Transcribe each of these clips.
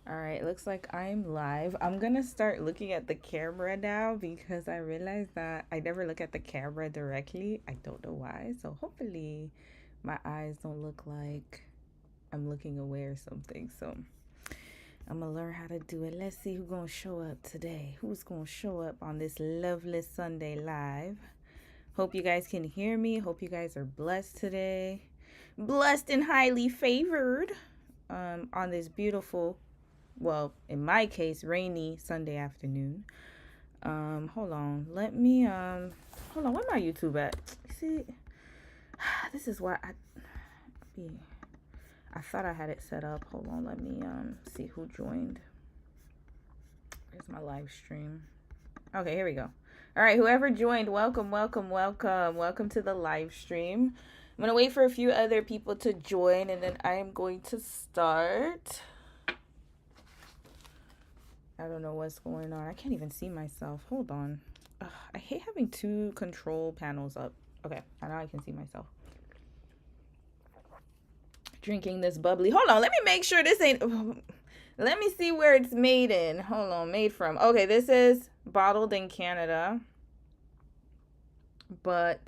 All right, looks like I'm live. I'm gonna start looking at the camera now because I realized that I never look at the camera directly. I don't know why. So hopefully my eyes don't look like I'm looking away or something. So I'm gonna learn how to do it. Let's see who's gonna show up today. Who's gonna show up on this lovely Sunday live? Hope you guys can hear me. Hope you guys are blessed today. Blessed and highly favored on this beautiful, well, in my case, rainy Sunday afternoon. Hold on. Hold on. Where my YouTube at? See, this is why I thought I had it set up. Hold on. Let me see who joined. Here's my live stream. Okay, here we go. All right, whoever joined, welcome, welcome, welcome. Welcome to the live stream. I'm going to wait for a few other people to join and then I am going to start. I don't know what's going on. I can't even see myself. Hold on. Ugh, I hate having two control panels up. Okay, now I can see myself. Drinking this bubbly. Hold on, let me make sure this ain't... Let me see where it's made in. Hold on, made from. Okay, this is bottled in Canada. But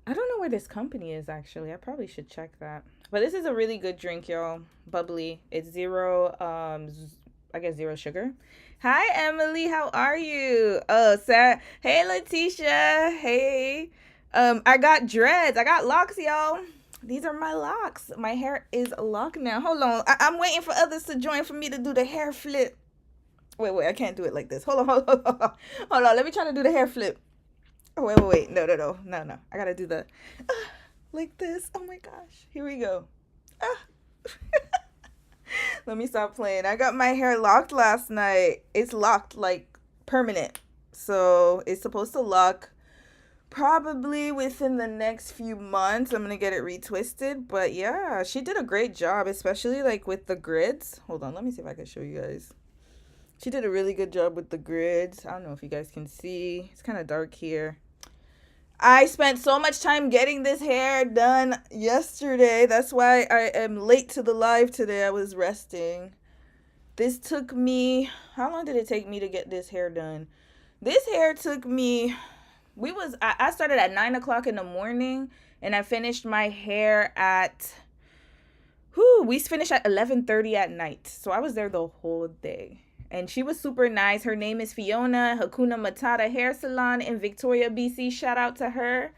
I don't know where this company is, actually. I probably should check that. But this is a really good drink, y'all. Bubbly. It's zero, I guess zero sugar. Hi, Emily. How are you? Oh, Sarah. Hey, Letitia. Hey. I got dreads. I got locks, y'all. These are my locks. My hair is locked now. Hold on. I'm waiting for others to join for me to do the hair flip. Wait. I can't do it like this. Hold on. Hold on. Let me try to do the hair flip. Oh, wait. No. I gotta do the like this. Oh my gosh. Here we go. Let me stop playing. I got my hair locked last night. It's locked like permanent. So it's supposed to lock probably within the next few months. I'm going to get it retwisted. But yeah, she did a great job, especially like with the grids. Hold on. Let me see if I can show you guys. She did a really good job with the grids. I don't know if you guys can see. It's kind of dark here. I spent so much time getting this hair done yesterday. That's why I am late to the live today. I was resting. This took me, how long did it take me to get this hair done? This hair took me, I started at 9 o'clock in the morning and I finished my hair at, we finished at 11:30 at night. So I was there the whole day. And she was super nice. Her name is Fiona, Hakuna Matata Hair Salon in Victoria, BC. Shout out to her.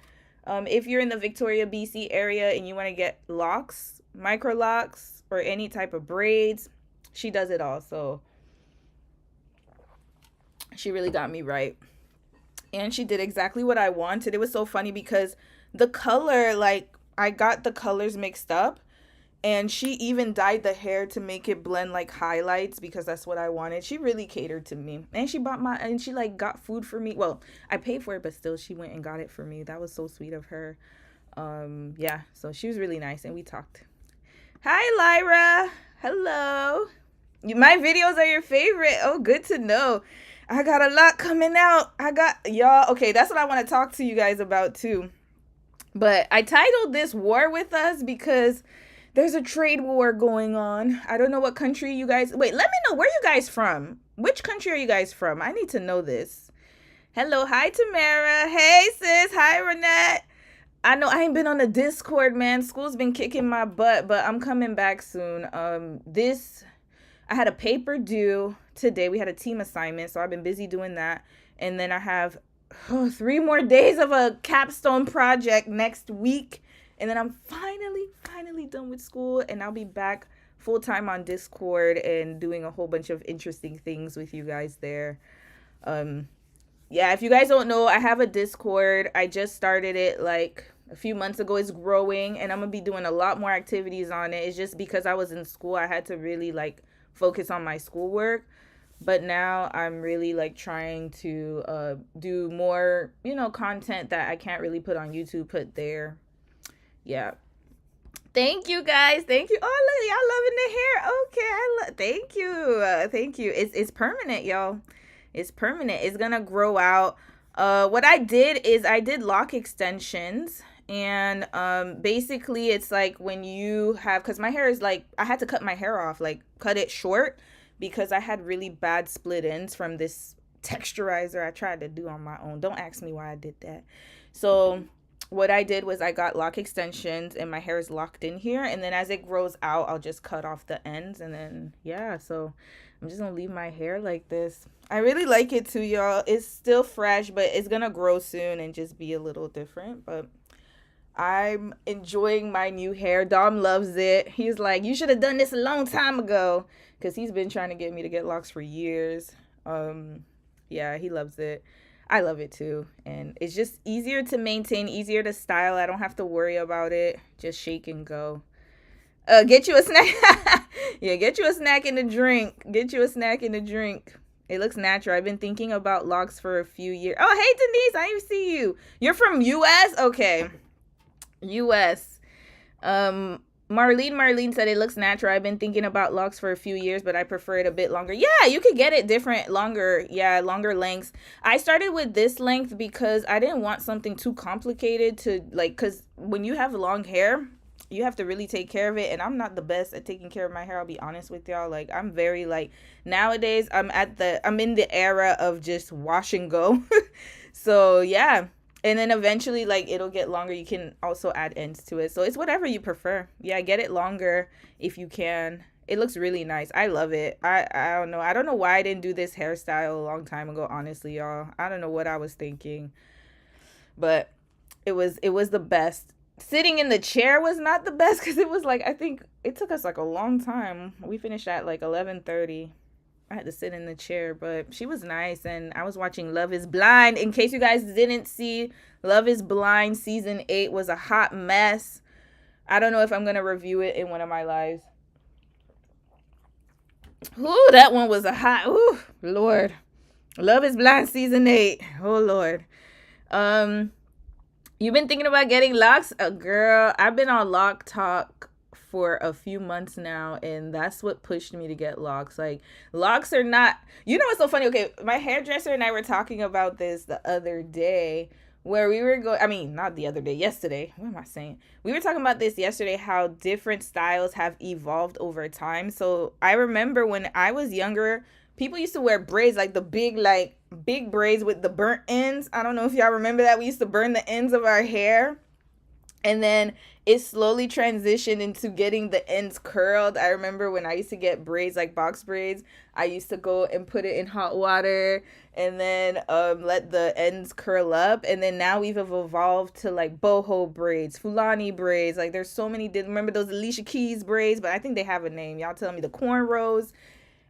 If you're in the Victoria, BC area and you want to get locks, micro locks, or any type of braids, she does it all. So she really got me right. And she did exactly what I wanted. It was so funny because the color, like, I got the colors mixed up. And she even dyed the hair to make it blend like highlights because that's what I wanted. She really catered to me. And she like got food for me. Well, I paid for it, but still she went and got it for me. That was so sweet of her. Yeah, so she was really nice and we talked. Hi, Lyra. Hello. My videos are your favorite. Oh, good to know. I got a lot coming out. Y'all. Okay, that's what I want to talk to you guys about too. But I titled this War With Us because there's a trade war going on. I don't know what country you guys... Wait, let me know. Where you guys from? Which country are you guys from? I need to know this. Hello. Hi, Tamara. Hey, sis. Hi, Renette. I know I ain't been on the Discord, man. School's been kicking my butt, but I'm coming back soon. I had a paper due today. We had a team assignment, so I've been busy doing that. And then I have 3 more days of a capstone project next week. And then I'm finally done with school and I'll be back full time on Discord and doing a whole bunch of interesting things with you guys there. Yeah, if you guys don't know, I have a Discord. I just started it like a few months ago. It's growing and I'm going to be doing a lot more activities on it. It's just because I was in school, I had to really like focus on my schoolwork. But now I'm really like trying to do more, content that I can't really put on YouTube, put there. Yeah. Thank you guys. Thank you. Oh, look, y'all loving the hair. Okay. Thank you. Thank you. It's permanent, y'all. It's permanent. It's gonna grow out. What I did is I did lock extensions And basically it's like when you have, because my hair is like, I had to cut my hair off, like cut it short, because I had really bad split ends from this texturizer I tried to do on my own. Don't ask me why I did that. So what I did was I got lock extensions, and my hair is locked in here, and then as it grows out I'll just cut off the ends, and then yeah, so I'm just gonna leave my hair like this. I really like it too, y'all. It's still fresh, but it's gonna grow soon and just be a little different. But I'm enjoying my new hair. Dom loves it. He's like, you should have done this a long time ago, because he's been trying to get me to get locks for years. Yeah, he loves it. I love it too. And it's just easier to maintain, easier to style. I don't have to worry about it. Just shake and go. Get you a snack. Yeah, get you a snack and a drink. Get you a snack and a drink. It looks natural. I've been thinking about locks for a few years. Oh, hey, Denise. I didn't see you. You're from U.S.? Okay. U.S. Marlene said it looks natural. I've been thinking about locks for a few years, but I prefer it a bit longer. Yeah, you could get it different, longer. Yeah, longer lengths. I started with this length because I didn't want something too complicated to, like, because when you have long hair, you have to really take care of it, and I'm not the best at taking care of my hair, I'll be honest with y'all. Like, I'm very, like, nowadays I'm in the era of just wash and go. So yeah, and then eventually, like, it'll get longer. You can also add ends to it, so it's whatever you prefer. Yeah, get it longer if you can. It looks really nice. I love it. I don't know why I didn't do this hairstyle a long time ago, honestly, y'all. I don't know what I was thinking, but it was the best. Sitting in the chair was not the best, because it was like, I think it took us like a long time. We finished at like 11:30. I had to sit in the chair, but she was nice. And I was watching Love is Blind. In case you guys didn't see, Love is Blind season 8 was a hot mess. I don't know if I'm gonna review it in one of my lives. Ooh, that one was a hot, ooh, Lord. Love is Blind season 8. Oh Lord. You've been thinking about getting locks? Girl, I've been on Lock Talk for a few months now, and that's what pushed me to get locks. Like, locks are not, you know what's so funny? Okay, my hairdresser and I were talking about this the other day, where we were going, I mean, not the other day, yesterday. What am I saying? We were talking about this yesterday, how different styles have evolved over time. So I remember when I was younger, people used to wear braids, like the big braids with the burnt ends. I don't know if y'all remember that. We used to burn the ends of our hair. And then it slowly transitioned into getting the ends curled. I remember when I used to get braids, like box braids, I used to go and put it in hot water and then let the ends curl up. And then now we've evolved to like boho braids, Fulani braids. Like, there's so many. Remember those Alicia Keys braids? But I think they have a name. Y'all tell me. The cornrows.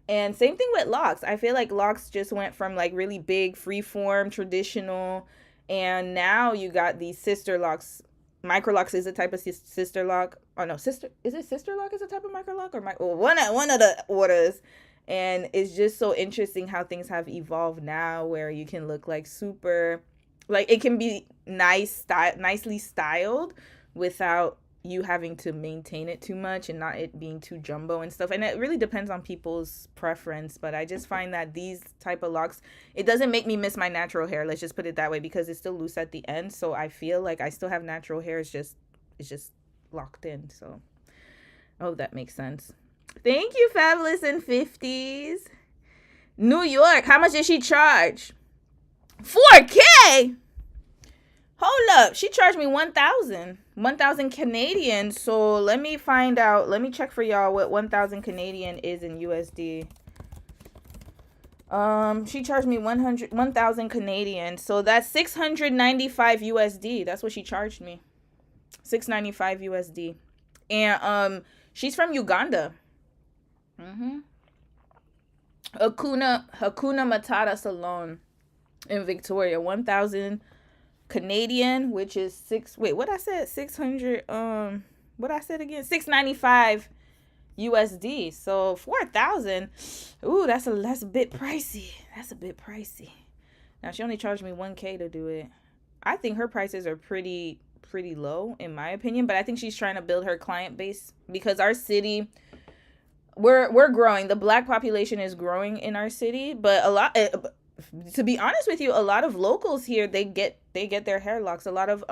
And same thing with locks. I feel like locks just went from like really big, freeform, traditional, and now you got these sister locks. Micro locks is a type of sister lock. Oh no, sister, is it sister lock is a type of micro lock, or one of the orders. And it's just so interesting how things have evolved now, where you can look like super, like, it can be nicely styled without you having to maintain it too much and not it being too jumbo and stuff. And it really depends on people's preference, but I just find that these type of locks, it doesn't make me miss my natural hair, let's just put it that way, because it's still loose at the end. So I feel like I still have natural hair. It's just locked in. So I hope that makes sense. Thank you, Fabulous in 50s. New York, how much did she charge? $4K. Hold up, she charged me 1,000 Canadian. So let me find out. Let me check for y'all what 1,000 Canadian is in USD. She charged me 1,000 Canadian. So that's 695 USD. That's what she charged me. 695 USD. And she's from Uganda. Hakuna Matata Salon in Victoria. 1,000 Canadian, which is 600, what I said again, 695 USD. So 4,000. Ooh, that's a bit pricey. Now she only charged me 1K to do it. I think her prices are pretty low in my opinion, but I think she's trying to build her client base, because our city, we're growing. The Black population is growing in our city, but to be honest with you, a lot of locals here, they get their hair locks. A lot of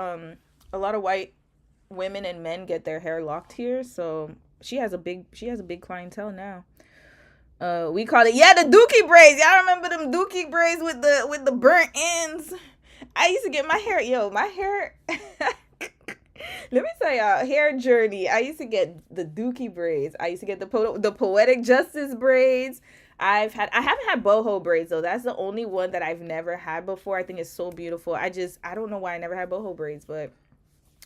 A lot of white women and men get their hair locked here, so she has a big clientele now. We call it, yeah, the dookie braids. Y'all remember them dookie braids with the burnt ends? I used to get my hair, my hair. Let me tell y'all, hair journey. I used to get the dookie braids. I used to get the poetic justice braids. I haven't had boho braids though. That's the only one that I've never had before. I think it's so beautiful. I don't know why I never had boho braids, but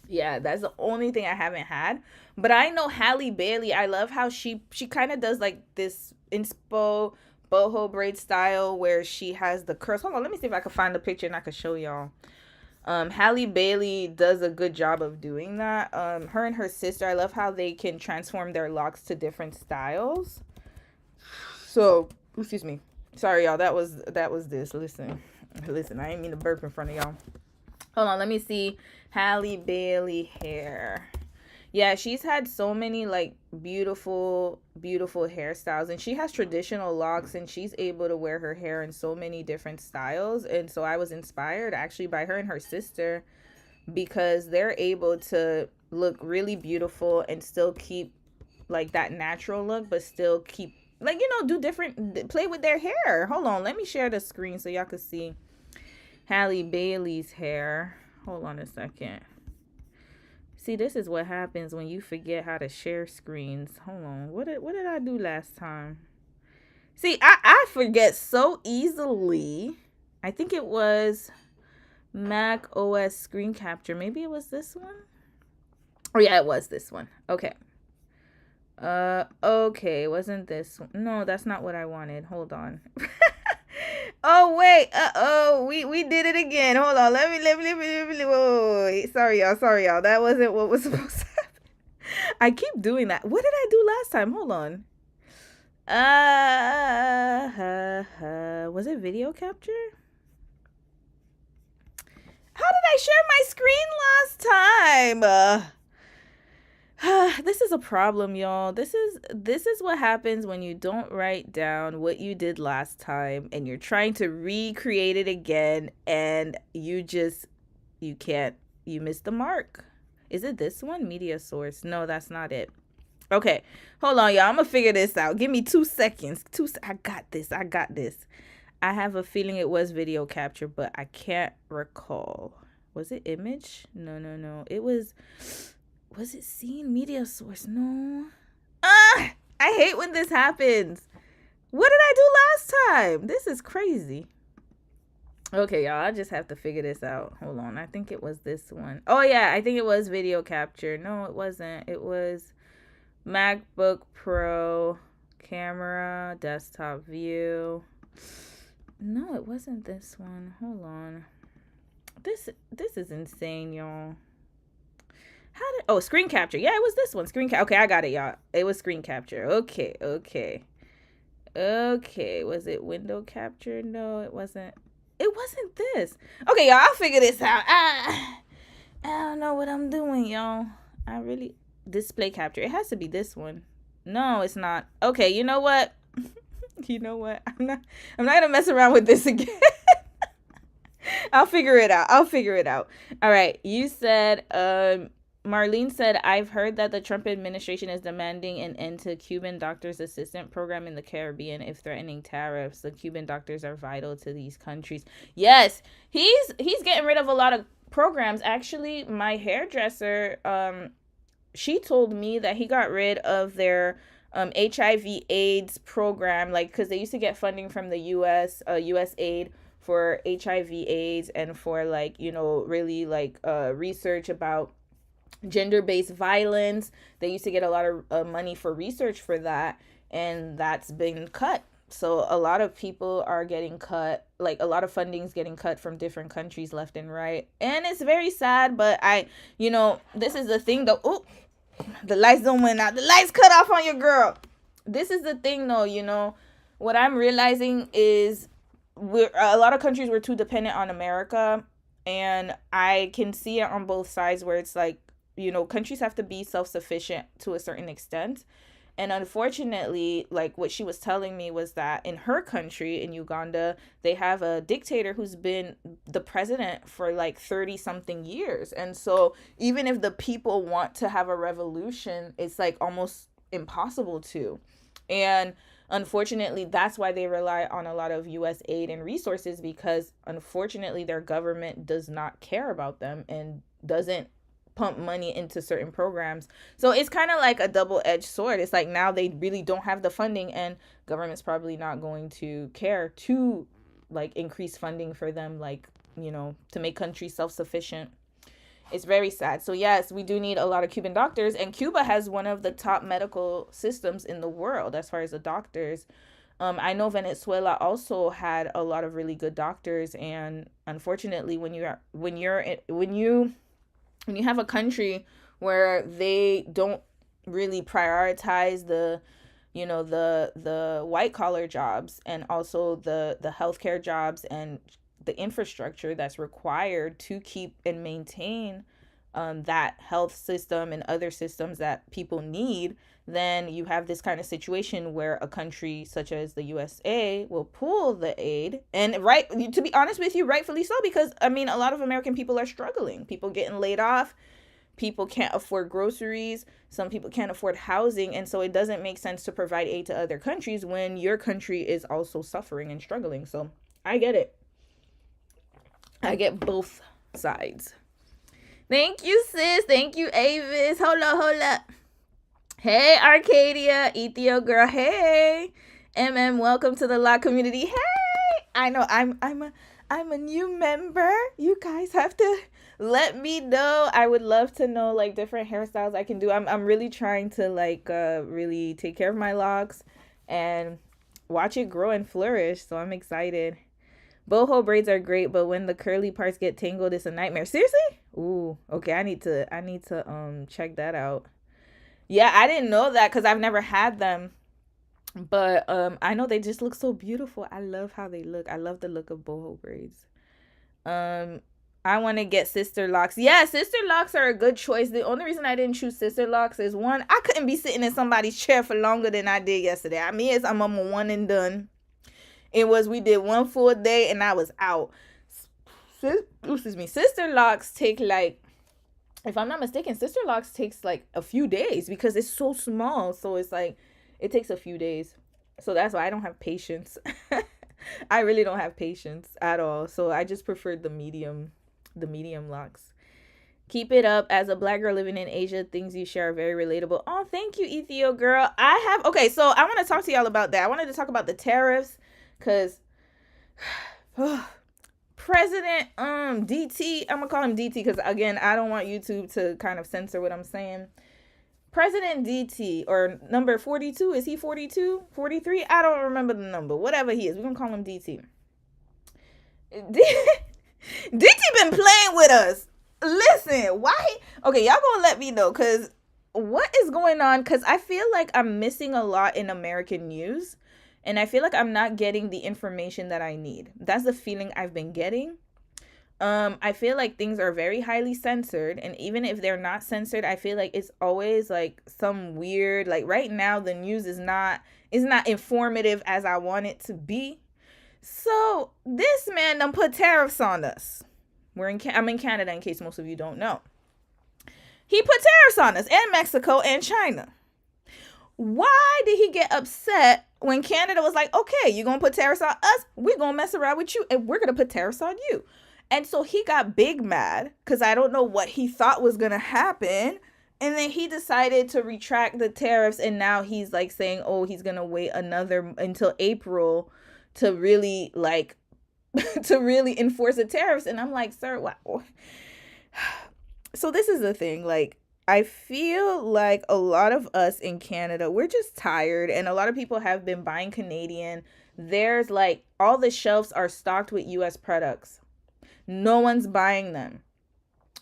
yeah, that's the only thing I haven't had. But I know Halle Bailey. I love how she kind of does like this inspo boho braid style where she has the curls. Hold on, let me see if I can find the picture and I can show y'all. Halle Bailey does a good job of doing that. Her and her sister, I love how they can transform their locks to different styles. So, excuse me. Sorry, y'all. That was this. Listen. I ain't mean to burp in front of y'all. Hold on, let me see. Halle Bailey hair. Yeah, she's had so many like beautiful hairstyles, and she has traditional locks, and she's able to wear her hair in so many different styles. And so I was inspired actually by her and her sister, because they're able to look really beautiful and still keep like that natural look, but still keep like, do different, play with their hair. Hold on, let me share the screen so y'all can see Halle Bailey's hair. Hold on a second. See, this is what happens when you forget how to share screens. Hold on. What did I do last time? See, I forget so easily. I think it was Mac OS screen capture. Maybe it was this one. Oh yeah, it was this one. Okay. Okay, wasn't this one? No, that's not what I wanted. Hold on. Oh wait, we did it again. Hold on, let me. Wait. Sorry y'all. That wasn't what was supposed to happen. I keep doing that. What did I do last time? Hold on. Was it video capture? How did I share my screen last time? This is a problem, y'all. This is what happens when you don't write down what you did last time and you're trying to recreate it again, and you can't. You missed the mark. Is it this one? Media source. No, that's not it. Okay, hold on, y'all. I'm gonna figure this out. Give me 2 seconds. I got this. I have a feeling it was video capture, but I can't recall. Was it image? No. It was it scene? Media source? No. I hate when this happens. What did I do last time? This is crazy. Okay, y'all, I just have to figure this out. Hold on. I think it was this one. Oh, yeah, I think it was video capture. No, it wasn't. It was MacBook Pro, camera, desktop view. No, it wasn't this one. Hold on. This is insane, y'all. Screen capture. Yeah, it was this one. Okay, I got it, y'all. It was screen capture. Okay. Was it window capture? No, it wasn't. It wasn't this. Okay, y'all, I'll figure this out. I don't know what I'm doing, y'all. Display capture. It has to be this one. No, it's not. Okay, you know what? I'm not gonna mess around with this again. I'll figure it out. All right. You said, Marlene said, I've heard that the Trump administration is demanding an end to Cuban doctors' assistant program in the Caribbean if threatening tariffs. The Cuban doctors are vital to these countries. Yes, he's getting rid of a lot of programs. Actually, my hairdresser, she told me that he got rid of their HIV/AIDS program, like, because they used to get funding from the U.S. aid for HIV/AIDS and for really research about gender-based violence. They used to get a lot of money for research for that, and that's been cut. So a lot of people are getting cut, like a lot of funding's getting cut from different countries left and right, and it's very sad. But this is the thing though. Oh, the lights don't went out. The lights cut off on your girl. This is the thing though. What I'm realizing is a lot of countries were too dependent on America, and I can see it on both sides where it's like, countries have to be self-sufficient to a certain extent, And unfortunately, like what she was telling me was that in her country, in Uganda, they have a dictator who's been the president for like 30 something years. And so even if the people want to have a revolution, it's like almost impossible to. And unfortunately, that's why they rely on a lot of US aid and resources, because unfortunately their government does not care about them and doesn't pump money into certain programs. So it's kind of like a double-edged sword. It's like now they really don't have the funding, and government's probably not going to care to like increase funding for them, like, you know, to make countries self-sufficient. It's very sad. So yes, we do need a lot of Cuban doctors, and Cuba has one of the top medical systems in the world as far as the doctors. I know Venezuela also had a lot of really good doctors, and unfortunately, when you have a country where they don't really prioritize the, you know, the white collar jobs, and also the healthcare jobs and the infrastructure that's required to keep and maintain that health system and other systems that people need, then you have this kind of situation where a country such as the USA will pull the aid. And right, to be honest with you, rightfully so, because I mean, a lot of American people are struggling. People getting laid off. People can't afford groceries. Some people can't afford housing. And so it doesn't make sense to provide aid to other countries when your country is also suffering and struggling. So I get it. I get both sides. Thank you, sis. Thank you, Avis. Hold up. Hey, Arcadia, Ethio girl. Hey, welcome to the Law community. Hey, I know I'm a new member. You guys have to let me know. I would love to know like different hairstyles I can do. I'm really trying to like really take care of my locks and watch it grow and flourish. So I'm excited. Boho braids are great, but when the curly parts get tangled, it's a nightmare. Seriously? Ooh, okay. I need to check that out. Yeah, I didn't know that because I've never had them. But I know they just look so beautiful. I love how they look. I love the look of boho braids. I want to get sister locks. Yeah, sister locks are a good choice. The only reason I didn't choose sister locks is, one, I couldn't be sitting in somebody's chair for longer than I did yesterday. I mean, I'm a one and done. We did one full day and I was out. Excuse me. Sister locks take like, if I'm not mistaken, sister locks takes like a few days because it's so small. So it's like, it takes a few days. So that's why I don't have patience. I really don't have patience at all. So I just preferred the medium locks. Keep it up. As a black girl living in Asia, things you share are very relatable. Oh, thank you, Ethio girl. Okay, so I want to talk to y'all about that. I wanted to talk about the tariffs because President DT, I'm gonna call him DT because again, I don't want YouTube to kind of censor what I'm saying. President DT, or number 42, is he 42? 43? I don't remember the number. Whatever he is, we're gonna call him DT. DT been playing with us. Listen, why? Okay, y'all gonna let me know, because what is going on? Because I feel like I'm missing a lot in American news, and I feel like I'm not getting the information that I need. That's the feeling I've been getting. I feel like things are very highly censored, and even if they're not censored, I feel like it's always like some weird, like right now the news is not informative as I want it to be. So this man done put tariffs on us. I'm in Canada, in case most of you don't know. He put tariffs on us, and Mexico and China. Why did he get upset when Canada was like, okay, you're going to put tariffs on us? We're going to mess around with you, and we're going to put tariffs on you. And so he got big mad because I don't know what he thought was going to happen. And then he decided to retract the tariffs. And now he's like saying, oh, he's going to wait until April to really enforce the tariffs. And I'm like, sir, what? So this is the thing. Like, I feel like a lot of us in Canada, we're just tired. And a lot of people have been buying Canadian. There's like, all the shelves are stocked with US products. No one's buying them.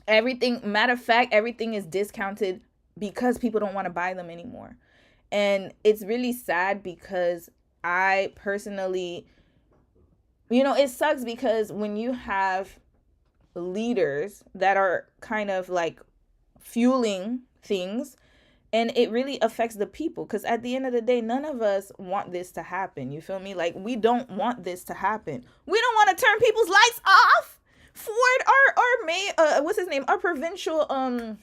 Matter of fact, everything is discounted because people don't want to buy them anymore. And it's really sad because I personally, it sucks because when you have leaders that are kind of like fueling things And it really affects the people, because at the end of the day, none of us want this to happen. You feel me? Like, we don't want this to happen. We don't want to turn people's lights off. Ford, our mayor, what's his name? Our provincial, oh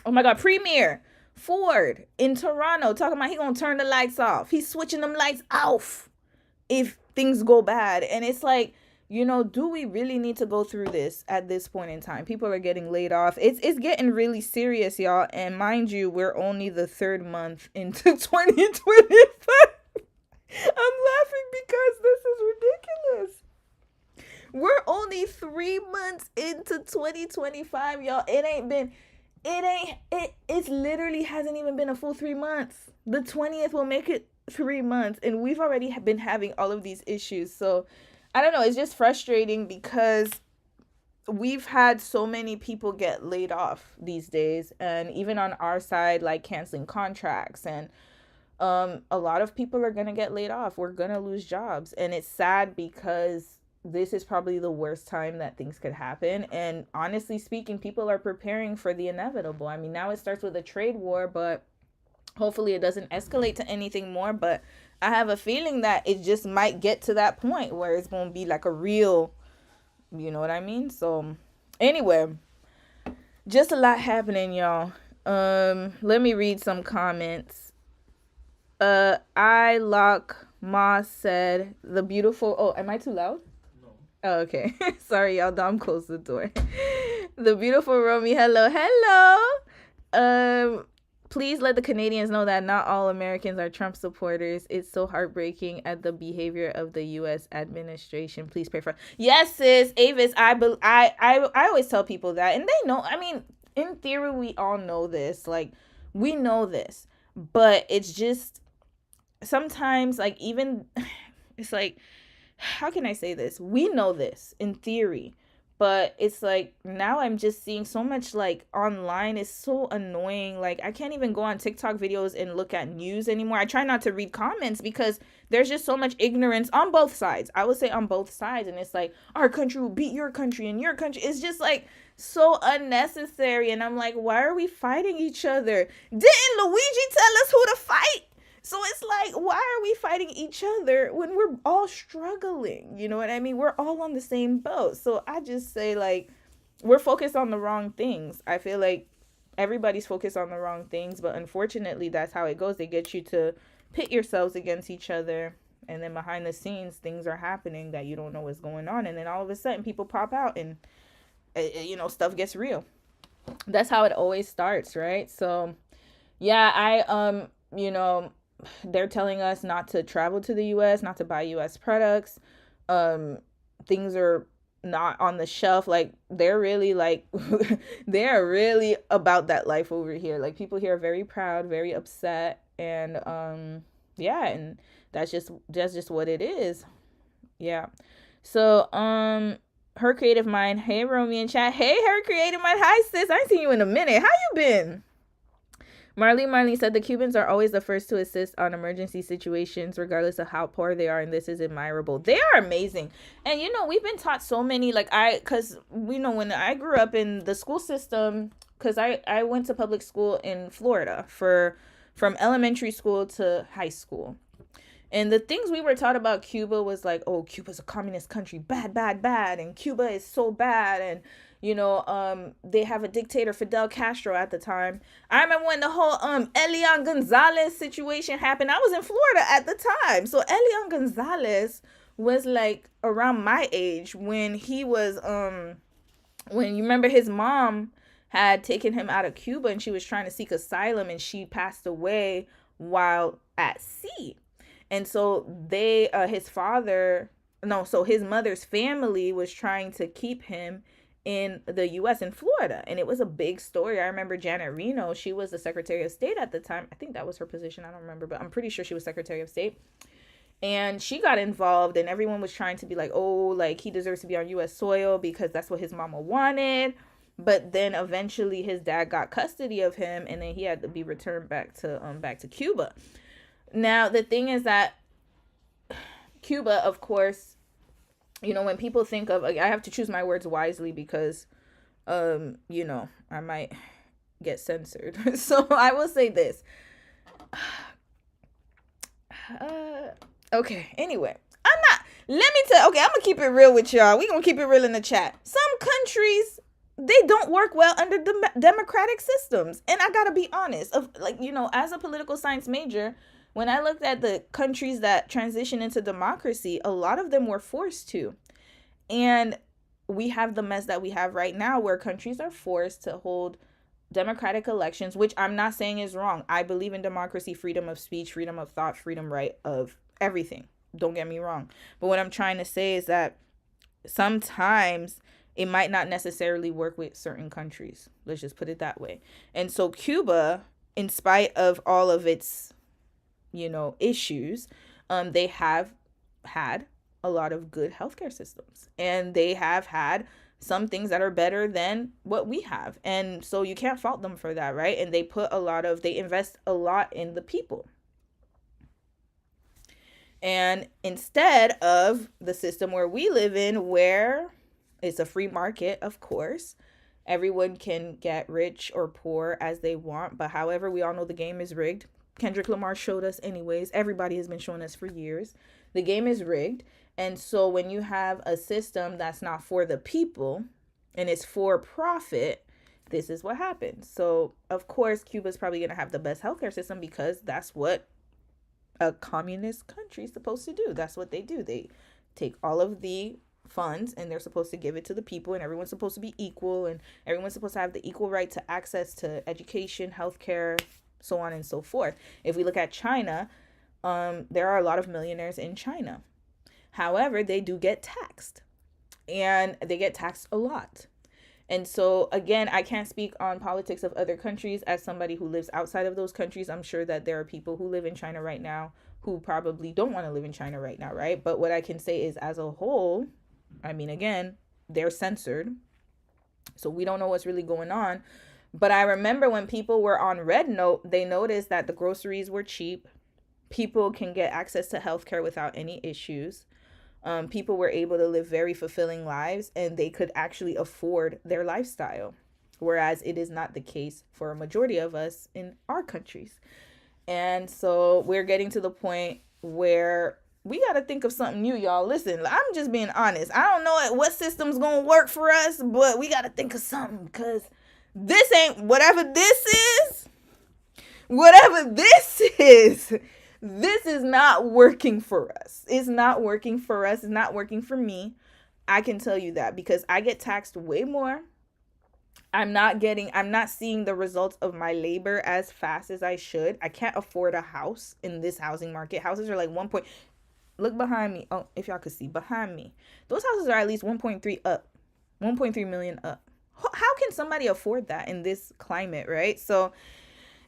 my God, premier Ford in Toronto, talking about he gonna turn the lights off. He's switching them lights off if things go bad. And it's like, do we really need to go through this at this point in time? People are getting laid off. It's getting really serious, y'all. And mind you, we're only the third month into 2025. I'm laughing because this is ridiculous. We're only 3 months into 2025, y'all. It literally hasn't even been a full 3 months. The 20th will make it 3 months, and we've already been having all of these issues. So I don't know, it's just frustrating because we've had so many people get laid off these days, and even on our side, like canceling contracts, and a lot of people are gonna get laid off. We're gonna lose jobs, and it's sad because this is probably the worst time that things could happen. And honestly speaking, people are preparing for the inevitable. I mean, now it starts with a trade war, but hopefully it doesn't escalate to anything more. But I have a feeling that it just might get to that point where it's going to be like a real, you know what I mean? So anyway, just a lot happening, y'all. Let me read some comments. I Lock Ma said the beautiful, oh, am I too loud? No. Oh, okay. Sorry, y'all. Dom closed the door. The beautiful Romy, hello. Please let the Canadians know that not all Americans are Trump supporters. It's so heartbreaking at the behavior of the U.S. administration. Please pray for. Yes, sis, Avis. I always tell people that, and they know. I mean, in theory, we all know this. Like, we know this, but it's just sometimes, like, even it's like, how can I say this? We know this in theory. But it's like, now I'm just seeing so much, like, online is so annoying. Like, I can't even go on TikTok videos and look at news anymore. I try not to read comments because there's just so much ignorance on both sides. I would say on both sides. And it's like, our country will beat your country and your country. It's just, like, so unnecessary. And I'm like, why are we fighting each other? Didn't Luigi tell us who to fight? So it's like, why are we fighting each other when we're all struggling? You know what I mean? We're all on the same boat. So I just say, like, we're focused on the wrong things. I feel like everybody's focused on the wrong things, but unfortunately, that's how it goes. They get you to pit yourselves against each other, and then behind the scenes, things are happening that you don't know what's going on, and then all of a sudden, people pop out, and stuff gets real. That's how it always starts, right? So, yeah, they're telling us not to travel to the U.S., not to buy U.S. products. Things are not on the shelf. Like, they're really, like, they're really about that life over here. Like, people here are very proud, very upset. And, and that's just what it is. Yeah. So, Her Creative Mind. Hey, Romy in chat. Hey, Her Creative Mind. Hi, sis. I ain't seen you in a minute. How you been? Marlene said the Cubans are always the first to assist on emergency situations, regardless of how poor they are, and this is admirable. They are amazing. And, we've been taught so many, like, when I grew up in the school system, because I went to public school in Florida from elementary school to high school. And the things we were taught about Cuba was like, oh, Cuba's a communist country, bad, bad, bad, and Cuba is so bad, and they have a dictator, Fidel Castro, at the time. I remember when the whole Elian Gonzalez situation happened. I was in Florida at the time. So Elian Gonzalez was like around my age when he was when you remember his mom had taken him out of Cuba and she was trying to seek asylum, and she passed away while at sea. And so his mother's family was trying to keep him in the U.S. in Florida, and it was a big story. I remember Janet Reno, she was the Secretary of State at the time. I think that was her position. I don't remember, but I'm pretty sure she was Secretary of State. And she got involved, and everyone was trying to be like, oh, like, he deserves to be on U.S. soil because that's what his mama wanted. But then eventually his dad got custody of him, and then he had to be returned back to Cuba. Now, the thing is that Cuba, of course, when people think of, like, I have to choose my words wisely because, I might get censored. So I will say this. Okay, anyway. Let me tell, okay, I'm going to keep it real with y'all. We're going to keep it real in the chat. Some countries, they don't work well under democratic systems. And I got to be honest, as a political science major, when I looked at the countries that transition into democracy, a lot of them were forced to. And we have the mess that we have right now where countries are forced to hold democratic elections, which I'm not saying is wrong. I believe in democracy, freedom of speech, freedom of thought, freedom, right, of everything. Don't get me wrong. But what I'm trying to say is that sometimes it might not necessarily work with certain countries. Let's just put it that way. And so Cuba, in spite of all of its, issues, they have had a lot of good healthcare systems. And they have had some things that are better than what we have. And so you can't fault them for that, right? And they invest a lot in the people. And instead of the system where we live in, where it's a free market, of course, everyone can get rich or poor as they want. But however, we all know the game is rigged. Kendrick Lamar showed us anyways. Everybody has been showing us for years. The game is rigged. And so when you have a system that's not for the people and it's for profit, this is what happens. So, of course, Cuba's probably going to have the best healthcare system because that's what a communist country is supposed to do. That's what they do. They take all of the funds and they're supposed to give it to the people, and everyone's supposed to be equal, and everyone's supposed to have the equal right to access to education, healthcare, so on and so forth. If we look at China, there are a lot of millionaires in China. However, they do get taxed, and they get taxed a lot. And so, again, I can't speak on politics of other countries as somebody who lives outside of those countries. I'm sure that there are people who live in China right now who probably don't want to live in China right now, right? But what I can say is, as a whole, again, they're censored. So we don't know what's really going on. But I remember when people were on Red Note, they noticed that the groceries were cheap. People can get access to healthcare without any issues. People were able to live very fulfilling lives, and they could actually afford their lifestyle, whereas it is not the case for a majority of us in our countries. And so we're getting to the point where we got to think of something new, y'all. Listen, I'm just being honest. I don't know what system's going to work for us, but we got to think of something, because this ain't whatever this is. This is not working for us. It's not working for us. It's not working for me. I can tell you that because I get taxed way more. I'm not seeing the results of my labor as fast as I should. I can't afford a house in this housing market. Houses are like look behind me. Oh, if y'all could see behind me. Those houses are at least 1.3 up. 1.3 million up. How can somebody afford that in this climate, right? So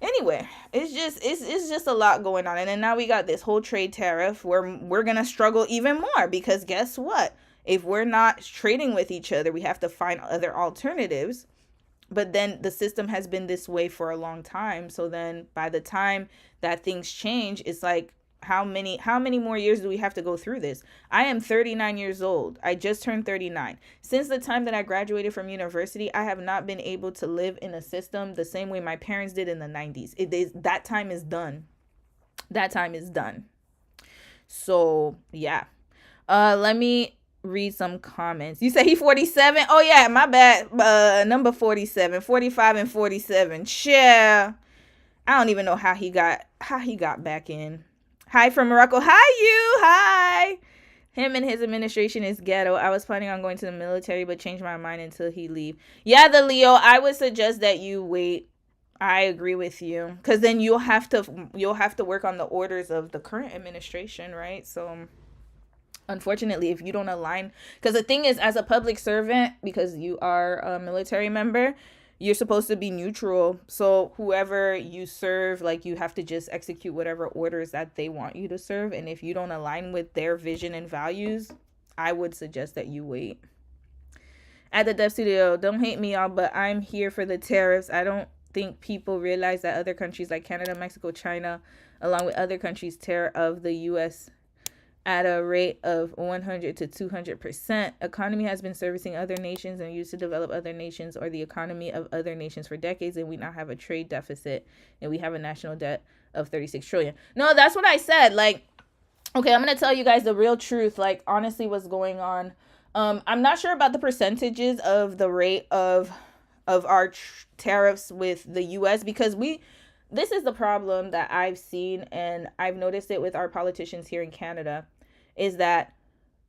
anyway, it's just a lot going on. And then now we got this whole trade tariff where we're going to struggle even more, because guess what? If we're not trading with each other, we have to find other alternatives. But then the system has been this way for a long time. So then by the time that things change, it's like, how many more years do we have to go through this? I am 39 years old. I just turned 39. Since the time that I graduated from university, I have not been able to live in a system the same way my parents did in the 90s. That time is done. That time is done. So, yeah. Let me read some comments. You say he 47? Oh, yeah, my bad. Number 47, 45 and 47. Yeah. I don't even know how he got back in. Hi from Morocco. Hi, you. Hi. Him and his administration is ghetto. I was planning on going to the military, but changed my mind until he leave. Yeah, the Leo, I would suggest that you wait. I agree with you. Because then you'll have to work on the orders of the current administration, right? So, unfortunately, if you don't align. Because the thing is, as a public servant, because you are a military member, you're supposed to be neutral. So whoever you serve, like, you have to just execute whatever orders that they want you to serve. And if you don't align with their vision and values, I would suggest that you wait. At the Dev Studio, don't hate me, y'all, but I'm here for the tariffs. I don't think people realize that other countries like Canada, Mexico, China, along with other countries, tear of the U.S. at a rate of 100 to 200%. Economy has been servicing other nations and used to develop other nations or the economy of other nations for decades, and we now have a trade deficit and we have a national debt of 36 trillion. No, that's what I said. Like, okay, I'm going to tell you guys the real truth, like honestly what's going on. I'm not sure about the percentages of the rate of our tariffs with the US, because this is the problem that I've seen, and I've noticed it with our politicians here in Canada, is that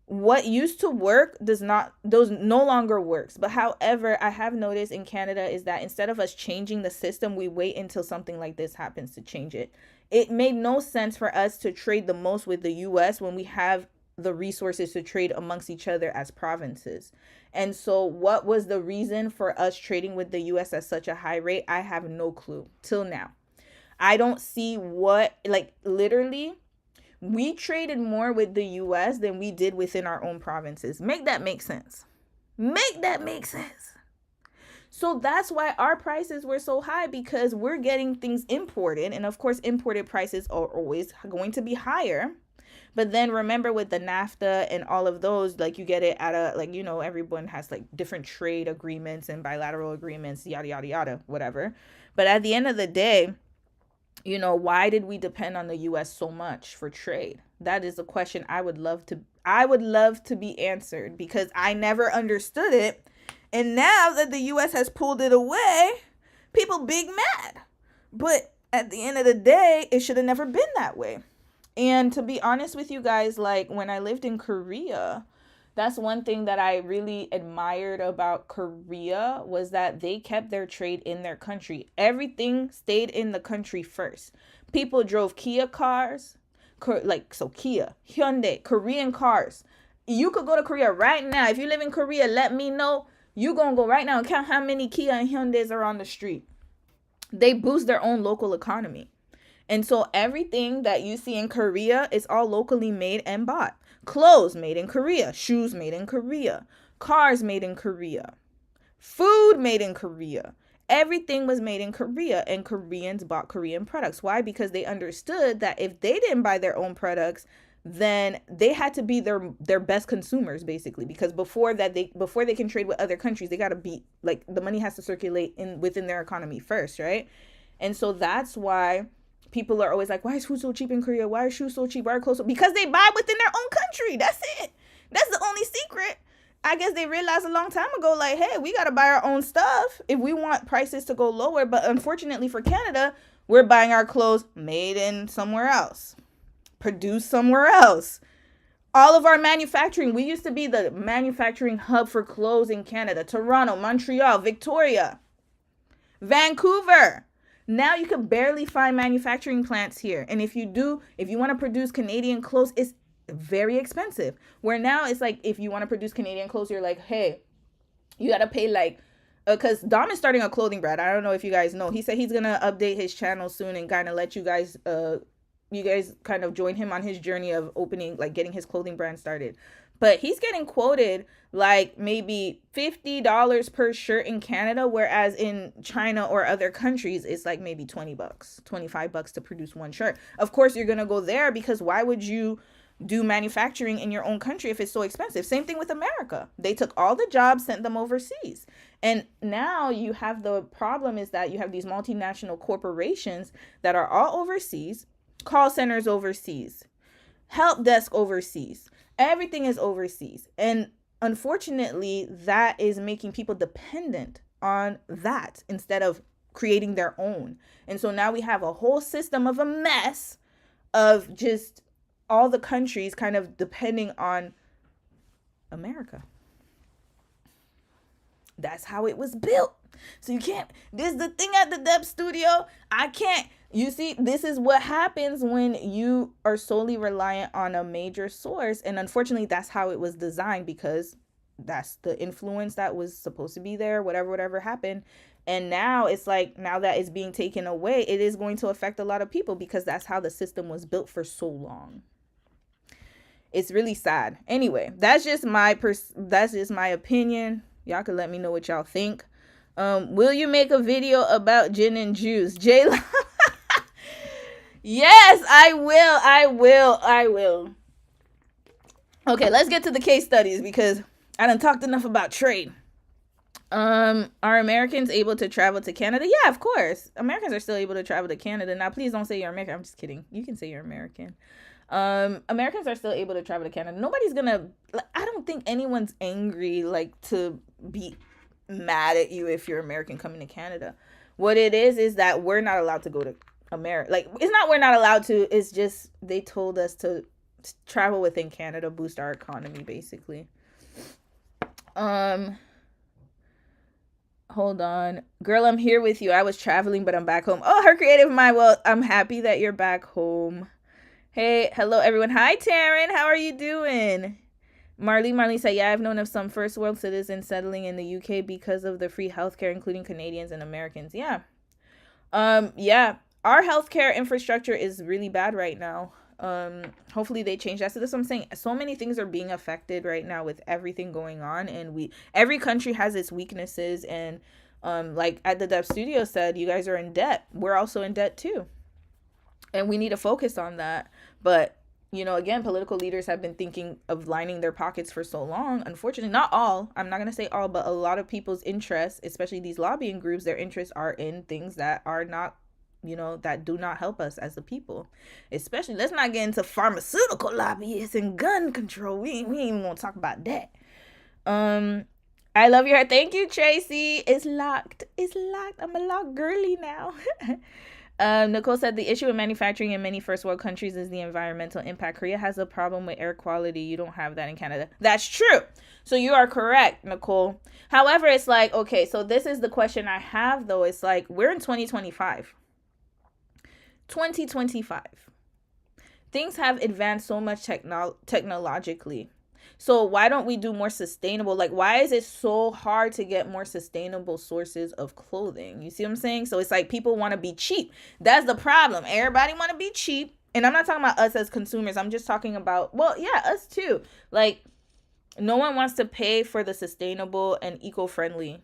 what used to work those no longer works. But however, I have noticed in Canada is that instead of us changing the system, we wait until something like this happens to change it. It made no sense for us to trade the most with the US when we have the resources to trade amongst each other as provinces. And so what was the reason for us trading with the US at such a high rate? I have no clue till now. I don't see what, like, literally, we traded more with the US than we did within our own provinces. Make that make sense. Make that make sense. So that's why our prices were so high, because we're getting things imported. And of course, imported prices are always going to be higher. But then remember, with the NAFTA and all of those, like, you get it at a, like, you know, everyone has like different trade agreements and bilateral agreements, yada, yada, yada, whatever. But at the end of the day, you know, why did we depend on the US so much for trade? That is a question I would love to be answered, because I never understood it. And now that the US has pulled it away, people big mad. But at the end of the day, it should have never been that way. And to be honest with you guys, like when I lived in Korea, that's one thing that I really admired about Korea, was that they kept their trade in their country. Everything stayed in the country first. People drove Kia cars, Kia, Hyundai, Korean cars. You could go to Korea right now. If you live in Korea, let me know. You gonna go right now and count how many Kia and Hyundais are on the street. They boost their own local economy. And so everything that you see in Korea is all locally made and bought. Clothes made in Korea, shoes made in Korea, cars made in Korea, food made in Korea. Everything was made in Korea, and Koreans bought Korean products. Why? Because they understood that if they didn't buy their own products, then they had to be their best consumers, basically, because before they can trade with other countries, they got to be, like, the money has to circulate within their economy first, right? And so that's why people are always like, why is food so cheap in Korea? Why are shoes so cheap? Why are clothes so... Because they buy within their own country. That's it. That's the only secret. I guess they realized a long time ago, like, hey, we got to buy our own stuff if we want prices to go lower. But unfortunately for Canada, we're buying our clothes made in somewhere else, produced somewhere else. All of our manufacturing, we used to be the manufacturing hub for clothes in Canada. Toronto, Montreal, Victoria, Vancouver. Now you can barely find manufacturing plants here. And if you want to produce Canadian clothes, it's very expensive. Where now it's like, if you want to produce Canadian clothes, you're like, hey, you got to pay like, because Dom is starting a clothing brand. I don't know if you guys know. He said he's going to update his channel soon and kind of let you guys kind of join him on his journey of opening, like getting his clothing brand started. But he's getting quoted like maybe $50 per shirt in Canada, whereas in China or other countries, it's like maybe $20, $25 to produce one shirt. Of course, you're going to go there, because why would you do manufacturing in your own country if it's so expensive? Same thing with America. They took all the jobs, sent them overseas. And now you have the problem is that you have these multinational corporations that are all overseas, call centers overseas, help desk overseas. Everything is overseas. And unfortunately, that is making people dependent on that instead of creating their own. And so now we have a whole system of a mess of just all the countries kind of depending on America. That's how it was built. So you can't, this is the thing at the Deb Studio. You see, this is what happens when you are solely reliant on a major source. And unfortunately, that's how it was designed, because that's the influence that was supposed to be there, whatever happened. And now it's like, now that it's being taken away, it is going to affect a lot of people, because that's how the system was built for so long. It's really sad. Anyway, that's just my opinion. Y'all can let me know what y'all think. Will you make a video about gin and juice? Jayla. Yes, I will. Okay, let's get to the case studies because I done talked enough about trade. Are Americans able to travel to Canada? Yeah, of course. Americans are still able to travel to Canada. Now, please don't say you're American. I'm just kidding. You can say you're American. Americans are still able to travel to Canada. Nobody's gonna. I don't think anyone's angry like to be mad at you if you're American coming to Canada. What it is that we're not allowed to go to America. Like, it's not we're not allowed to. It's just they told us to travel within Canada, boost our economy, basically. Hold on. Girl, I'm here with you. I was traveling, but I'm back home. Oh, her creative mind. Well, I'm happy that you're back home. Hey, hello, everyone. Hi, Taryn. How are you doing? Marley said, yeah, I've known of some first world citizens settling in the UK because of the free healthcare, including Canadians and Americans. Yeah. Yeah. Our healthcare infrastructure is really bad right now. Hopefully they change that. So that's what I'm saying. So many things are being affected right now with everything going on, and every country has its weaknesses, and like at the Dev Studio said, you guys are in debt. We're also in debt too. And we need to focus on that. But again, political leaders have been thinking of lining their pockets for so long. Unfortunately, not all. I'm not going to say all, but a lot of people's interests, especially these lobbying groups, their interests are in things that are not, that do not help us as a people. Especially, let's not get into pharmaceutical lobbyists and gun control. We ain't even want to talk about that. I love your hair. Thank you, Tracy. It's locked. I'm a locked girly now. Nicole said the issue with manufacturing in many first world countries is the environmental impact. Korea has a problem with air quality. You don't have that in Canada. That's true. So you are correct, Nicole. However, it's like, okay, so this is the question I have, though. It's like, we're in 2025. 2025. Things have advanced so much technologically. So why don't we do more sustainable? Like, why is it so hard to get more sustainable sources of clothing? You see what I'm saying? So it's like people want to be cheap. That's the problem. Everybody want to be cheap. And I'm not talking about us as consumers. I'm just talking about, well, yeah, us too. Like, no one wants to pay for the sustainable and eco-friendly.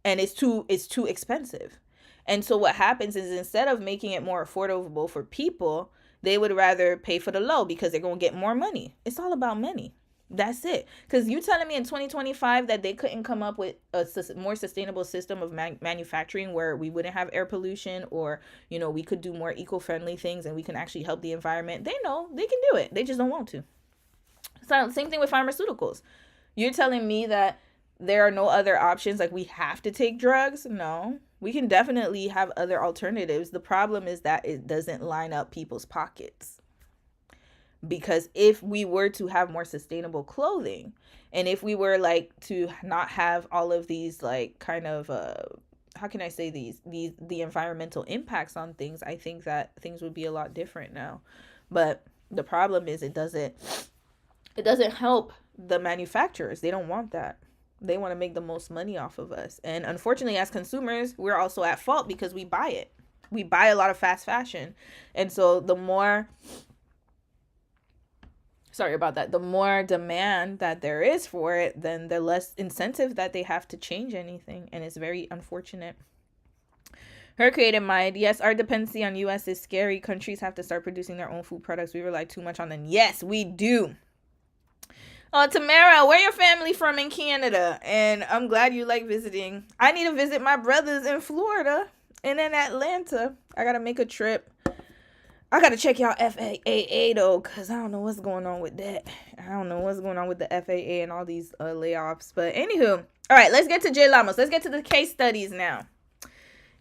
And it's too expensive. And so what happens is, instead of making it more affordable for people, they would rather pay for the low because they're going to get more money. It's all about money. That's it. Because you telling me in 2025 that they couldn't come up with a more sustainable system of manufacturing where we wouldn't have air pollution, or, we could do more eco-friendly things and we can actually help the environment. They know they can do it. They just don't want to. So same thing with pharmaceuticals. You're telling me that there are no other options, like we have to take drugs? No, we can definitely have other alternatives. The problem is that it doesn't line up people's pockets. Because if we were to have more sustainable clothing, and if we were like to not have all of these like kind of how can I say the environmental impacts on things, I think that things would be a lot different now. But the problem is it doesn't help the manufacturers. They don't want that. They want to make the most money off of us. And unfortunately, as consumers, we're also at fault because we buy it. We buy a lot of fast fashion. And so the more demand that there is for it, then the less incentive that they have to change anything. And it's very unfortunate. Her creative mind. Yes, our dependency on U.S. is scary. Countries have to start producing their own food products. We rely too much on them. Yes, we do. Oh, Tamara, where your family from in Canada? And I'm glad you like visiting. I need to visit my brothers in Florida and in Atlanta. I got to make a trip. I got to check y'all FAA, though, because I don't know what's going on with that. I don't know what's going on with the FAA and all these layoffs. But anywho, all right, let's get to Jay Lamos. Let's get to the case studies now.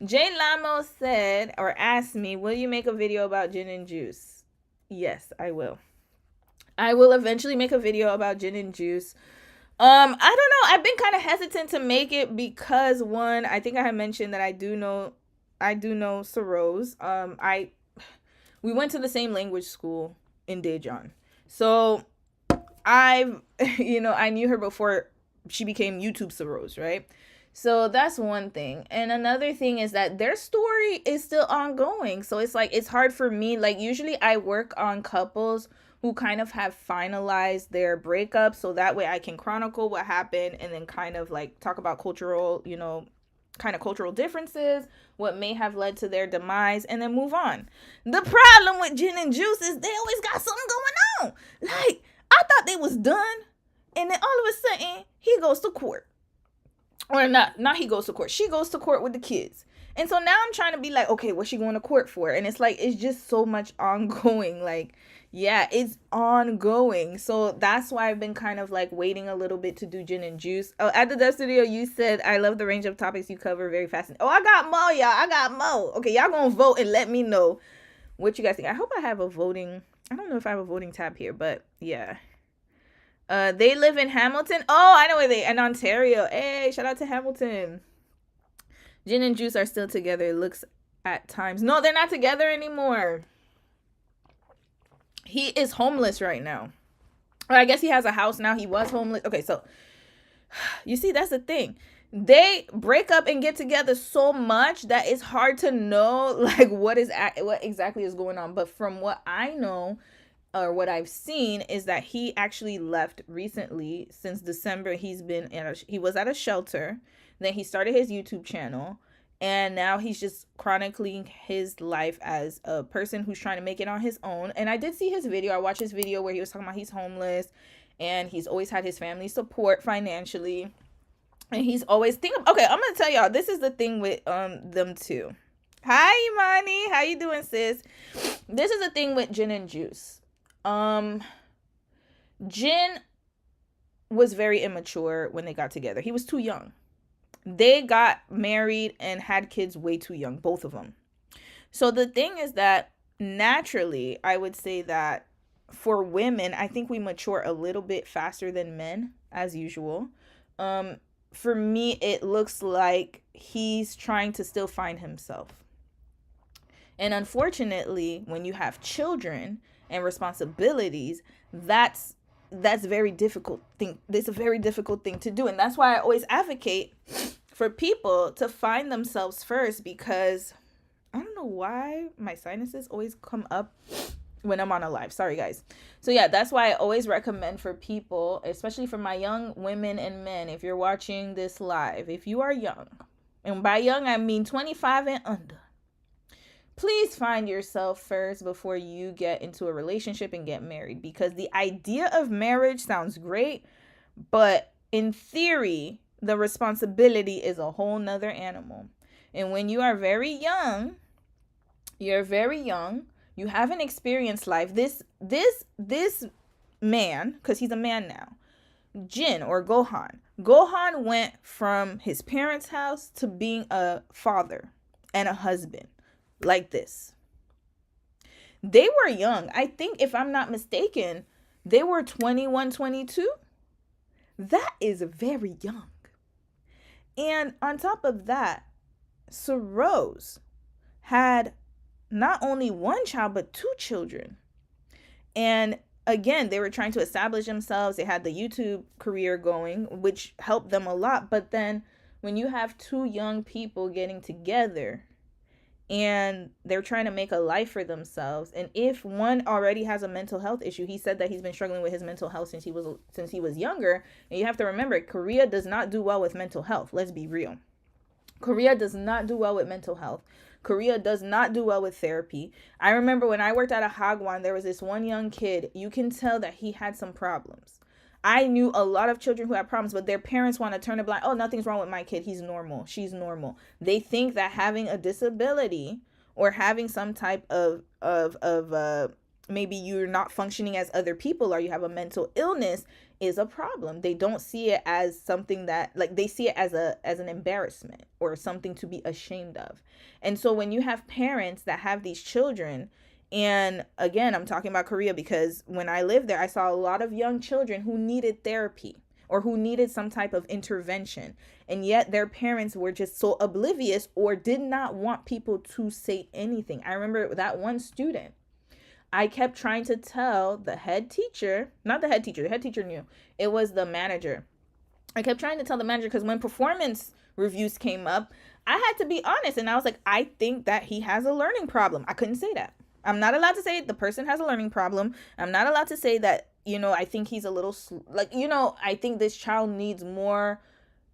Jay Lamos said or asked me, will you make a video about gin and juice? Yes, I will. I will eventually make a video about gin and juice. I don't know. I've been kind of hesitant to make it because, one, I think I had mentioned that I do know Saroz. We went to the same language school in Daejeon. So I knew her before she became YouTube Saroz, right? So that's one thing. And another thing is that their story is still ongoing. So it's like, it's hard for me. Like, usually I work on couples who kind of have finalized their breakup, so that way I can chronicle what happened and then kind of like talk about cultural differences, what may have led to their demise, and then move on. The problem with gin and juice is they always got something going on. Like, I thought they was done. And then all of a sudden, he goes to court. Or not he goes to court. She goes to court with the kids. And so now I'm trying to be like, okay, what's she going to court for? And it's like, it's just so much ongoing. Like, yeah, it's ongoing. So that's why I've been kind of like waiting a little bit to do gin and juice. Oh, at the Dust Studio, you said, I love the range of topics you cover. Very fascinating. Oh, I got more, y'all. I got more. Okay, y'all gonna vote and let me know what you guys think. I hope I have a voting. I don't know if I have a voting tab here, but yeah. They live in Hamilton. Oh, I know where they in Ontario. Hey, shout out to Hamilton. Gin and Juice are still together. It looks at times. No, they're not together anymore. He is homeless right now. Or I guess he has a house now. He was homeless. Okay, so you see, that's the thing. They break up and get together so much that it's hard to know like what exactly is going on. But from what I know, or what I've seen, is that he actually left recently. Since December, he was at a shelter. Then he started his YouTube channel, and now he's just chronicling his life as a person who's trying to make it on his own. And I did see his video. I watched his video where he was talking about he's homeless and he's always had his family support financially. And he's always okay, I'm gonna tell y'all, this is the thing with them two. Hi, Imani. How you doing, sis? This is the thing with Gin and Juice. Jin was very immature when they got together. He was too young. They got married and had kids way too young, both of them. So the thing is that naturally, I would say that for women, I think we mature a little bit faster than men, as usual. For me, it looks like he's trying to still find himself. And unfortunately, when you have children and responsibilities, that's very difficult thing. It's a very difficult thing to do. And that's why I always advocate for people to find themselves first, because I don't know why my sinuses always come up when I'm on a live. Sorry, guys. So yeah, that's why I always recommend for people, especially for my young women and men, if you're watching this live, if you are young, and by young, I mean 25 and under, please find yourself first before you get into a relationship and get married. Because the idea of marriage sounds great, but in theory, the responsibility is a whole nother animal. And when you are very young, you haven't experienced life. This man, because he's a man now, Jin or Gohan went from his parents' house to being a father and a husband. Like this. They were young. I think, if I'm not mistaken, they were 21, 22. That is very young. And on top of that, Saroz had not only one child, but 2 children. And again, they were trying to establish themselves. They had the YouTube career going, which helped them a lot. But then when you have 2 young people getting together, and they're trying to make a life for themselves, and if one already has a mental health issue, he said that he's been struggling with his mental health since he was younger. And you have to remember, Korea does not do well with mental health. Let's be real. Korea does not do well with mental health. Korea does not do well with therapy. I remember when I worked at a Hagwon, there was this one young kid. You can tell that he had some problems. I knew a lot of children who had problems, but their parents want to turn a blind. Oh, nothing's wrong with my kid. He's normal. She's normal. They think that having a disability or having some type of maybe you're not functioning as other people, or you have a mental illness, is a problem. They don't see it as something that, like, they see it as an embarrassment or something to be ashamed of. And so when you have parents that have these children, and again, I'm talking about Korea because when I lived there, I saw a lot of young children who needed therapy or who needed some type of intervention. And yet their parents were just so oblivious or did not want people to say anything. I remember that one student, I kept trying to tell the head teacher, not the head teacher, the head teacher knew. It was the manager. I kept trying to tell the manager because when performance reviews came up, I had to be honest. And I was like, I think that he has a learning problem. I couldn't say that. I'm not allowed to say the person has a learning problem. I'm not allowed to say that, I think he's a little, I think this child needs more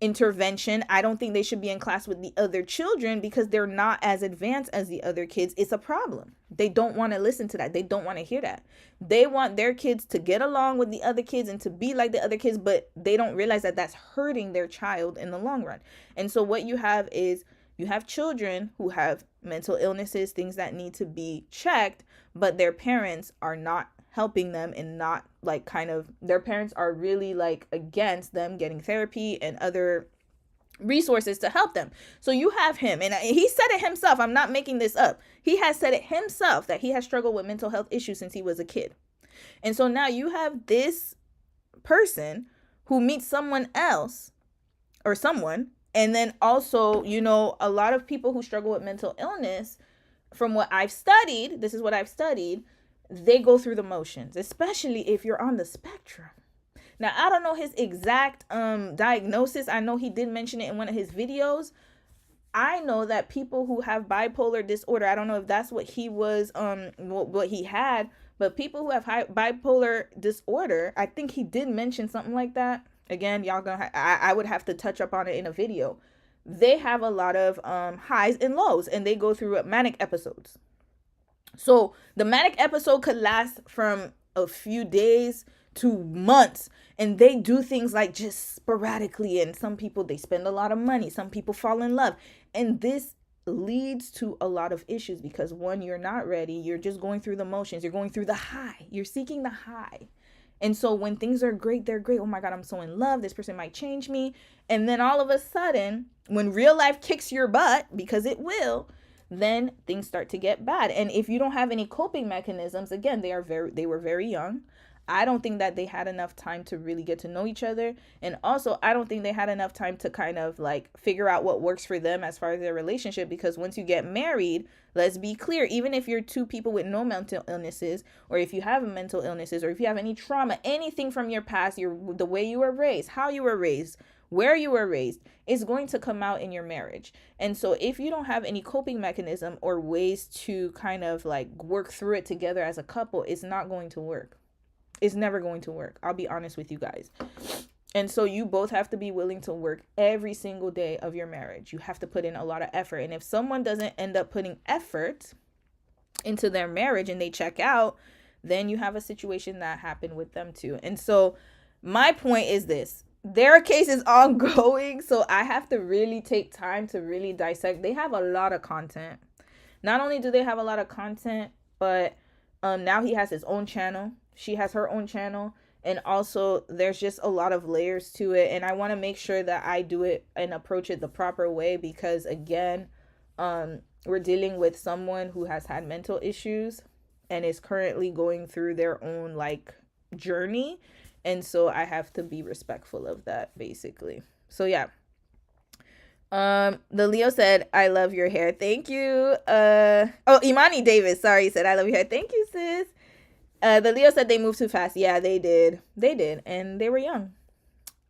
intervention. I don't think they should be in class with the other children because they're not as advanced as the other kids. It's a problem. They don't want to listen to that. They don't want to hear that. They want their kids to get along with the other kids and to be like the other kids, but they don't realize that that's hurting their child in the long run. And so what you have is you have children who have mental illnesses, things that need to be checked, but their parents are not helping them, and not like kind of their parents are really like against them getting therapy and other resources to help them. So you have him, and he said it himself. I'm not making this up. He has said it himself that he has struggled with mental health issues since he was a kid. And so now you have this person who meets someone else or someone, and then also, you know, a lot of people who struggle with mental illness, from what I've studied, this is what I've studied, they go through the motions, especially if you're on the spectrum. Now, I don't know his exact diagnosis. I know he did mention it in one of his videos. I know that people who have bipolar disorder, I don't know if that's what he was, what he had, but people who have bipolar disorder, I think he did mention something like that. Again, y'all gonna, I would have to touch up on it in a video. They have a lot of highs and lows, and they go through manic episodes. So the manic episode could last from a few days to months, and they do things like just sporadically, and some people, they spend a lot of money, some people fall in love, and this leads to a lot of issues because one, you're not ready, you're just going through the motions, you're going through the high, you're seeking the high. And so when things are great, they're great. Oh my God, I'm so in love, this person might change me. And then all of a sudden, when real life kicks your butt, because it will, then things start to get bad. And if you don't have any coping mechanisms, again, they were very young. I don't think that they had enough time to really get to know each other. And also, I don't think they had enough time to kind of like figure out what works for them as far as their relationship. Because once you get married, let's be clear, even if you're two people with no mental illnesses, or if you have mental illnesses, or if you have any trauma, anything from your past, the way you were raised, how you were raised, where you were raised, is going to come out in your marriage. And so if you don't have any coping mechanism or ways to kind of like work through it together as a couple, it's not going to work. It's never going to work. I'll be honest with you guys. And so you both have to be willing to work every single day of your marriage. You have to put in a lot of effort. And if someone doesn't end up putting effort into their marriage and they check out, then you have a situation that happened with them too. And so my point is this. Their case is ongoing, so I have to really take time to really dissect. They have a lot of content. Not only do they have a lot of content, but now he has his own channel. She has her own channel. And also, there's just a lot of layers to it. And I want to make sure that I do it and approach it the proper way because, again, we're dealing with someone who has had mental issues and is currently going through their own, like, journey. And so I have to be respectful of that, basically. So, yeah. The Leo said, I love your hair. Thank you. Imani Davis, sorry, said, I love your hair. Thank you, sis. The Leo said they moved too fast. Yeah, they did. They did. And they were young.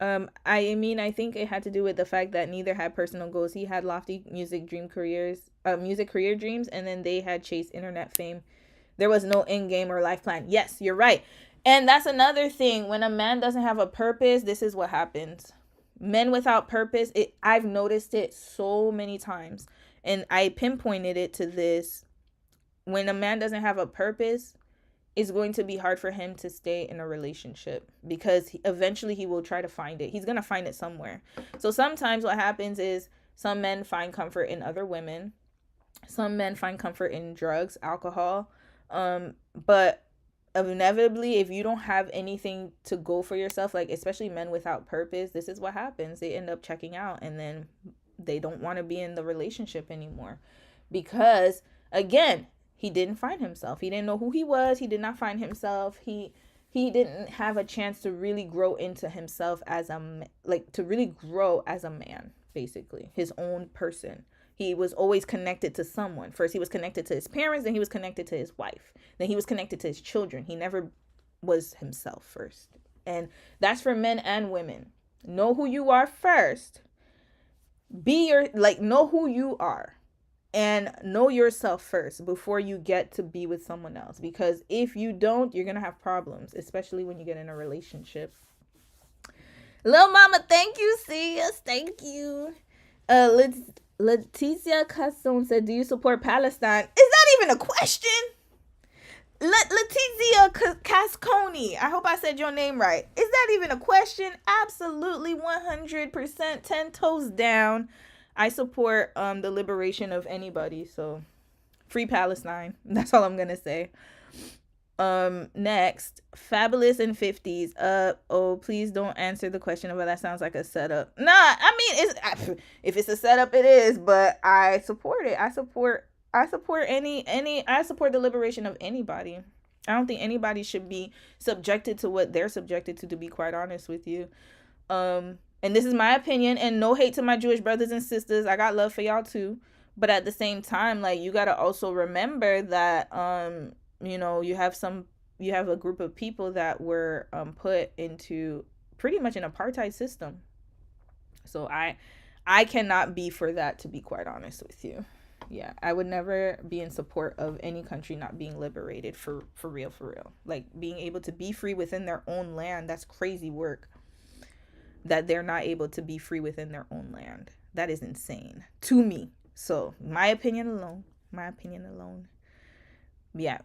I mean, I think it had to do with the fact that neither had personal goals. He had lofty music career dreams, and then they had chased internet fame. There was no end game or life plan. Yes, you're right. And that's another thing. When a man doesn't have a purpose, this is what happens. Men without purpose, I've noticed it so many times. And I pinpointed it to this. When a man doesn't have a purpose, it's going to be hard for him to stay in a relationship because eventually he will try to find it. He's going to find it somewhere. So sometimes what happens is some men find comfort in other women. Some men find comfort in drugs, alcohol. But inevitably, if you don't have anything to go for yourself, like especially men without purpose, this is what happens. They end up checking out and then they don't want to be in the relationship anymore because, again, he didn't find himself. He didn't know who he was. He did not find himself. He didn't have a chance to really grow into himself to really grow as a man, basically, his own person. He was always connected to someone. First, he was connected to his parents, then he was connected to his wife. Then he was connected to his children. He never was himself first. And that's for men and women. Know who you are first. Know who you are. And know yourself first before you get to be with someone else. Because if you don't, you're going to have problems, especially when you get in a relationship. Lil Mama, thank you. See us. Thank you. Leticia Casson said, "Do you support Palestine?" Is that even a question? Letizia Casconi. I hope I said your name right. Is that even a question? Absolutely, 100%, 10 toes down. I support the liberation of anybody. So, free Palestine. That's all I'm gonna say. Next, fabulous in 50s. Please don't answer the question about that sounds like a setup. Nah, I mean, if it's a setup, it is. But I support it. I support the liberation of anybody. I don't think anybody should be subjected to what they're subjected to be quite honest with you. And this is my opinion, and no hate to my Jewish brothers and sisters. I got love for y'all too. But at the same time, like, you got to also remember that you have a group of people that were put into pretty much an apartheid system. So I cannot be for that, to be quite honest with you. Yeah, I would never be in support of any country not being liberated, for real. Like, being able to be free within their own land, that's crazy work. That they're not able to be free within their own land. That is insane to me. So, my opinion alone. Yeah.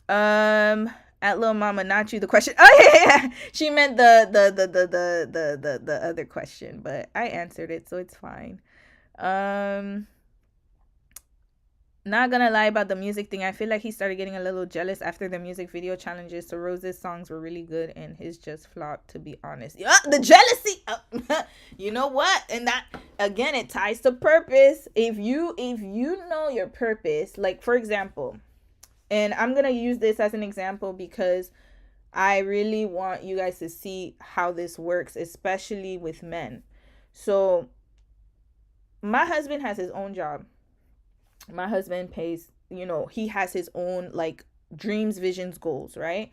At Lil Mama, not you, the question. Oh yeah. She meant the other question, but I answered it, so it's fine. Not gonna lie about the music thing. I feel like he started getting a little jealous after the music video challenges. So Rose's songs were really good and his just flopped, to be honest. The jealousy. You know what? And that, again, it ties to purpose. If you know your purpose, like, for example, and I'm gonna use this as an example because I really want you guys to see how this works, especially with men. So my husband has his own job. My husband pays, he has his own, like, dreams, visions, goals, right?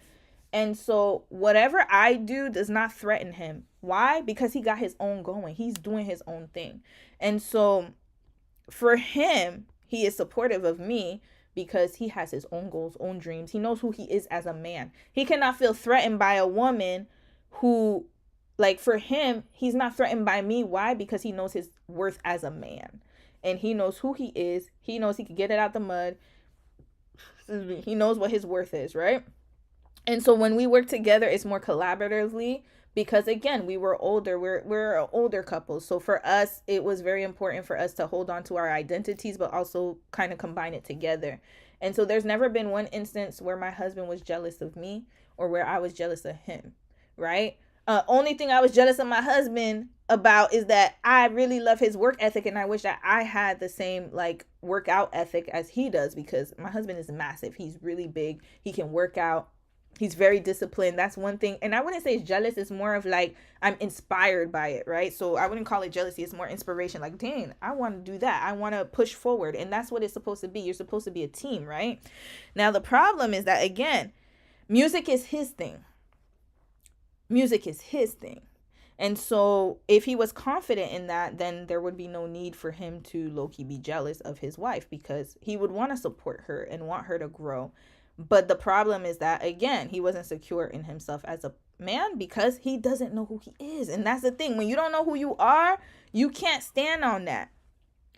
And so whatever I do does not threaten him. Why? Because he got his own going. He's doing his own thing. And so for him, he is supportive of me because he has his own goals, own dreams. He knows who he is as a man. He cannot feel threatened by a woman who, like, for him, he's not threatened by me. Why? Because he knows his worth as a man. And he knows who he is. He knows he can get it out the mud. He knows what his worth is, right? And so when we work together, it's more collaboratively because, again, we were older. We're an older couple. So for us, it was very important for us to hold on to our identities, but also kind of combine it together. And so there's never been one instance where my husband was jealous of me or where I was jealous of him, right? Only thing I was jealous of my husband about is that I really love his work ethic and I wish that I had the same, like, workout ethic as he does, because my husband is massive. He's really big. He can work out. He's very disciplined. That's one thing. And I wouldn't say it's jealous. It's more of like I'm inspired by it, right? So I wouldn't call it jealousy. It's more inspiration. Like, dang, I want to do that. I want to push forward. And that's what it's supposed to be. You're supposed to be a team, right? Now, the problem is that, again, music is his thing. And so if he was confident in that, then there would be no need for him to low-key be jealous of his wife, because he would want to support her and want her to grow. But the problem is that, again, he wasn't secure in himself as a man because he doesn't know who he is. And that's the thing. When you don't know who you are, you can't stand on that.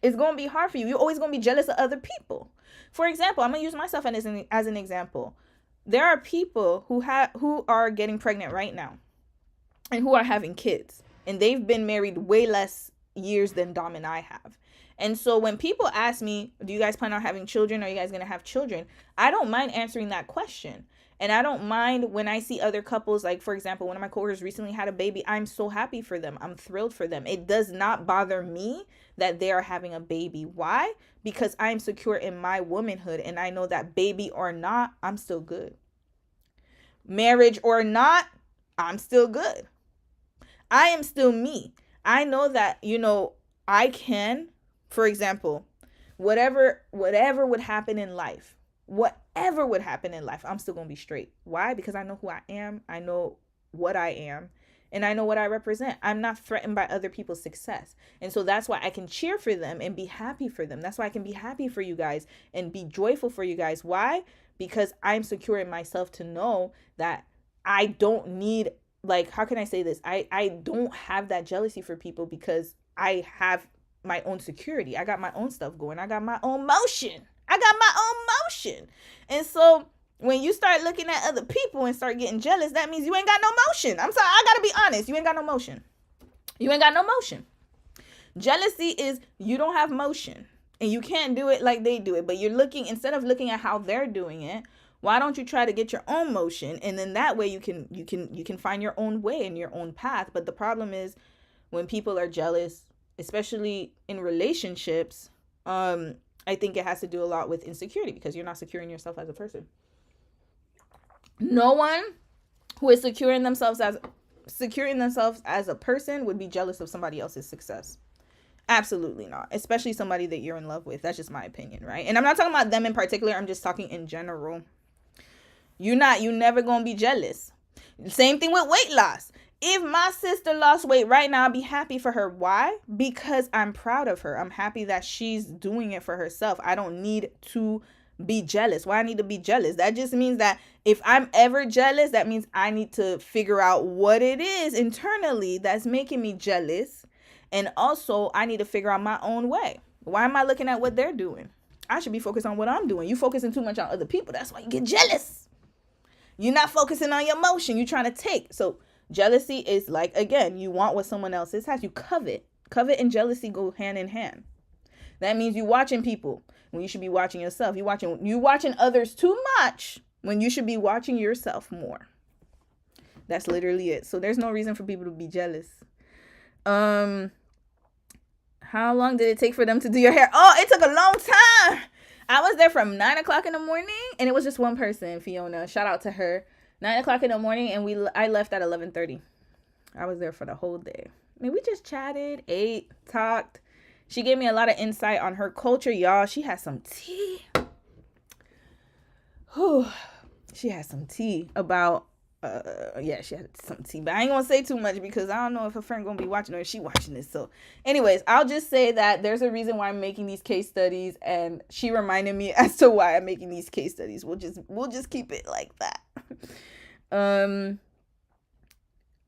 It's going to be hard for you. You're always going to be jealous of other people. For example, I'm going to use myself as an example. There are people who are getting pregnant right now and who are having kids, and they've been married way less years than Dom and I have. And so when people ask me, do you guys plan on having children? Are you guys going to have children? I don't mind answering that question. And I don't mind when I see other couples, like, for example, one of my coworkers recently had a baby. I'm so happy for them. I'm thrilled for them. It does not bother me that they are having a baby. Why? Because I'm secure in my womanhood, and I know that baby or not, I'm still good. Marriage or not, I'm still good. I am still me. I know that, I can, for example, whatever would happen in life, I'm still going to be straight. Why? Because I know who I am. I know what I am. And I know what I represent. I'm not threatened by other people's success. And so that's why I can cheer for them and be happy for them. That's why I can be happy for you guys and be joyful for you guys. Why? Because I'm secure in myself to know that I don't need like, how can I say this? I don't have that jealousy for people because I have my own security. I got my own stuff going. I got my own motion. And so when you start looking at other people and start getting jealous, that means you ain't got no motion. I'm sorry, I gotta be honest. You ain't got no motion. Jealousy is you don't have motion and you can't do it like they do it, but you're looking, instead of looking at how they're doing it, why don't you try to get your own motion? And then that way you can find your own way and your own path. But the problem is when people are jealous, especially in relationships, I think it has to do a lot with insecurity because you're not securing yourself as a person. No one who is securing themselves as a person would be jealous of somebody else's success. Absolutely not. Especially somebody that you're in love with. That's just my opinion, right? And I'm not talking about them in particular. I'm just talking in general. You never gonna be jealous. Same thing with weight loss. If my sister lost weight right now, I'll be happy for her. Why? Because I'm proud of her. I'm happy that she's doing it for herself. I don't need to be jealous. Why I need to be jealous? That just means that if I'm ever jealous, that means I need to figure out what it is internally that's making me jealous. And also, I need to figure out my own way. Why am I looking at what they're doing? I should be focused on what I'm doing. You focusing too much on other people. That's why you get jealous. You're not focusing on your emotion. You're trying to take. So jealousy is like, again, you want what someone else has. You covet. Covet and jealousy go hand in hand. That means you watching people when you should be watching yourself. You watching others too much when you should be watching yourself more. That's literally it. So there's no reason for people to be jealous. How long did it take for them to do your hair? Oh, it took a long time. I was there from 9 o'clock in the morning, and it was just one person, Fiona. Shout out to her. 9 o'clock in the morning, and I left at 11:30. I was there for the whole day. I mean, we just chatted, ate, talked. She gave me a lot of insight on her culture, y'all. She had some tea. She had some tea about, she had some tea. But I ain't gonna say too much because I don't know if her friend gonna be watching or if she watching this. So anyways, I'll just say that there's a reason why I'm making these case studies, and she reminded me as to why I'm making these case studies. We'll just keep it like that.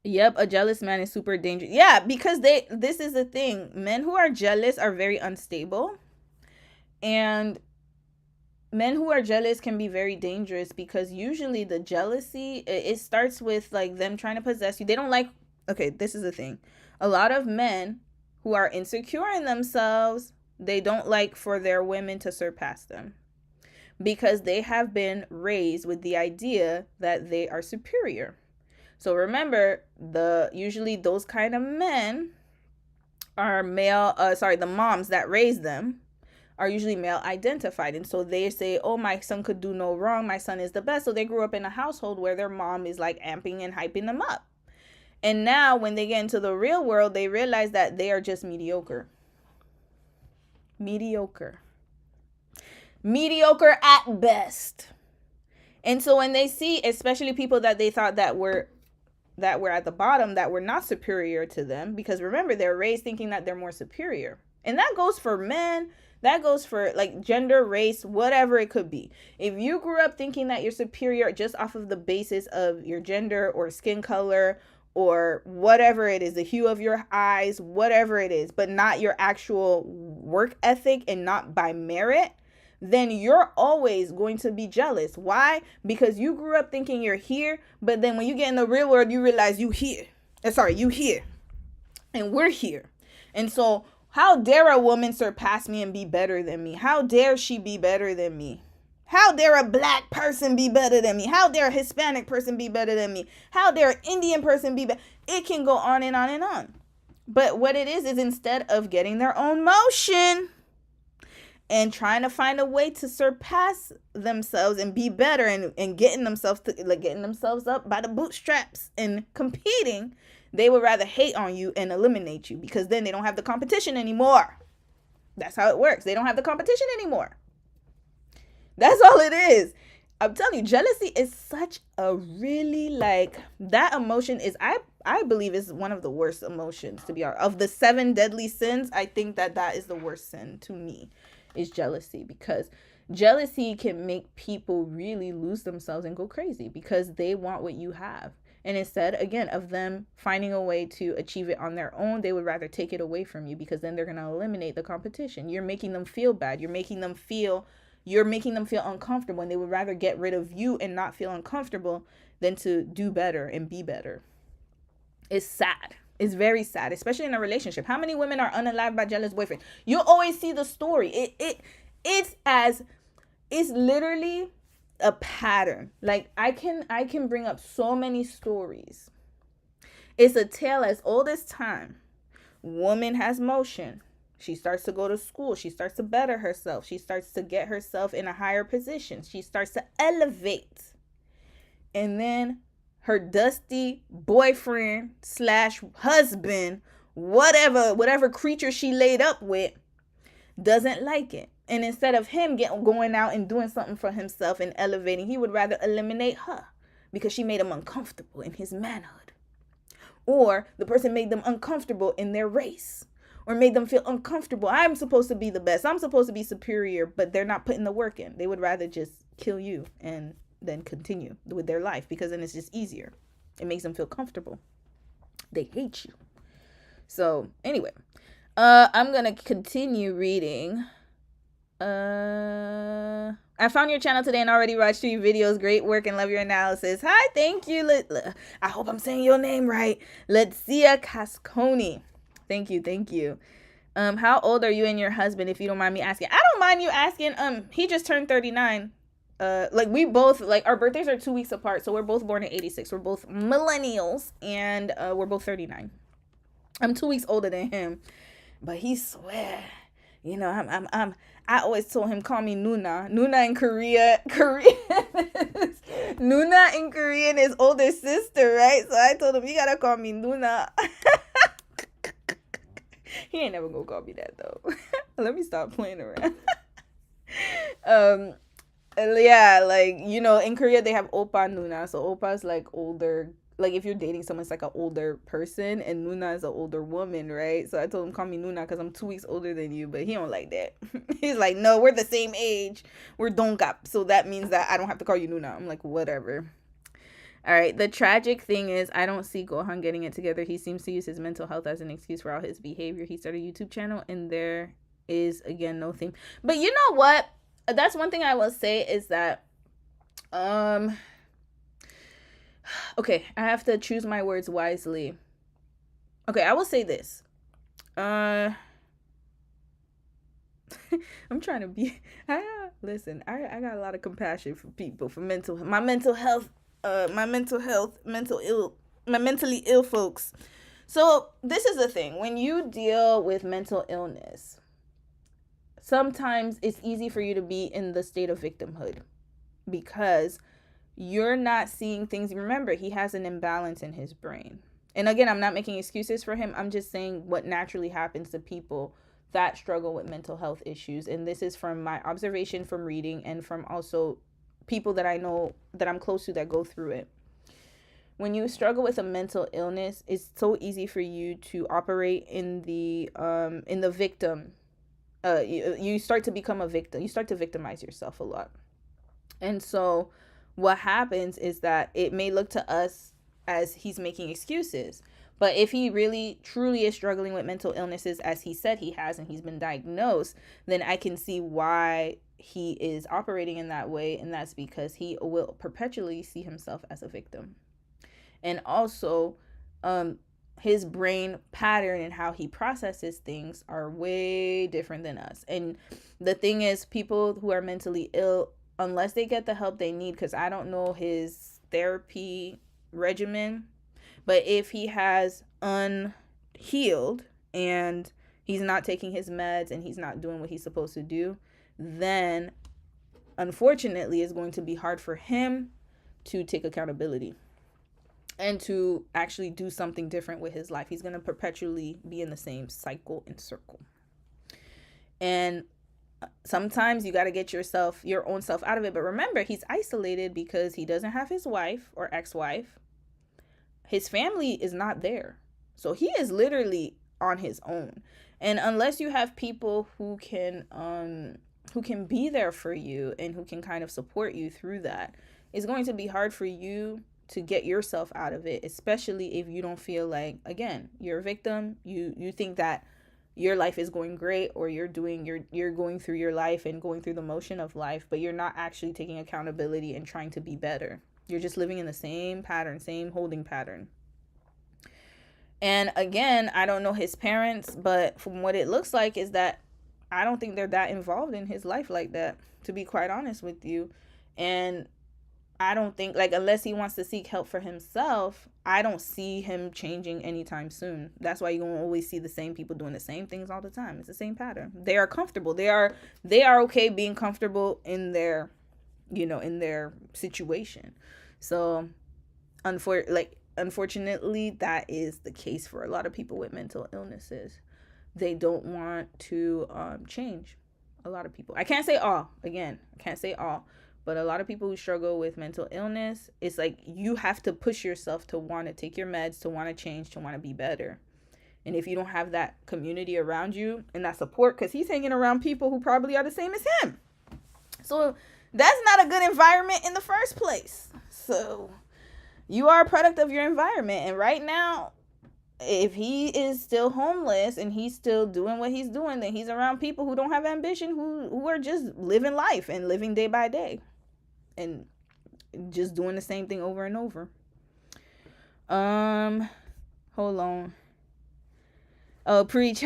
Yep, a jealous man is super dangerous. Yeah, because this is the thing. Men who are jealous are very unstable. And men who are jealous can be very dangerous because usually the jealousy, it starts with like them trying to possess you. They don't like, okay, this is the thing. A lot of men who are insecure in themselves, they don't like for their women to surpass them because they have been raised with the idea that they are superior. So remember, usually those kind of men are male, the moms that raise them are usually male identified. And so they say, oh, my son could do no wrong. My son is the best. So they grew up in a household where their mom is like amping and hyping them up. And now when they get into the real world, they realize that they are just mediocre. Mediocre at best. And so when they see, especially people that they thought that were at the bottom, that were not superior to them, because remember, they're raised thinking that they're more superior. And that goes for men, that goes for like gender, race, whatever it could be. If you grew up thinking that you're superior just off of the basis of your gender or skin color or whatever it is, the hue of your eyes, whatever it is, but not your actual work ethic and not by merit, then you're always going to be jealous. Why? Because you grew up thinking you're here, but then when you get in the real world, you realize you here. And we're here. And so how dare a woman surpass me and be better than me? How dare she be better than me? How dare a black person be better than me? How dare a Hispanic person be better than me? How dare an Indian person be better? It can go on and on and on. But what it is instead of getting their own motion and trying to find a way to surpass themselves and be better and getting themselves up by the bootstraps and competing, they would rather hate on you and eliminate you because then they don't have the competition anymore. That's how it works. They don't have the competition anymore. That's all it is. I'm telling you, jealousy is such a really that emotion is, I believe is one of the worst emotions, to be honest. Of the 7 deadly sins, I think that is the worst sin to me. Is jealousy, because jealousy can make people really lose themselves and go crazy because they want what you have. And instead, again, of them finding a way to achieve it on their own, they would rather take it away from you, because then they're going to eliminate the competition. You're making them feel bad. You're making them feel uncomfortable, and they would rather get rid of you and not feel uncomfortable than to do better and be better. It's sad. It's very sad, especially in a relationship. How many women are unalived by jealous boyfriend? You always see the story. It's literally a pattern. Like I can bring up so many stories. It's a tale as old as time. Woman has motion. She starts to go to school. She starts to better herself. She starts to get herself in a higher position. She starts to elevate. And then her dusty boyfriend / husband, whatever creature she laid up with, doesn't like it. And instead of him going out and doing something for himself and elevating, he would rather eliminate her because she made him uncomfortable in his manhood. Or the person made them uncomfortable in their race, or made them feel uncomfortable. I'm supposed to be the best. I'm supposed to be superior, but they're not putting the work in. They would rather just kill you and then continue with their life, because then it's just easier. It makes them feel comfortable. They hate you. So anyway, I'm going to continue reading. I found your channel today and already watched 3 videos. Great work and love your analysis. Hi, thank you. I hope I'm saying your name right. Letsia Casconi. Thank you. How old are you and your husband, if you don't mind me asking? I don't mind you asking. He just turned 39. We both, our birthdays are 2 weeks apart, so we're both born in 86. We're both millennials, and we're both 39. I'm 2 weeks older than him, but he swear, I always told him, call me Nuna. Nuna in Korean Nuna in Korean is older sister, right? So I told him, you gotta call me Nuna. He ain't never gonna call me that though. Let me stop playing around. Yeah, in Korea they have oppa, Nuna. So oppa is older. If you're dating someone, it's an older person, and Nuna is an older woman, right? So I told him, call me Nuna because I'm 2 weeks older than you, but he don't like that. He's like, no, we're the same age. We're dongap. So that means that I don't have to call you Nuna. I'm like, whatever. All right. The tragic thing is I don't see Gohan getting it together. He seems to use his mental health as an excuse for all his behavior. He started a YouTube channel, and there is, again, no theme. But you know what? That's one thing I will say is that, okay, I have to choose my words wisely. Okay, I will say this. I'm trying to be. Listen, I got a lot of compassion for people, for my mentally ill folks. So this is the thing. When you deal with mental illness, sometimes it's easy for you to be in the state of victimhood because you're not seeing things. Remember, he has an imbalance in his brain. And again, I'm not making excuses for him. I'm just saying what naturally happens to people that struggle with mental health issues. And this is from my observation from reading and from also people that I know that I'm close to that go through it. When you struggle with a mental illness, it's so easy for you to operate in the victim. You start to become a victim. You start to victimize yourself a lot. And so what happens is that it may look to us as he's making excuses. But if he really, truly is struggling with mental illnesses, as he said he has, and he's been diagnosed, then I can see why he is operating in that way. And that's because he will perpetually see himself as a victim. And also, his brain pattern and how he processes things are way different than us. And the thing is, people who are mentally ill, unless they get the help they need, because I don't know his therapy regimen, but if he has unhealed and he's not taking his meds and he's not doing what he's supposed to do, then unfortunately it's going to be hard for him to take accountability and to actually do something different with his life. He's going to perpetually be in the same cycle and circle. And sometimes you got to get your own self out of it. But remember, he's isolated because he doesn't have his wife or ex-wife. His family is not there. So he is literally on his own. And unless you have people who can be there for you and who can kind of support you through that, it's going to be hard for you to get yourself out of it, especially if you don't feel like, again, you're a victim. You think that your life is going great, or you're going through your life and going through the motion of life, but you're not actually taking accountability and trying to be better. You're just living in the same pattern, same holding pattern. And again, I don't know his parents, but from what it looks like is that I don't think they're that involved in his life like that, to be quite honest with you. And I don't think, like, unless he wants to seek help for himself, I don't see him changing anytime soon. That's why you're going to always see the same people doing the same things all the time. It's the same pattern. They are comfortable. They are okay being comfortable in their, in their situation. So, unfortunately, that is the case for a lot of people with mental illnesses. They don't want to change. A lot of people. I can't say all. Again, I can't say all. But a lot of people who struggle with mental illness, it's like you have to push yourself to want to take your meds, to want to change, to want to be better. And if you don't have that community around you and that support, because he's hanging around people who probably are the same as him. So that's not a good environment in the first place. So you are a product of your environment. And right now, if he is still homeless and he's still doing what he's doing, then he's around people who don't have ambition, who are just living life and living day by day and just doing the same thing over and over. Hold on. Oh, preach.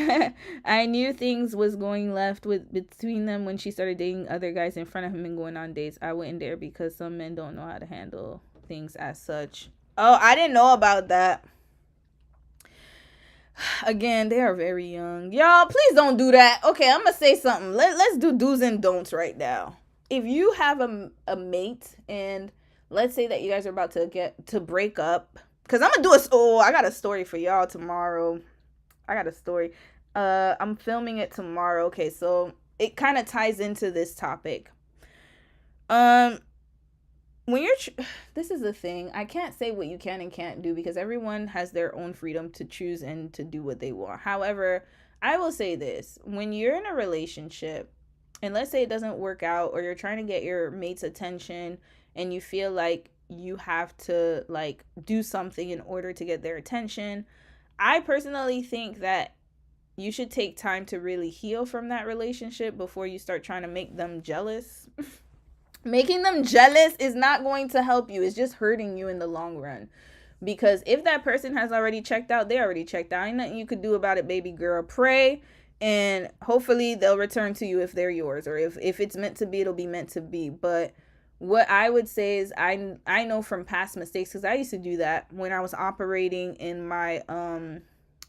I knew things was going left between them when she started dating other guys in front of him and going on dates. I wouldn't dare, because some men don't know how to handle things as such. Oh, I didn't know about that. Again, they are very young. Y'all, please don't do that. Okay, I'm going to say something. Let's do do's and don'ts right now. If you have a mate, and let's say that you guys are about to break up, because I'm going to do I got a story for y'all tomorrow. I got a story. I'm filming it tomorrow. Okay, so it kind of ties into this topic. When this is the thing, I can't say what you can and can't do, because everyone has their own freedom to choose and to do what they want. However, I will say this: when you're in a relationship and let's say it doesn't work out, or you're trying to get your mate's attention and you feel like you have to like do something in order to get their attention, I personally think that you should take time to really heal from that relationship before you start trying to make them jealous. Making them jealous is not going to help you. It's just hurting you in the long run. Because if that person has already checked out, they already checked out. Ain't nothing you could do about it, baby girl. Pray, and hopefully they'll return to you if they're yours. Or if it's meant to be, it'll be meant to be. But what I would say is I know from past mistakes, because I used to do that when I was operating in my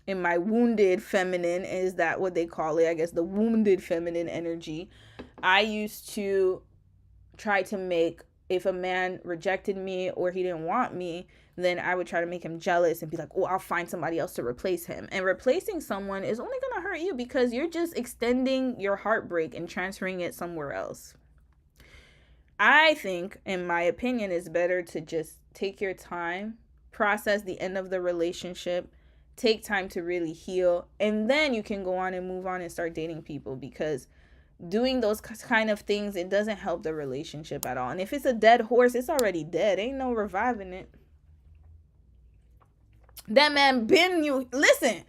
wounded feminine. Is that what they call it? I guess the wounded feminine energy. I used to try to make, if a man rejected me or he didn't want me, then I would try to make him jealous and be like, oh, I'll find somebody else to replace him. And replacing someone is only going to hurt you, because you're just extending your heartbreak and transferring it somewhere else. I think, in my opinion, it's better to just take your time, process the end of the relationship, take time to really heal, and then you can go on and move on and start dating people, because doing those kind of things, it doesn't help the relationship at all. And if it's a dead horse, it's already dead. Ain't no reviving it. That man listen, that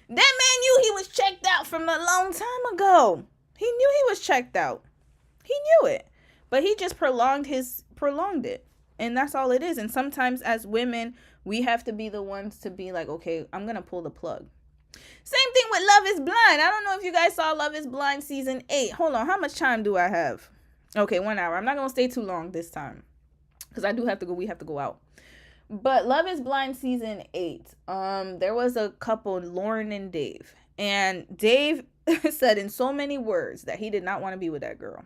man knew he was checked out from a long time ago. He knew he was checked out. He knew it. But he just prolonged it. And that's all it is. And sometimes as women, we have to be the ones to be like, okay, I'm going to pull the plug. Same thing with Love is Blind. I don't know if you guys saw Love is Blind season 8. Hold on, how much time do I have? Okay, 1 hour. I'm not going to stay too long this time, because I do have to go. We have to go out. But Love is Blind season 8. There was a couple, Lauren and Dave. And Dave said in so many words that he did not want to be with that girl.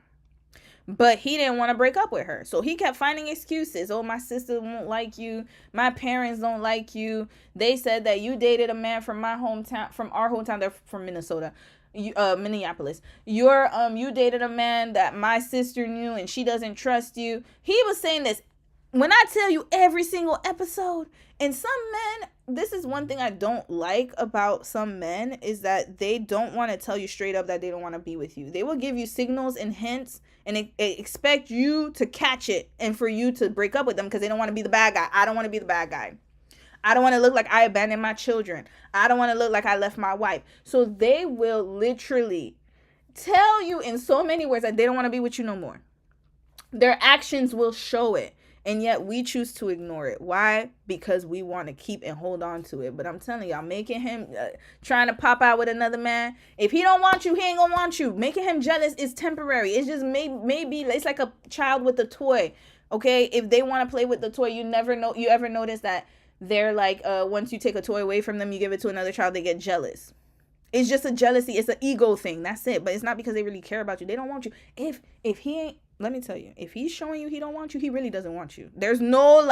But he didn't want to break up with her. So he kept finding excuses. Oh, my sister won't like you. My parents don't like you. They said that you dated a man from my hometown, from our hometown. They're from Minnesota, Minneapolis. You dated a man that my sister knew and she doesn't trust you. He was saying this when I tell you every single episode, and some men, this is one thing I don't like about some men, is that they don't want to tell you straight up that they don't want to be with you. They will give you signals and hints and expect you to catch it and for you to break up with them because they don't want to be the bad guy. I don't want to be the bad guy. I don't want to look like I abandoned my children. I don't want to look like I left my wife. So they will literally tell you in so many words that they don't want to be with you no more. Their actions will show it. And yet we choose to ignore it. Why? Because we want to keep and hold on to it. But I'm telling y'all, making him trying to pop out with another man, if he don't want you, he ain't gonna want you. Making him jealous is temporary. It's just maybe it's like a child with a toy. Okay, if they want to play with the toy, you ever notice that they're like, once you take a toy away from them, you give it to another child, they get jealous. It's just a jealousy. It's an ego thing. That's it. But it's not because they really care about you. They don't want you. If he ain't, let me tell you, if he's showing you he don't want you, he really doesn't want you. There's no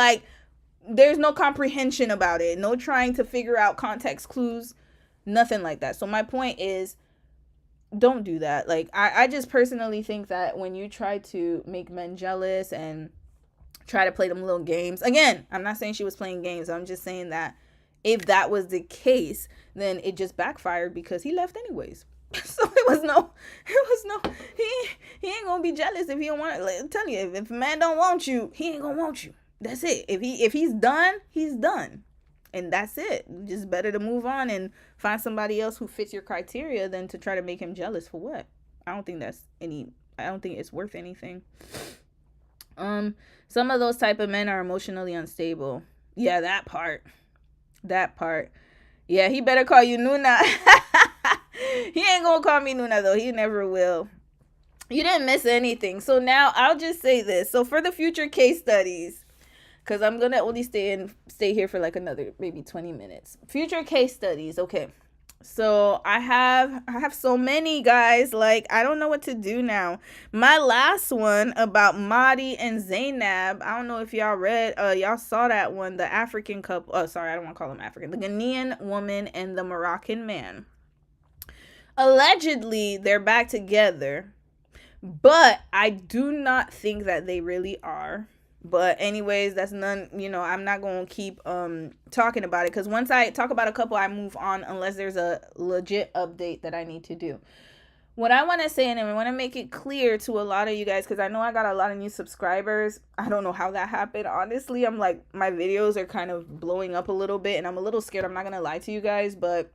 comprehension about it. No trying to figure out context clues. Nothing like that. So my point is, don't do that. Like, I just personally think that when you try to make men jealous and try to play them little games, again, I'm not saying she was playing games. I'm just saying that if that was the case, then it just backfired because he left anyways. So he ain't gonna be jealous if he don't want it. Like, I'm telling you, if a man don't want you, he ain't gonna want you. That's it. If he's done, he's done. And that's it. Just better to move on and find somebody else who fits your criteria than to try to make him jealous for what? I don't think it's worth anything. Some of those type of men are emotionally unstable. Yeah, that part. Yeah, he better call you Nuna. He ain't gonna call me Nuna though. He never will. You didn't miss anything. So now I'll just say this. So for the future case studies, because I'm gonna only stay here for like another maybe 20 minutes. Future case studies. Okay. So I have so many, guys. Like, I don't know what to do now. My last one about Mahdi and Zainab, I don't know if y'all saw that one, the African couple. Oh, sorry, I don't want to call them African. The Ghanaian woman and the Moroccan man. Allegedly, they're back together, but I do not think that they really are. But anyways, that's none, I'm not going to keep talking about it, because once I talk about a couple, I move on unless there's a legit update that I need to do. What I want to say, and I want to make it clear to a lot of you guys, because I know I got a lot of new subscribers. I don't know how that happened. Honestly, I'm like, my videos are kind of blowing up a little bit, and I'm a little scared. I'm not going to lie to you guys, but,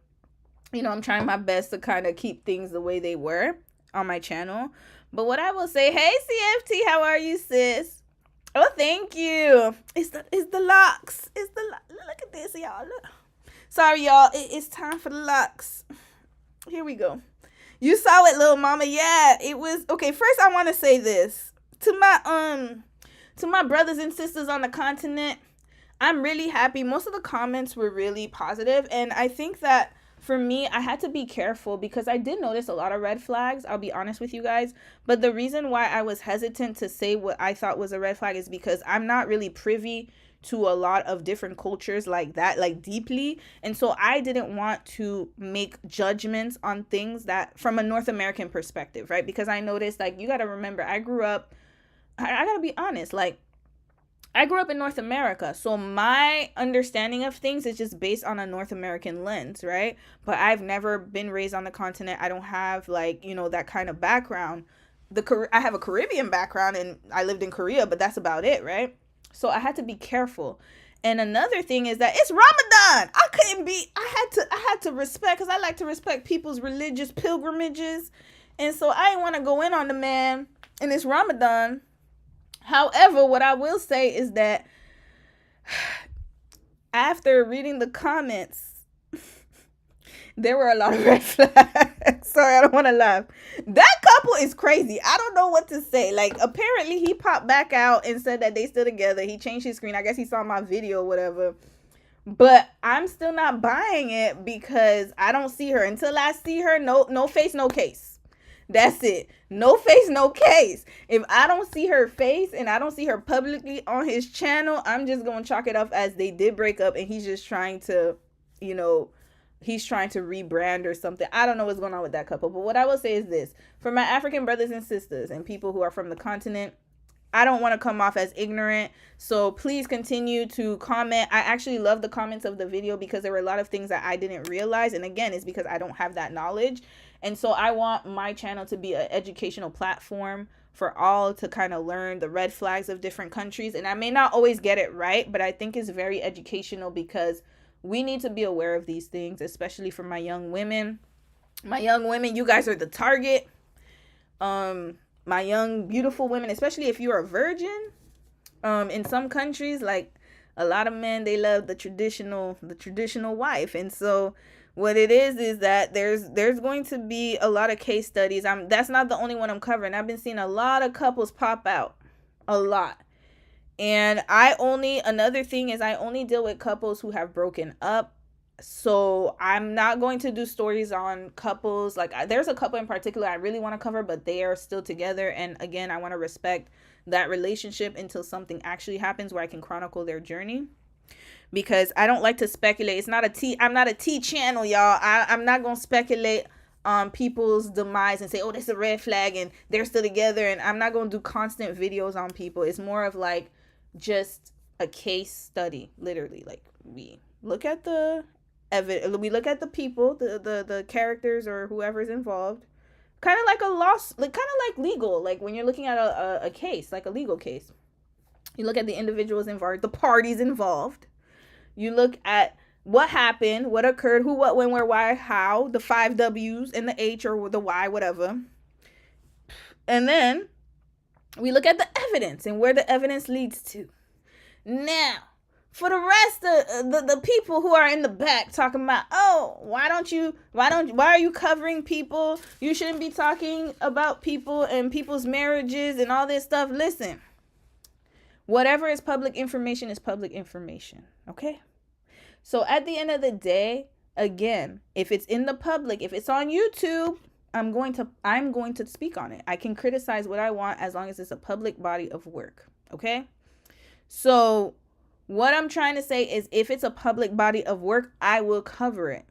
I'm trying my best to kind of keep things the way they were on my channel. But what I will say, hey, CFT, how are you, sis? Oh, thank you. It's the locks. Look at this, y'all. Look. Sorry, y'all. It's time for the locks. Here we go. You saw it, little mama. Yeah, it was. Okay, first I want to say this. To my brothers and sisters on the continent, I'm really happy. Most of the comments were really positive, and I think that for me, I had to be careful because I did notice a lot of red flags. I'll be honest with you guys. But the reason why I was hesitant to say what I thought was a red flag is because I'm not really privy to a lot of different cultures like that, like deeply. And so I didn't want to make judgments on things that from a North American perspective, right? Because I noticed, like, you got to remember, I got to be honest, like, I grew up in North America, so my understanding of things is just based on a North American lens, right? But I've never been raised on the continent. I don't have, like, that kind of background. I have a Caribbean background, and I lived in Korea, but that's about it, right? So I had to be careful. And another thing is that it's Ramadan. I had to respect, because I like to respect people's religious pilgrimages. And so I didn't want to go in on the man, and it's Ramadan. However, what I will say is that after reading the comments, there were a lot of red flags. Sorry, I don't want to laugh. That couple is crazy. I don't know what to say. Like, apparently he popped back out and said that they still together. He changed his screen. I guess he saw my video or whatever. But I'm still not buying it because I don't see her. Until I see her, no face, no case. That's it. No face, no case. If I don't see her face and I don't see her publicly on his channel, I'm just going to chalk it up as they did break up and he's just trying to, he's trying to rebrand or something. I don't know what's going on with that couple. But what I will say is this. For my African brothers and sisters and people who are from the continent, I don't want to come off as ignorant. So please continue to comment. I actually love the comments of the video because there were a lot of things that I didn't realize. And again, it's because I don't have that knowledge. And so I want my channel to be an educational platform for all to kind of learn the red flags of different countries. And I may not always get it right, but I think it's very educational because we need to be aware of these things, especially for my young women. My young women, you guys are the target. My young, beautiful women, especially if you're a virgin, in some countries, like a lot of men, they love the traditional wife. And so what it is that there's going to be a lot of case studies. That's not the only one I'm covering. I've been seeing a lot of couples pop out, a lot. And another thing is I only deal with couples who have broken up. So I'm not going to do stories on couples. Like there's a couple in particular I really want to cover, but they are still together. And again, I want to respect that relationship until something actually happens where I can chronicle their journey. Because I don't like to speculate. I'm not a tea channel, y'all. I'm not going to speculate on people's demise and say, oh, that's a red flag and they're still together. And I'm not going to do constant videos on people. It's more of like just a case study, literally. Like we look at the we look at the people, the characters or whoever's involved, kind of like a loss, like kind of like legal, like when you're looking at a case, like a legal case, you look at the individuals involved, the parties involved, you look at what happened, what occurred, who, what, when, where, why, how, the 5 W's and the H or the Y, whatever, and then we look at the evidence and where the evidence leads to. Now, for the rest of the people who are in the back talking about, oh, why are you covering people? You shouldn't be talking about people and people's marriages and all this stuff. Listen, whatever is public information is public information. Okay. So at the end of the day, again, if it's in the public, if it's on YouTube, I'm going to speak on it. I can criticize what I want as long as it's a public body of work. Okay. So what I'm trying to say is if it's a public body of work, I will cover it.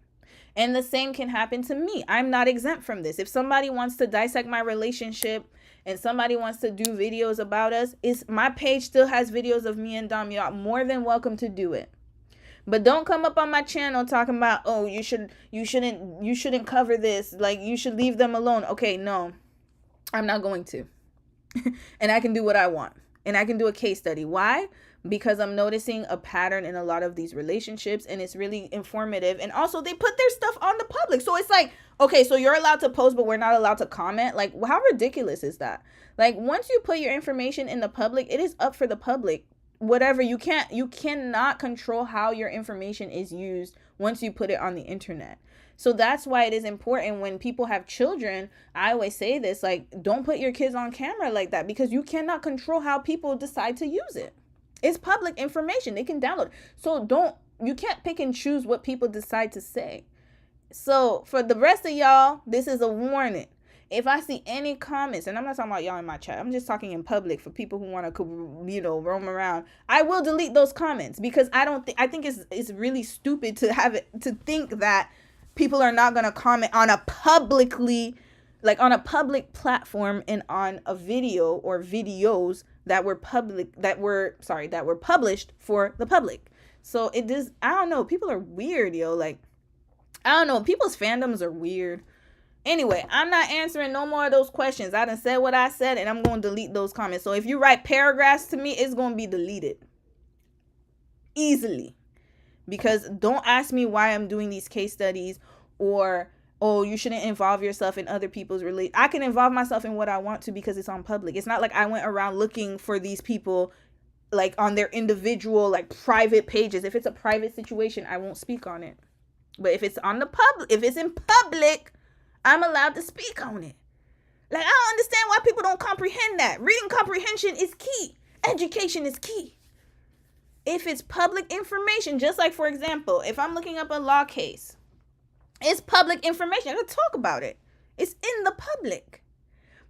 And the same can happen to me. I'm not exempt from this. If somebody wants to dissect my relationship and somebody wants to do videos about us, my page still has videos of me and Dom. You're more than welcome to do it. But don't come up on my channel talking about, oh, you shouldn't cover this. Like you should leave them alone. Okay, no, I'm not going to. And I can do what I want. And I can do a case study. Why? Because I'm noticing a pattern in a lot of these relationships and it's really informative. And also they put their stuff on the public. So it's like, okay, so you're allowed to post, but we're not allowed to comment. Like, how ridiculous is that? Like, once you put your information in the public, it is up for the public. Whatever, you cannot control how your information is used once you put it on the internet. So that's why it is important when people have children. I always say this, like, don't put your kids on camera like that because you cannot control how people decide to use it. It's public information. They can download. So you can't pick and choose what people decide to say. So for the rest of y'all, this is a warning. If I see any comments, and I'm not talking about y'all in my chat, I'm just talking in public for people who want to, roam around. I will delete those comments because I think it's really stupid to think that people are not going to comment on a public platform and on a video or videos that were published for the public. So I don't know, people are weird, yo. Like, I don't know, people's fandoms are weird. Anyway, I'm not answering no more of those questions. I done said what I said and I'm going to delete those comments. So if you write paragraphs to me, it's going to be deleted easily. Because don't ask me why I'm doing these case studies or, oh, you shouldn't involve yourself in other people's I can involve myself in what I want to because it's on public. It's not like I went around looking for these people like on their individual, like private pages. If it's a private situation, I won't speak on it. But if it's in public, I'm allowed to speak on it. Like, I don't understand why people don't comprehend that. Reading comprehension is key. Education is key. If it's public information, just like, for example, if I'm looking up a law case, it's public information. I can talk about it. It's in the public.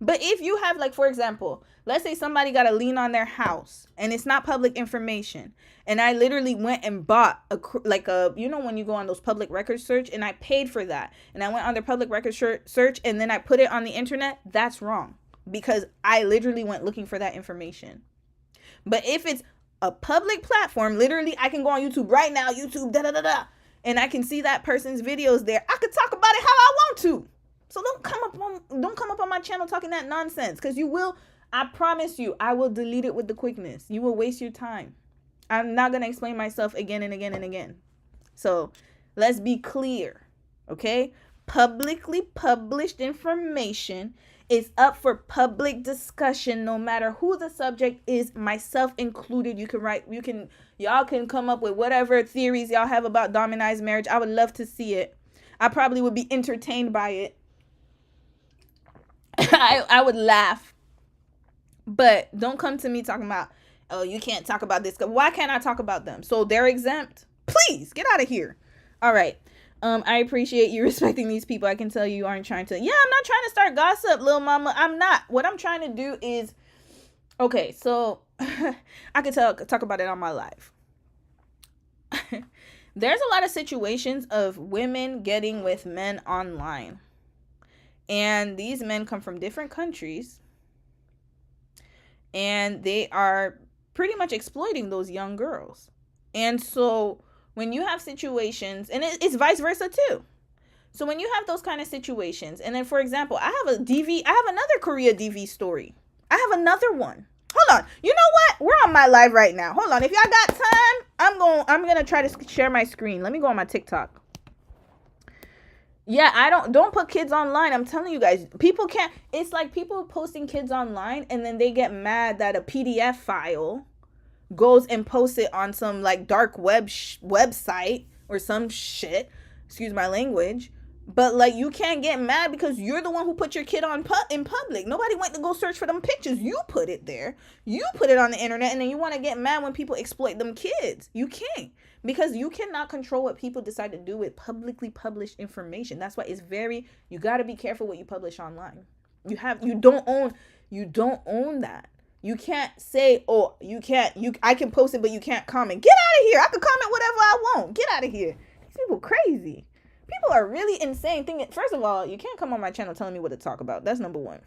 But if you have, like, for example, let's say somebody got a lien on their house and it's not public information. And I literally went and bought when you go on those public record search and I paid for that. And I went on their public record search and then I put it on the internet. That's wrong. because I literally went looking for that information. But if it's a public platform, literally I can go on YouTube right now, YouTube, and I can see that person's videos there. I could talk about it how I want to. So don't come up on my channel talking that nonsense, because you will. I promise you, I will delete it with the quickness. You will waste your time. I'm not going to explain myself again and again and again. So let's be clear, okay? Publicly published information is up for public discussion, no matter who the subject is, myself included. Y'all can come up with whatever theories y'all have about dominized marriage. I would love to see it. I probably would be entertained by it. I would laugh. But don't come to me talking about, oh, you can't talk about this. Why can't I talk about them? So they're exempt? Please, get out of here. All right. I appreciate you respecting these people. I can tell you aren't trying to. Yeah, I'm not trying to start gossip, little mama. I'm not. What I'm trying to do is, okay, so I could talk about it on my live. There's a lot of situations of women getting with men online. And these men come from different countries. And they are pretty much exploiting those young girls. And so when you have situations, and it's vice versa too. So when you have those kind of situations, and then for example, I have another Korea DV story. I have another one. Hold on. You know what? We're on my live right now. Hold on. If y'all got time, I'm going to try to share my screen. Let me go on my TikTok. Yeah, don't put kids online. I'm telling you guys, people can't. It's like people posting kids online and then they get mad that a PDF file goes and posts it on some like dark web website or some shit. Excuse my language. But like, you can't get mad because you're the one who put your kid in public. Nobody went to go search for them pictures. You put it there. You put it on the internet, and then you want to get mad when people exploit them kids. You can't, because you cannot control what people decide to do with publicly published information. That's why you got to be careful what you publish online. You don't own that. You can't say, oh, I can post it, but you can't comment. Get out of here. I can comment whatever I want. Get out of here. These people crazy. People are really insane. First of all, you can't come on my channel telling me what to talk about. That's number one.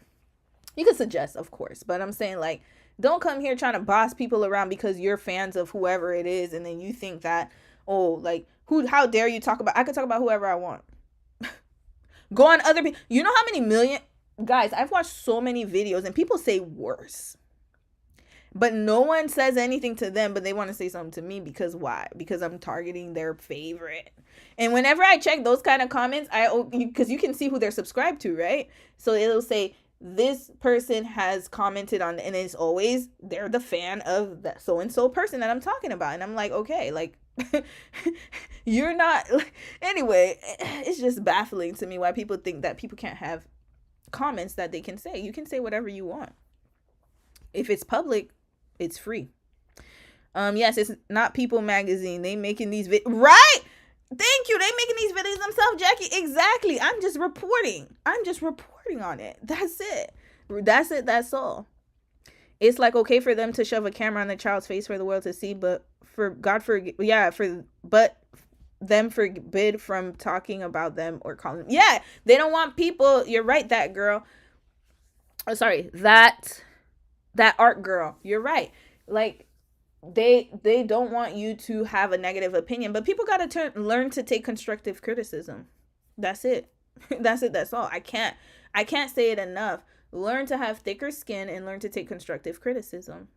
You can suggest, of course, but I'm saying, like, don't come here trying to boss people around because you're fans of whoever it is, and then you think that, oh, like, how dare you talk about, I can talk about whoever I want. Go on other people. You know how many million, guys, I've watched so many videos, and people say worse. But no one says anything to them, but they want to say something to me. Because why? Because I'm targeting their favorite. And whenever I check those kind of comments, because you can see who they're subscribed to, right? So it'll say, this person has commented on, and it's always, they're the fan of that so-and-so person that I'm talking about. And I'm like, okay, like, you're not, anyway, it's just baffling to me why people think that people can't have comments that they can say. You can say whatever you want. If it's public, it's free. Yes, it's not People Magazine. They making these right? Thank you. They making these videos themselves, Jackie. Exactly. I'm just reporting on it. That's it. That's all. It's like, okay for them to shove a camera on the child's face for the world to see, but them forbid from talking about them or calling them. Yeah, they don't want people. You're right, that girl. Oh, sorry, that art girl. You're right. Like, they don't want you to have a negative opinion, but people got to learn to take constructive criticism. That's it. That's all. I can't say it enough. Learn to have thicker skin and learn to take constructive criticism.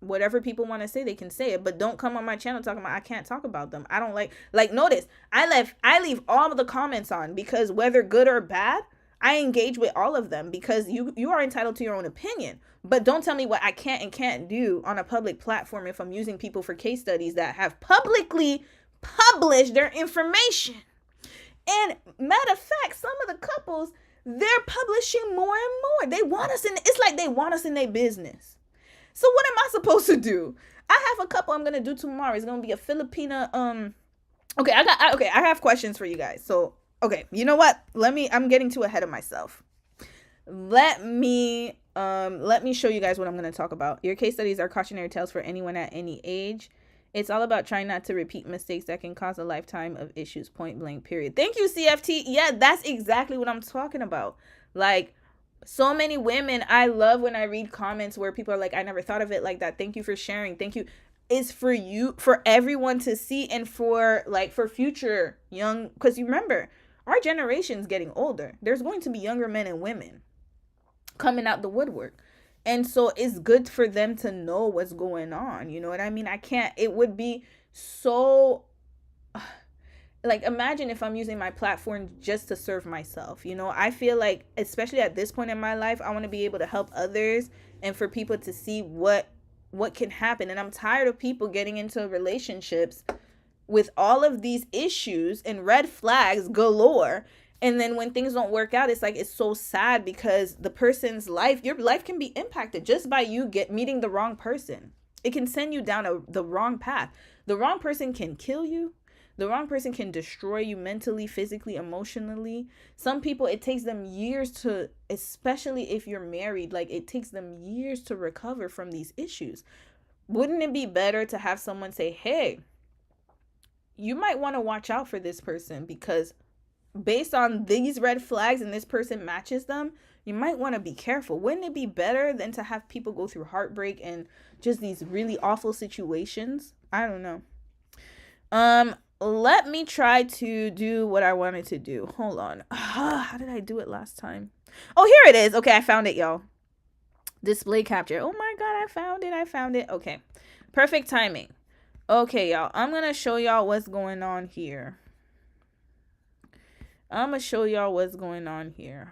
Whatever people want to say, they can say it, but don't come on my channel talking about I can't talk about them. I don't like notice I leave all of the comments on, because whether good or bad, I engage with all of them, because you are entitled to your own opinion. But don't tell me what I can and can't do on a public platform if I'm using people for case studies that have publicly published their information. And matter of fact, some of the couples, they're publishing more and more. They want us it's like they want us in their business. So what am I supposed to do? I have a couple I'm going to do tomorrow. It's going to be a Filipina, okay, I have questions for you guys. So, okay, you know what? I'm getting too ahead of myself. Let me show you guys what I'm going to talk about. Your case studies are cautionary tales for anyone at any age. It's all about trying not to repeat mistakes that can cause a lifetime of issues, point blank, period. Thank you, CFT. Yeah, that's exactly what I'm talking about. Like, So many women, I love when I read comments where people are like, I never thought of it like that. Thank you for sharing. Thank you. It's for you, for everyone to see, and for like for future young, because you remember, our generation's getting older. There's going to be younger men and women coming out the woodwork. And so it's good for them to know what's going on. You know what I mean? It would be so, like, imagine if I'm using my platform just to serve myself. You know, I feel like, especially at this point in my life, I want to be able to help others and for people to see what can happen. And I'm tired of people getting into relationships with all of these issues and red flags galore. And then when things don't work out, it's like, it's so sad because the person's life, your life can be impacted just by you meeting the wrong person. It can send you down the wrong path. The wrong person can kill you. The wrong person can destroy you mentally, physically, emotionally. Some people, it takes them years to, especially if you're married, like it takes them years to recover from these issues. Wouldn't it be better to have someone say, hey, you might want to watch out for this person because based on these red flags and this person matches them, you might want to be careful. Wouldn't it be better than to have people go through heartbreak and just these really awful situations? I don't know. Let me try to do what I wanted to do. Hold on. How did I do it last time? Oh, here it is. Okay, I found it, y'all. Display capture. Oh my God, I found it. Okay. Perfect timing. Okay, y'all. I'm going to show y'all what's going on here.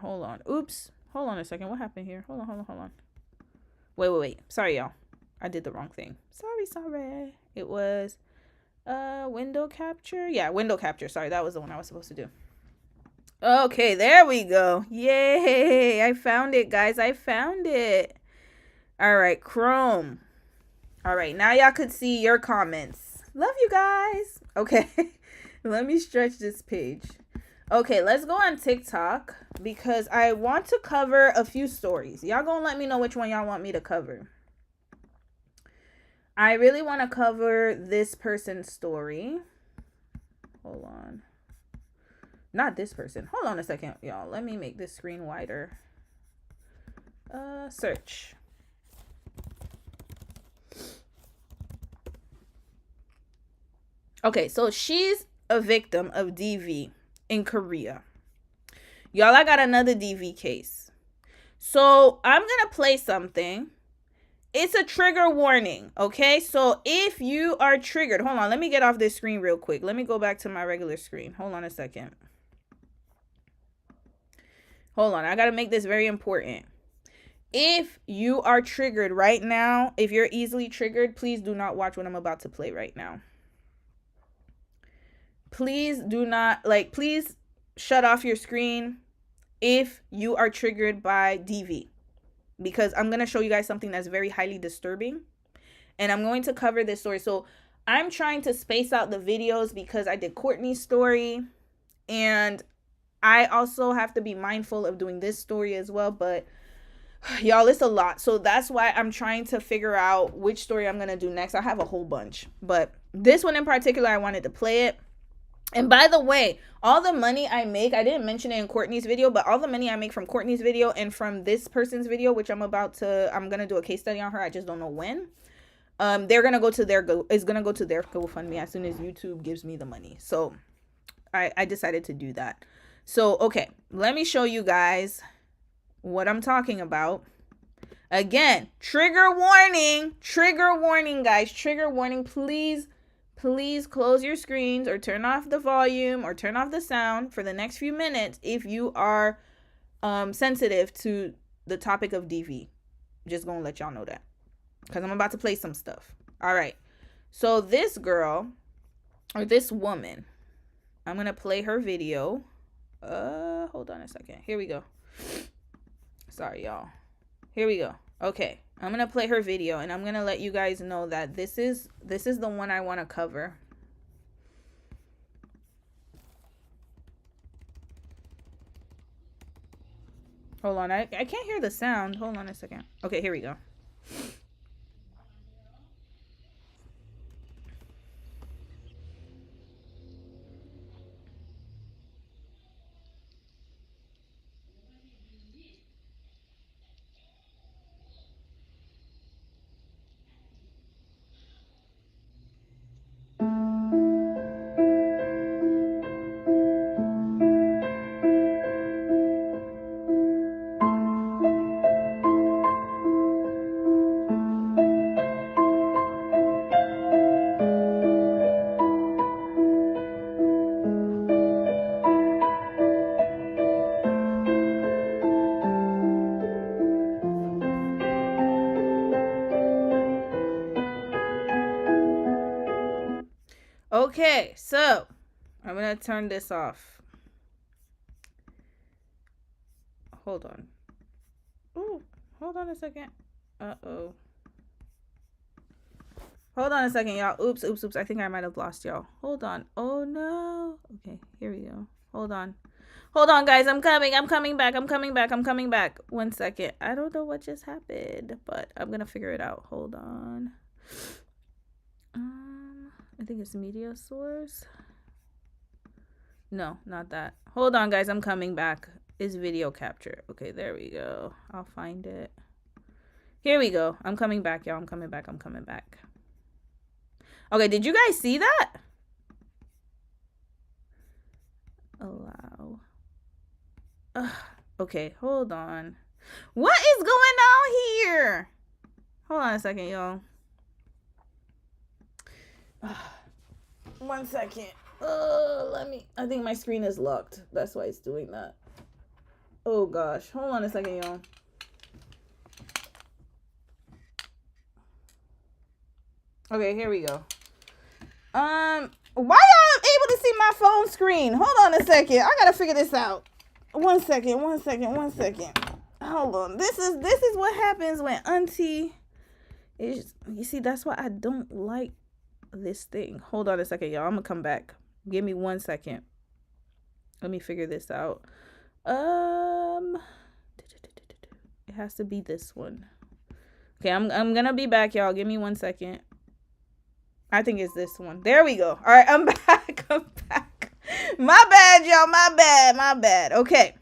Hold on. Oops. Hold on a second. What happened here? Hold on. Wait. Sorry, y'all. I did the wrong thing. Sorry. It was window capture. Yeah, window capture. Sorry, that was the one I was supposed to do. Okay, there we go. Yay. I found it, guys. I found it. All right, Chrome. All right, now y'all could see your comments. Love you guys. Okay. Let me stretch this page. Okay, let's go on TikTok because I want to cover a few stories. Y'all gonna let me know which one y'all want me to cover. I really want to cover this person's story. Hold on. Not this person. Hold on a second, y'all. Let me make this screen wider. Search. Okay, so she's a victim of DV in Korea. Y'all, I got another DV case. So I'm going to play something. It's a trigger warning, okay? So if you are triggered, hold on, let me get off this screen real quick. Let me go back to my regular screen. Hold on a second. Hold on, I got to make this very important. If you are triggered right now, if you're easily triggered, please do not watch what I'm about to play right now. Please do not, please shut off your screen if you are triggered by DV. Because I'm going to show you guys something that's very highly disturbing. And I'm going to cover this story. So I'm trying to space out the videos because I did Courtney's story. And I also have to be mindful of doing this story as well. But y'all, it's a lot. So that's why I'm trying to figure out which story I'm going to do next. I have a whole bunch. But this one in particular, I wanted to play it. And by the way, all the money I make, I didn't mention it in Courtney's video, but all the money I make from Courtney's video and from this person's video, which I'm going to do a case study on her. I just don't know when. They're going to go to their GoFundMe as soon as YouTube gives me the money. So I decided to do that. So, okay, let me show you guys what I'm talking about. Again, trigger warning, guys, trigger warning. Please close your screens or turn off the volume or turn off the sound for the next few minutes if you are sensitive to the topic of DV. Just gonna let y'all know that because I'm about to play some stuff. All right. So this girl or this woman, I'm gonna play her video. Hold on a second. Here we go. Sorry, y'all. Here we go. Okay. I'm going to play her video and I'm going to let you guys know that this is the one I want to cover. Hold on. I can't hear the sound. Hold on a second. Okay, here we go. Okay, so I'm gonna turn this off. Hold on. Ooh, hold on a second. Uh-oh. Hold on a second, y'all. Oops. I think I might have lost y'all. Hold on. Oh, no. Okay, here we go. Hold on, guys. I'm coming back. 1 second. I don't know what just happened, but I'm going to figure it out. Hold on. I think it's media source. No, not that. Hold on, guys. I'm coming back. It's video capture. Okay, there we go. I'll find it. Here we go. I'm coming back, y'all. I'm coming back. Okay, did you guys see that? Allow. Okay, hold on. What is going on here? Hold on a second, y'all. 1 second. I think my screen is locked. That's why it's doing that. Oh gosh. Hold on a second, y'all. Okay, here we go. Why y'all able to see my phone screen? Hold on a second. I gotta figure this out. 1 second. Hold on. This is what happens when auntie is. You see, that's why I don't like this thing. Hold on a second, y'all. I'm gonna come back. Give me 1 second. Let me figure this out. It has to be this one. Okay, I'm gonna be back, y'all. Give me 1 second. I think it's this one. There we go. All right, I'm back. My bad, y'all. My bad. Okay.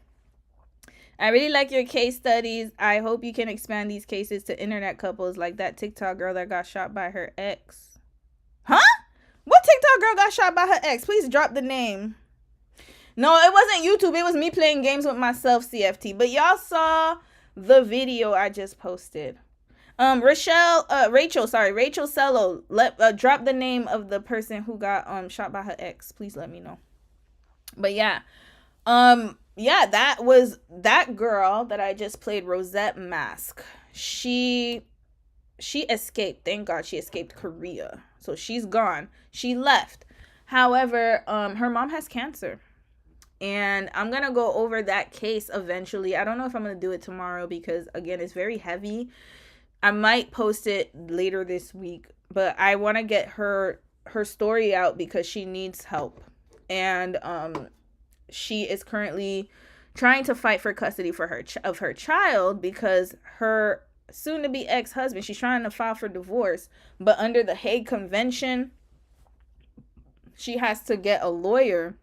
I really like your case studies. I hope you can expand these cases to internet couples like that TikTok girl that got shot by her ex. Huh? What TikTok girl got shot by her ex? Please drop the name. No, it wasn't YouTube. It was me playing games with myself, CFT. But y'all saw the video I just posted. Rachel Cello, drop the name of the person who got shot by her ex. Please let me know. But yeah, that was that girl that I just played, Rosette Mask. She escaped. Thank God she escaped Korea. So she's gone. She left. However, her mom has cancer. And I'm going to go over that case eventually. I don't know if I'm going to do it tomorrow because, again, it's very heavy. I might post it later this week, but I want to get her story out because she needs help. And she is currently trying to fight for custody for her child because her soon-to-be ex-husband, she's trying to file for divorce, but under the Hague Convention, she has to get a lawyer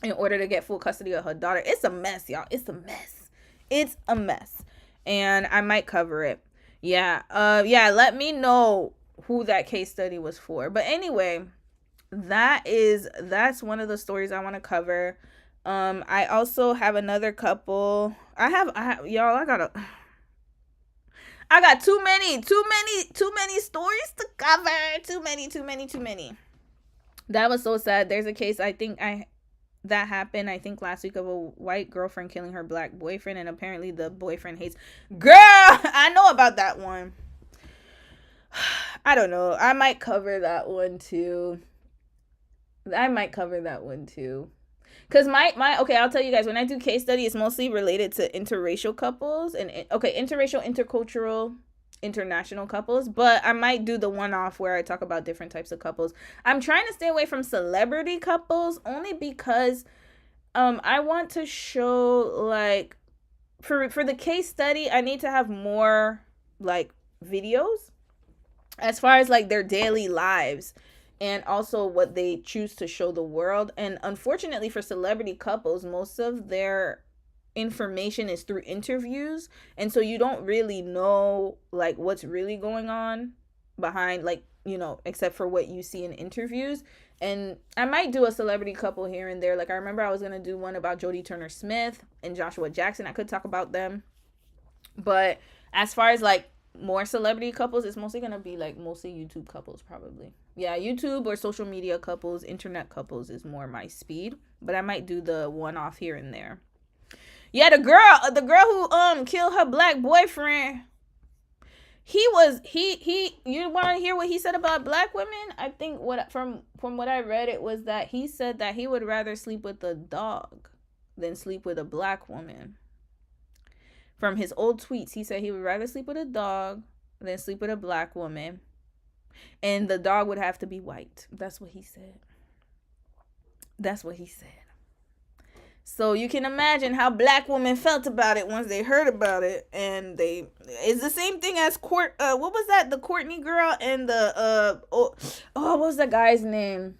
in order to get full custody of her daughter. It's a mess, y'all. It's a mess. And I might cover it. Yeah, let me know who that case study was for. But anyway, that's one of the stories I want to cover. I also have another couple. I got too many stories to cover. Too many. That was so sad. There's a case that happened, I think, last week of a white girlfriend killing her black boyfriend, and apparently the boyfriend hates. Girl, I know about that one. I don't know. I might cover that one too. Because okay, I'll tell you guys, when I do case study, it's mostly related to interracial couples and interracial, intercultural, international couples, but I might do the one-off where I talk about different types of couples. I'm trying to stay away from celebrity couples only because I want to show, like, for the case study, I need to have more, like, videos as far as, like, their daily lives and also what they choose to show the world. And unfortunately for celebrity couples, most of their information is through interviews, and so you don't really know, like, what's really going on behind, like, you know, except for what you see in interviews. And I might do a celebrity couple here and there. Like, I remember I was gonna do one about Jodie Turner-Smith and Joshua Jackson. I could talk about them, but as far as, like, more celebrity couples, it's mostly gonna be, like, mostly YouTube couples, probably. Yeah, YouTube or social media couples, internet couples is more my speed, but I might do the one-off here and there. Yeah, the girl who killed her black boyfriend. he you want to hear what he said about black women? I think what from what I read, it was that he said that he would rather sleep with a dog than sleep with a black woman. From his old tweets, he said he would rather sleep with a dog than sleep with a black woman, and the dog would have to be white. That's what he said. That's what he said. So you can imagine how black women felt about it once they heard about it, and it's the same thing as what was that, the Courtney girl and the what was the guy's name?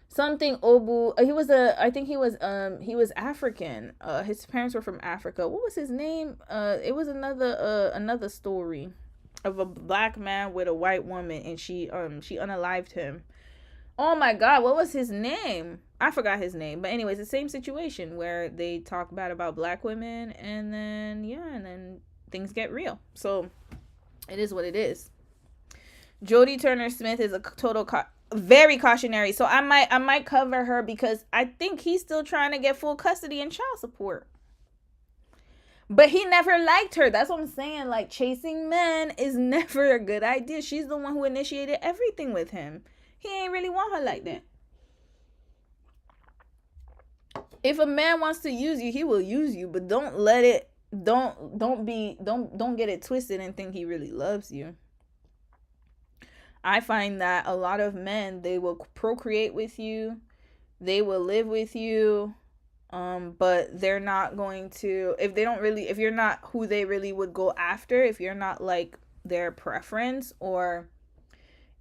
Something Obu. He was African. His parents were from Africa. What was his name? It was another story of a black man with a white woman, and she unalived him. Oh my God, what was his name? I forgot his name. But anyways, the same situation where they talk bad about black women, and then things get real. So it is what it is. Jodie Turner-Smith is a total very cautionary. So I might cover her because I think he's still trying to get full custody and child support. But he never liked her. That's what I'm saying. Like, chasing men is never a good idea. She's the one who initiated everything with him. He ain't really want her like that. If a man wants to use you, he will use you, but don't get it twisted and think he really loves you. I find that a lot of men, they will procreate with you, they will live with you, but they're not going to, if you're not who they really would go after, if you're not like their preference, or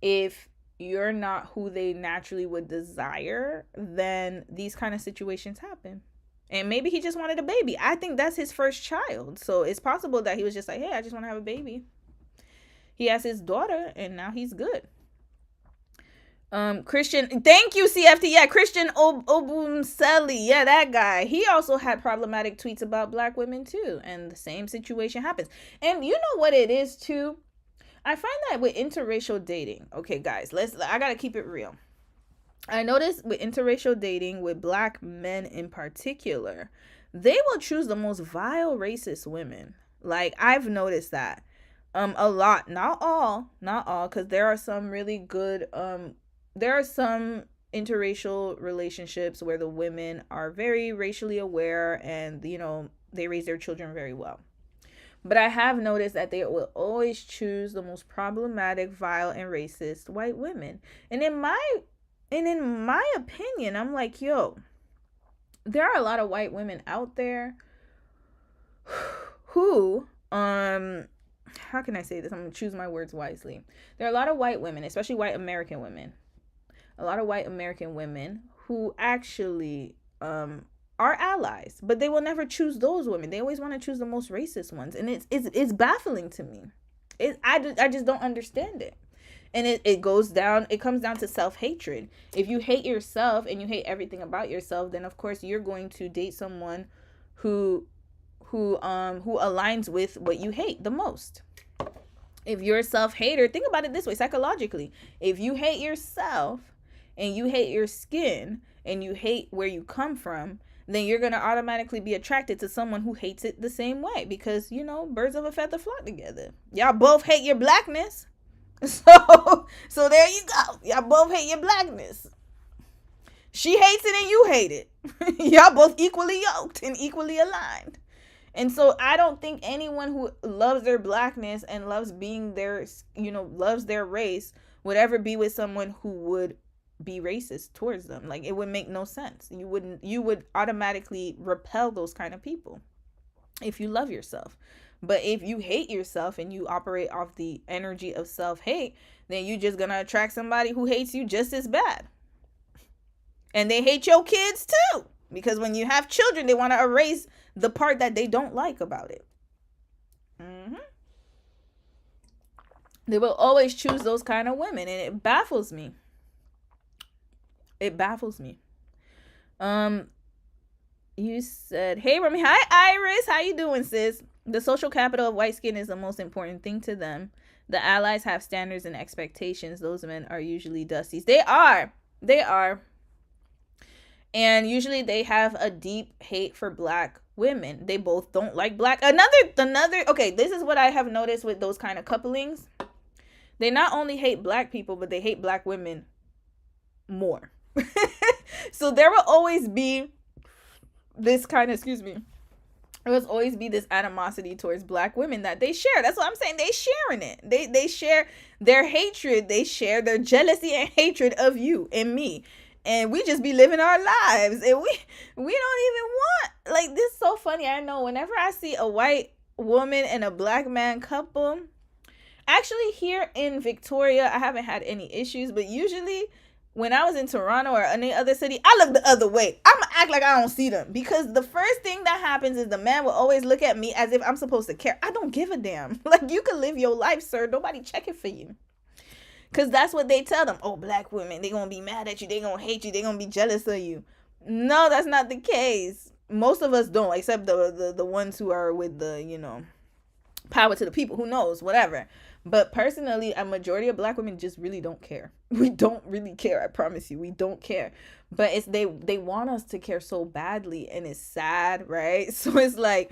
if you're not who they naturally would desire, then these kind of situations happen. And maybe he just wanted a baby. I think that's his first child. So it's possible that he was just like, hey, I just want to have a baby. He has his daughter, and now he's good. Christian, thank you, CFT. Yeah, Christian Obumseli. Yeah, that guy. He also had problematic tweets about black women too. And the same situation happens. And you know what it is too? I find that with interracial dating, okay, guys, I gotta keep it real. I noticed with interracial dating, with black men in particular, they will choose the most vile racist women. Like, I've noticed that a lot, not all, because there are some really good, there are some interracial relationships where the women are very racially aware and, they raise their children very well. But I have noticed that they will always choose the most problematic, vile, and racist white women. And in my opinion, I'm like, yo, there are a lot of white women out there who, how can I say this? I'm going to choose my words wisely. There are a lot of white women, especially white American women. A lot of white American women who actually, are allies, but they will never choose those women. They always want to choose the most racist ones, and it's baffling to me. I just don't understand it. And it comes down to self-hatred. If you hate yourself and you hate everything about yourself, then of course you're going to date someone who aligns with what you hate the most. If you're a self-hater, think about it this way psychologically. If you hate yourself and you hate your skin and you hate where you come from, then you're going to automatically be attracted to someone who hates it the same way, because, birds of a feather flock together. Y'all both hate your blackness. So there you go. Y'all both hate your blackness. She hates it and you hate it. Y'all both equally yoked and equally aligned. And so I don't think anyone who loves their blackness and loves being loves their race would ever be with someone who would be racist towards them. Like, it would make no sense. You would automatically repel those kind of people if you love yourself. But if you hate yourself and you operate off the energy of self-hate, then you're just gonna attract somebody who hates you just as bad. And they hate your kids too, because when you have children, they want to erase the part that they don't like about it. They will always choose those kind of women, and it baffles me. It baffles me. You said, hey, Remy. Hi, Iris. How you doing, sis? The social capital of white skin is the most important thing to them. The allies have standards and expectations. Those men are usually dusties. They are. And usually they have a deep hate for black women. They both don't like black. Another okay, this is what I have noticed with those kind of couplings. They not only hate black people, but they hate black women more. So there will always be this kind of, excuse me, there will always be this animosity towards black women that they share. That's what I'm saying. They sharing it. They share their hatred. They share their jealousy and hatred of you and me. And we just be living our lives. And we don't even want, like, this is so funny. I know whenever I see a white woman and a black man couple, actually here in Victoria, I haven't had any issues, but usually when I was in Toronto or any other city, I look the other way. I'm gonna act like I don't see them, because the first thing that happens is the man will always look at me as if I'm supposed to care. I don't give a damn. Like, you can live your life, sir. Nobody checking for you. Because that's what they tell them. Oh, black women, they gonna be mad at you. They gonna hate you. They gonna be jealous of you. No, that's not the case. Most of us don't, except the ones who are with the, you know, power to the people. Who knows? Whatever. But personally, a majority of black women just really don't care. We don't really care. I promise you, we don't care. But it's they want us to care so badly, and it's sad, right? So it's like,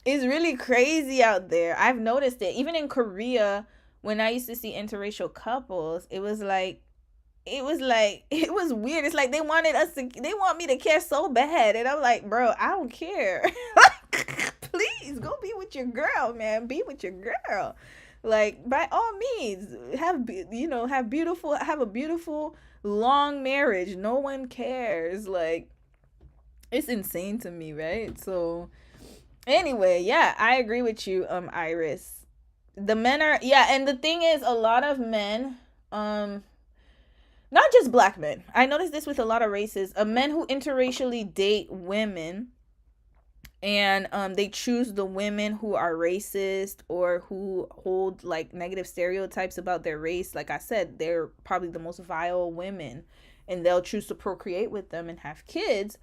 it's really crazy out there. I've noticed it. Even in Korea, when I used to see interracial couples, it was weird. It's like they want me to care so bad. And I'm like, bro, I don't care. Please go be with your girl, man. Be with your girl. Like, by all means, have a beautiful long marriage. No one cares. Like, it's insane to me, right? So anyway, yeah, I agree with you, Iris. The men are, yeah, and the thing is, a lot of men, not just black men, I noticed this with a lot of races, men who interracially date women, and they choose the women who are racist or who hold like negative stereotypes about their race. Like I said, they're probably the most vile women, and they'll choose to procreate with them and have kids,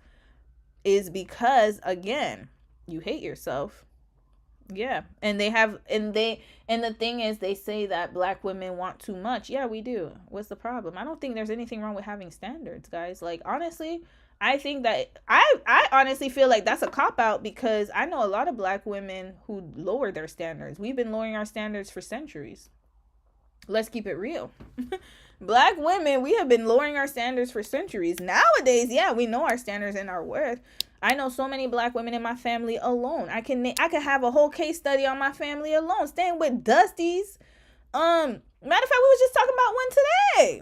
is because, again, you hate yourself. Yeah. And the thing is, they say that black women want too much. Yeah, we do. What's the problem? I don't think there's anything wrong with having standards, guys. Like, honestly, I think that I honestly feel like that's a cop-out, because I know a lot of black women who lower their standards. We've been lowering our standards for centuries. Let's keep it real. Black women, we have been lowering our standards for centuries. Nowadays, yeah, we know our standards and our worth. I know so many black women in my family alone. I can have a whole case study on my family alone, staying with Dusties. Matter of fact, we was just talking about one today.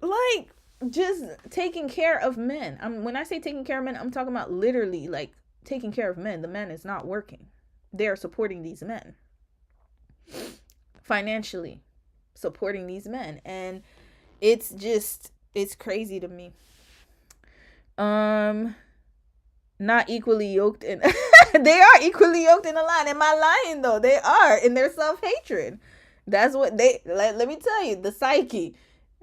Like, just taking care of men. When I say taking care of men, I'm talking about literally, like, taking care of men. The man is not working. They are supporting these men. Financially supporting these men. And it's crazy to me. Not equally yoked in they are equally yoked in a line. Am I lying though? They are in their self-hatred. That's what let me tell you, the psyche.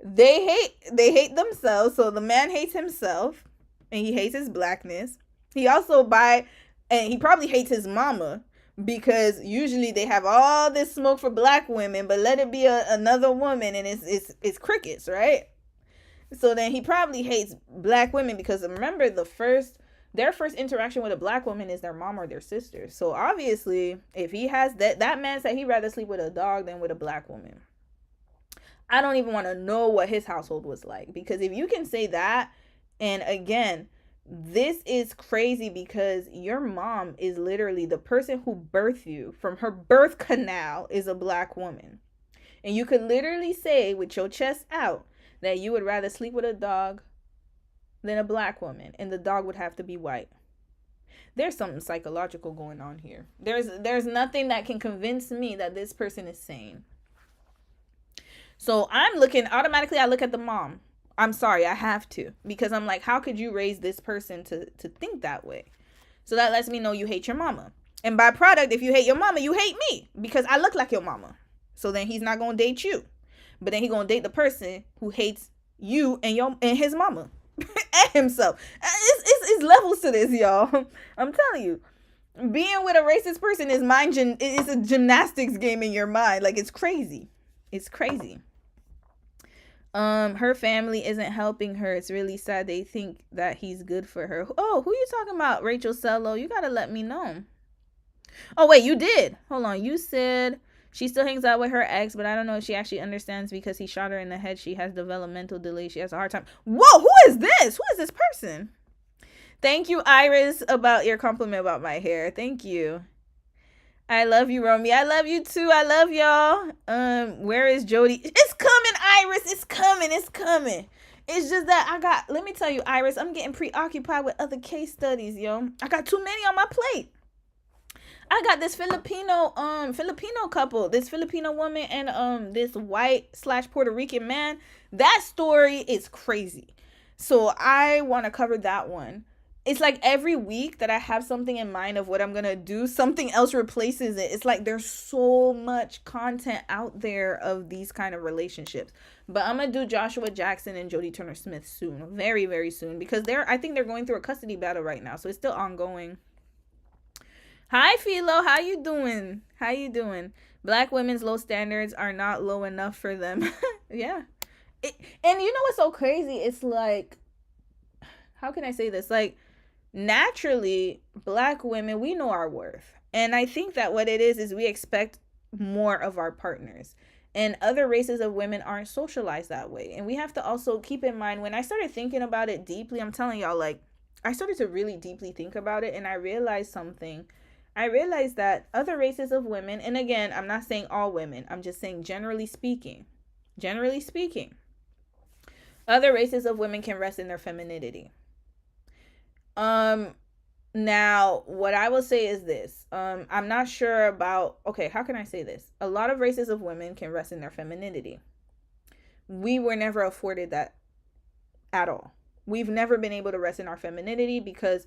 They hate themselves. So the man hates himself, and he hates his blackness. He also and he probably hates his mama, because usually they have all this smoke for black women, but let it be another woman and it's crickets, right? So then he probably hates black women, because remember, their first interaction with a black woman is their mom or their sister. So obviously, if he has that man said he'd rather sleep with a dog than with a black woman. I don't even want to know what his household was like, because if you can say that, and again, this is crazy, because your mom is literally the person who birthed you, from her birth canal, is a black woman. And you could literally say with your chest out that you would rather sleep with a dog than a black woman, and the dog would have to be white. There's something psychological going on here. There's nothing that can convince me that this person is sane. So I look at the mom. I'm sorry, I have to, because I'm like, how could you raise this person to think that way? So that lets me know you hate your mama. And by product, if you hate your mama, you hate me, because I look like your mama. So then he's not going to date you. But then he's going to date the person who hates you and his mama. And himself. It's levels to this, y'all. I'm telling you, being with a racist person is a gymnastics game in your mind. Like, it's crazy. Her family isn't helping her. It's really sad. They think that he's good for her. Oh, who you talking about? Rachel Cello. You gotta let me know. Oh wait, you did. Hold on. You said she still hangs out with her ex, but I don't know if she actually understands because he shot her in the head. She has developmental delay. She has a hard time. Whoa, who is this? Who is this person? Thank you, Iris, about your compliment about my hair. Thank you. I love you, Romy. I love you too. I love y'all. Where is Jody? It's coming, Iris. It's coming. It's coming. It's just that let me tell you, Iris, I'm getting preoccupied with other case studies, yo. I got too many on my plate. I got this Filipino couple, this Filipino woman and this white/Puerto Rican man. That story is crazy. So I want to cover that one. It's like every week that I have something in mind of what I'm going to do, something else replaces it. It's like there's so much content out there of these kind of relationships. But I'm going to do Joshua Jackson and Jodie Turner-Smith soon. Very, very soon. Because I think they're going through a custody battle right now. So it's still ongoing. Hi, Philo. How you doing? How you doing? Black women's low standards are not low enough for them. Yeah. And you know what's so crazy? It's like, how can I say this? Like, naturally, Black women, we know our worth. And I think that what it is we expect more of our partners. And other races of women aren't socialized that way. And we have to also keep in mind, when I started thinking about it deeply, I'm telling y'all, like, I started to really deeply think about it, and I realized something. I realized that other races of women, and again, I'm not saying all women, I'm just saying generally speaking, other races of women can rest in their femininity. Now, what I will say is this. I'm not sure about, okay, how can I say this? A lot of races of women can rest in their femininity. We were never afforded that at all. We've never been able to rest in our femininity because,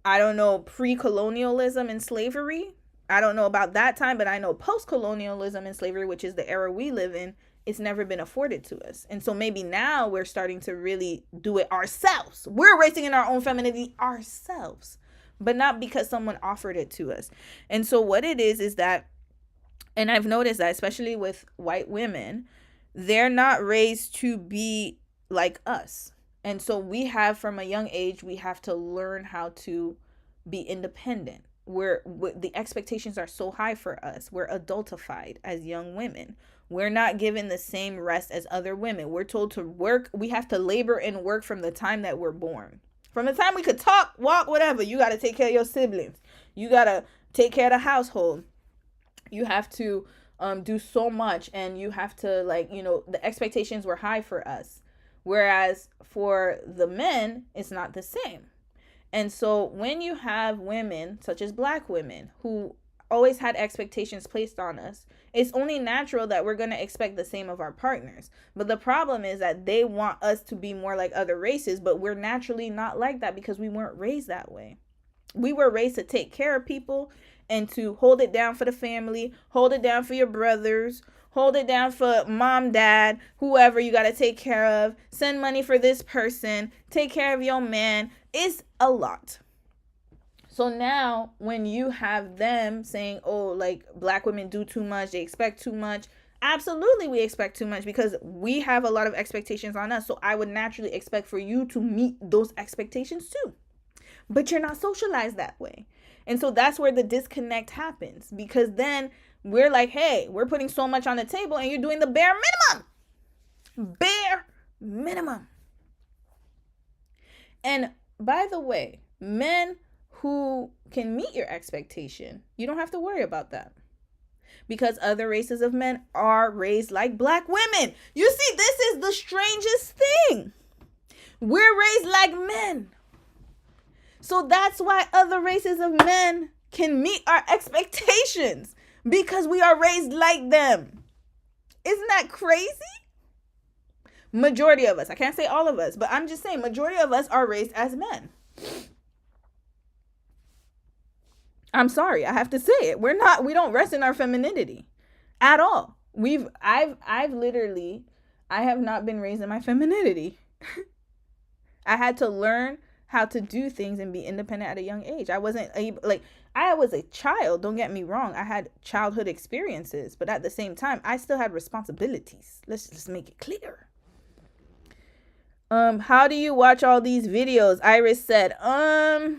I don't know, pre-colonialism and slavery. I don't know about that time, but I know post-colonialism and slavery, which is the era we live in, it's never been afforded to us. And so maybe now we're starting to really do it ourselves. We're racing in our own femininity ourselves, but not because someone offered it to us. And so what it is that, and I've noticed that especially with white women, they're not raised to be like us. And so we have, from a young age, we have to learn how to be independent. The expectations are so high for us. We're adultified as young women. We're not given the same rest as other women. We're told to work. We have to labor and work from the time that we're born. From the time we could talk, walk, whatever, you got to take care of your siblings. You got to take care of the household. You have to do so much, and you have to, like, the expectations were high for us. Whereas for the men, it's not the same. And so when you have women, such as Black women, who always had expectations placed on us, it's only natural that we're going to expect the same of our partners. But the problem is that they want us to be more like other races, but we're naturally not like that because we weren't raised that way. We were raised to take care of people and to hold it down for the family, hold it down for your brothers, hold it down for mom, dad, whoever you got to take care of, send money for this person, take care of your man. It's a lot. So now when you have them saying, oh, like, Black women do too much, they expect too much. Absolutely, we expect too much because we have a lot of expectations on us. So I would naturally expect for you to meet those expectations too. But you're not socialized that way. And so that's where the disconnect happens, because then we're like, hey, we're putting so much on the table and you're doing the bare minimum. Bare minimum. And by the way, men who can meet your expectation, you don't have to worry about that. Because other races of men are raised like Black women. You see, this is the strangest thing. We're raised like men. So that's why other races of men can meet our expectations, because we are raised like them. Isn't that crazy? Majority of us, I can't say all of us, but I'm just saying majority of us are raised as men. I'm sorry, I have to say it. We don't rest in our femininity at all. I have not been raised in my femininity. I had to learn how to do things and be independent at a young age. I wasn't able, like, I was a child, don't get me wrong. I had childhood experiences, but at the same time, I still had responsibilities. Let's just make it clear. How do you watch all these videos? Iris said, I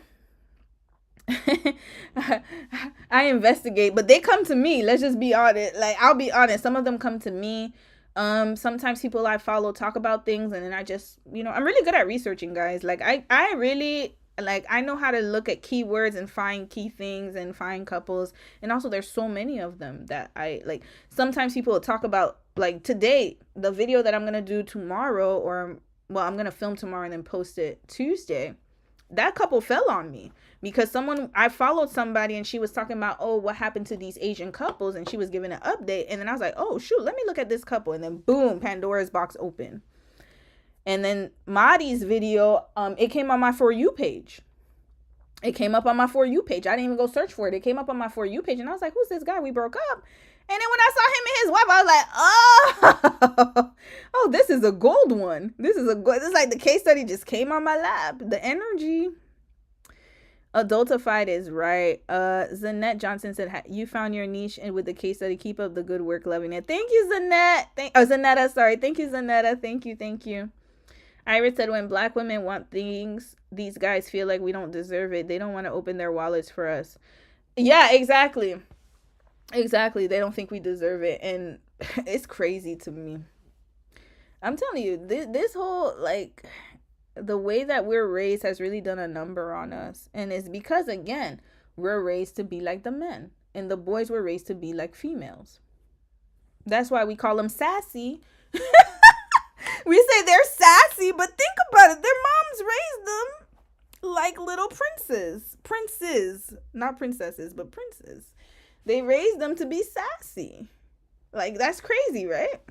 investigate, but they come to me. Let's just be honest. Like, I'll be honest. Some of them come to me. Sometimes people I follow talk about things, and then I just, I'm really good at researching, guys. Like, I really, like, I know how to look at keywords and find key things and find couples. And also, there's so many of them that I, like, sometimes people will talk about, like, today, the video that I'm going to do tomorrow, or, well, I'm going to film tomorrow and then post it Tuesday. That couple fell on me because I followed somebody and she was talking about, oh, what happened to these Asian couples, and she was giving an update, and then I was like, oh shoot, let me look at this couple, and then boom, Pandora's box open. And then Madi's video, it came on my For You page. It came up on my For You page. I didn't even go search for it. It came up on my For You page, and I was like, who's this guy? We broke up. And then when I saw him and his wife, I was like, oh, this is a gold one. This is like the case study just came on my lap. The energy. Adultified is right. Zanette Johnson said, you found your niche and with the case study. Keep up the good work. Loving it. Thank you, Zanette. Zanetta, sorry. Thank you, Zanetta. Thank you. Iris said, when black women want things, these guys feel like we don't deserve it. They don't want to open their wallets for us. Yeah, exactly. Exactly. They don't think we deserve it. And it's crazy to me. I'm telling you, this whole, like, the way that we're raised has really done a number on us. And it's because, again, we're raised to be like the men. And the boys were raised to be like females. That's why we call them sassy. We say they're sassy, but think about it. Their moms raised them like little princes. Princes. Not princesses, but princes. They raised them to be sassy. Like, that's crazy, right?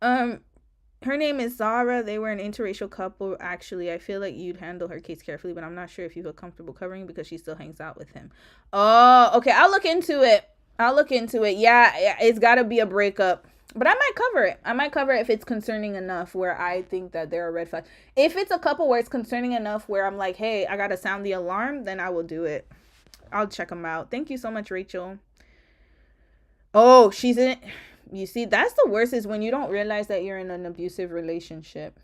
Her name is Zara. They were an interracial couple. Actually, I feel like you'd handle her case carefully, but I'm not sure if you feel comfortable covering because she still hangs out with him. Oh, okay. I'll look into it. Yeah, it's got to be a breakup. But I might cover it. I might cover it if it's concerning enough where I think that there are red flags. If it's a couple where it's concerning enough where I'm like, hey, I got to sound the alarm, then I will do it. I'll check them out. Thank you so much, Rachel. Oh, she's in it. You see, that's the worst, is when you don't realize that you're in an abusive relationship.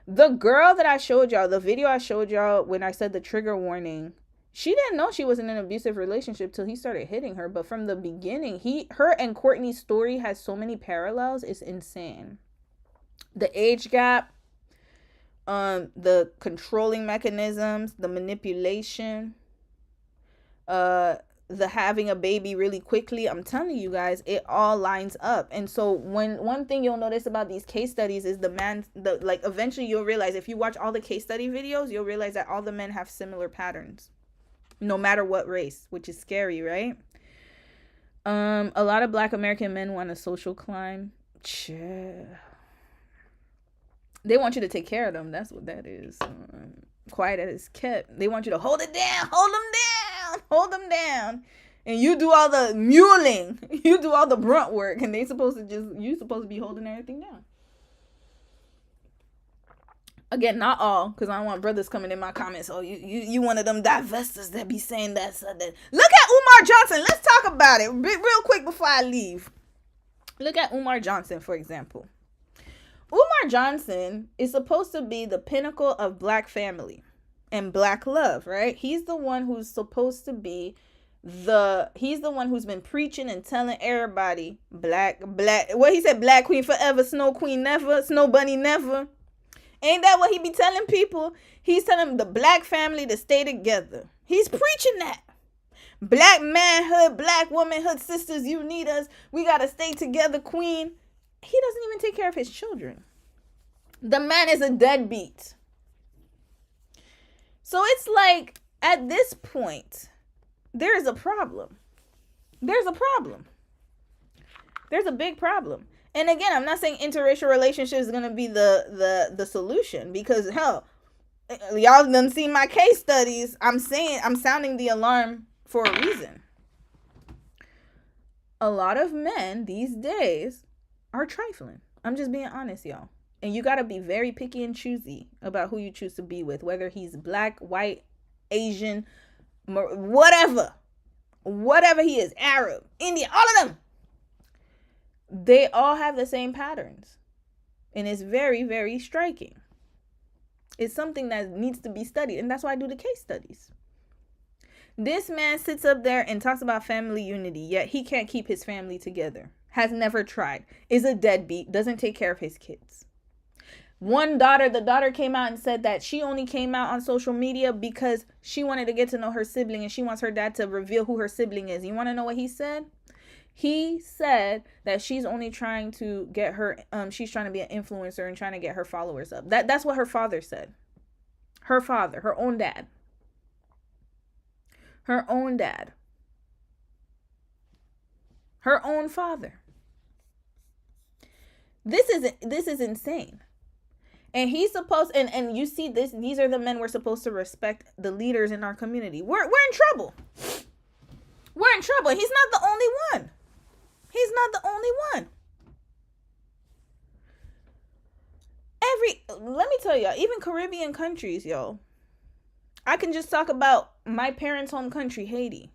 The girl that I showed y'all, the video I showed y'all when I said the trigger warning, she didn't know she was in an abusive relationship till he started hitting her. But from the beginning, her and Courtney's story has so many parallels. It's insane. The age gap, the controlling mechanisms, the manipulation, the having a baby really quickly. I'm telling you guys, it all lines up. And so one thing you'll notice about these case studies is eventually you'll realize, if you watch all the case study videos, you'll realize that all the men have similar patterns, no matter what race, which is scary, right? A lot of Black American men want a social climb. They want you to take care of them. That's what that is. Quiet as kept. They want you to hold it down, hold them down, and you do all the muling, you do all the brunt work, and you supposed to be holding everything down. Again, not all, because I don't want brothers coming in my comments. Oh, you one of them divestors that be saying that. Look at Umar Johnson. Let's talk about it real quick before I leave. Look at Umar Johnson, for example. Umar Johnson is supposed to be the pinnacle of Black family and Black love, right? He's the one who's supposed to be he's the one who's been preaching and telling everybody black, what he said, Black queen forever, snow queen never, snow bunny never. Ain't that what he be telling people? He's telling them the Black family to stay together. He's preaching that. Black manhood, Black womanhood, sisters, you need us. We got to stay together, queen. He doesn't even take care of his children. The man is a deadbeat. So it's like, at this point, there is a problem. There's a problem. There's a big problem. And again, I'm not saying interracial relationships is going to be the solution, because hell, y'all done seen my case studies. I'm sounding the alarm for a reason. A lot of men these days are trifling. I'm just being honest, y'all. And you got to be very picky and choosy about who you choose to be with, whether he's black, white, Asian, whatever he is, Arab, Indian, all of them. They all have the same patterns. And it's very, very striking. It's something that needs to be studied. And that's why I do the case studies. This man sits up there and talks about family unity, yet he can't keep his family together. Has never tried. Is a deadbeat. Doesn't take care of his kids. The daughter came out and said that she only came out on social media because she wanted to get to know her sibling and she wants her dad to reveal who her sibling is. You want to know what he said? He said that she's only trying to get her, she's trying to be an influencer and trying to get her followers up. That's what her father said. Her father, her own dad. Her own dad. Her own father. This is insane. And he's supposed, and you see this, these are the men we're supposed to respect, the leaders in our community. We're in trouble. We're in trouble. He's not the only one. He's not the only one. Let me tell y'all, even Caribbean countries, yo. I can just talk about my parents' home country, Haiti.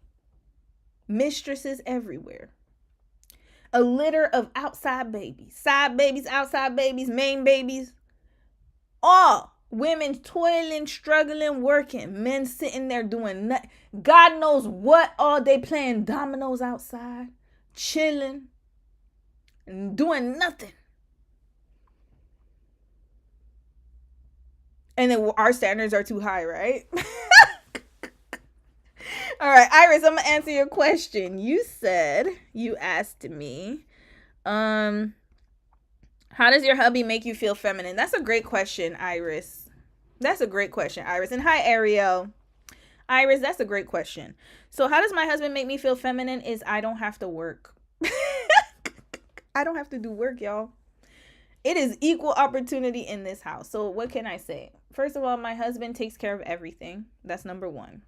Mistresses everywhere. A litter of outside babies. Side babies, outside babies, main babies. All women toiling, struggling, working. Men sitting there doing nothing. God knows what all day, playing dominoes outside. Chilling. And doing nothing. And then our standards are too high, right? All right, Iris, I'm going to answer your question. You asked me, how does your hubby make you feel feminine? That's a great question, Iris. That's a great question, Iris. And hi, Ariel. Iris, that's a great question. So how does my husband make me feel feminine is I don't have to work. I don't have to do work, y'all. It is equal opportunity in this house. So what can I say? First of all, my husband takes care of everything. That's number one.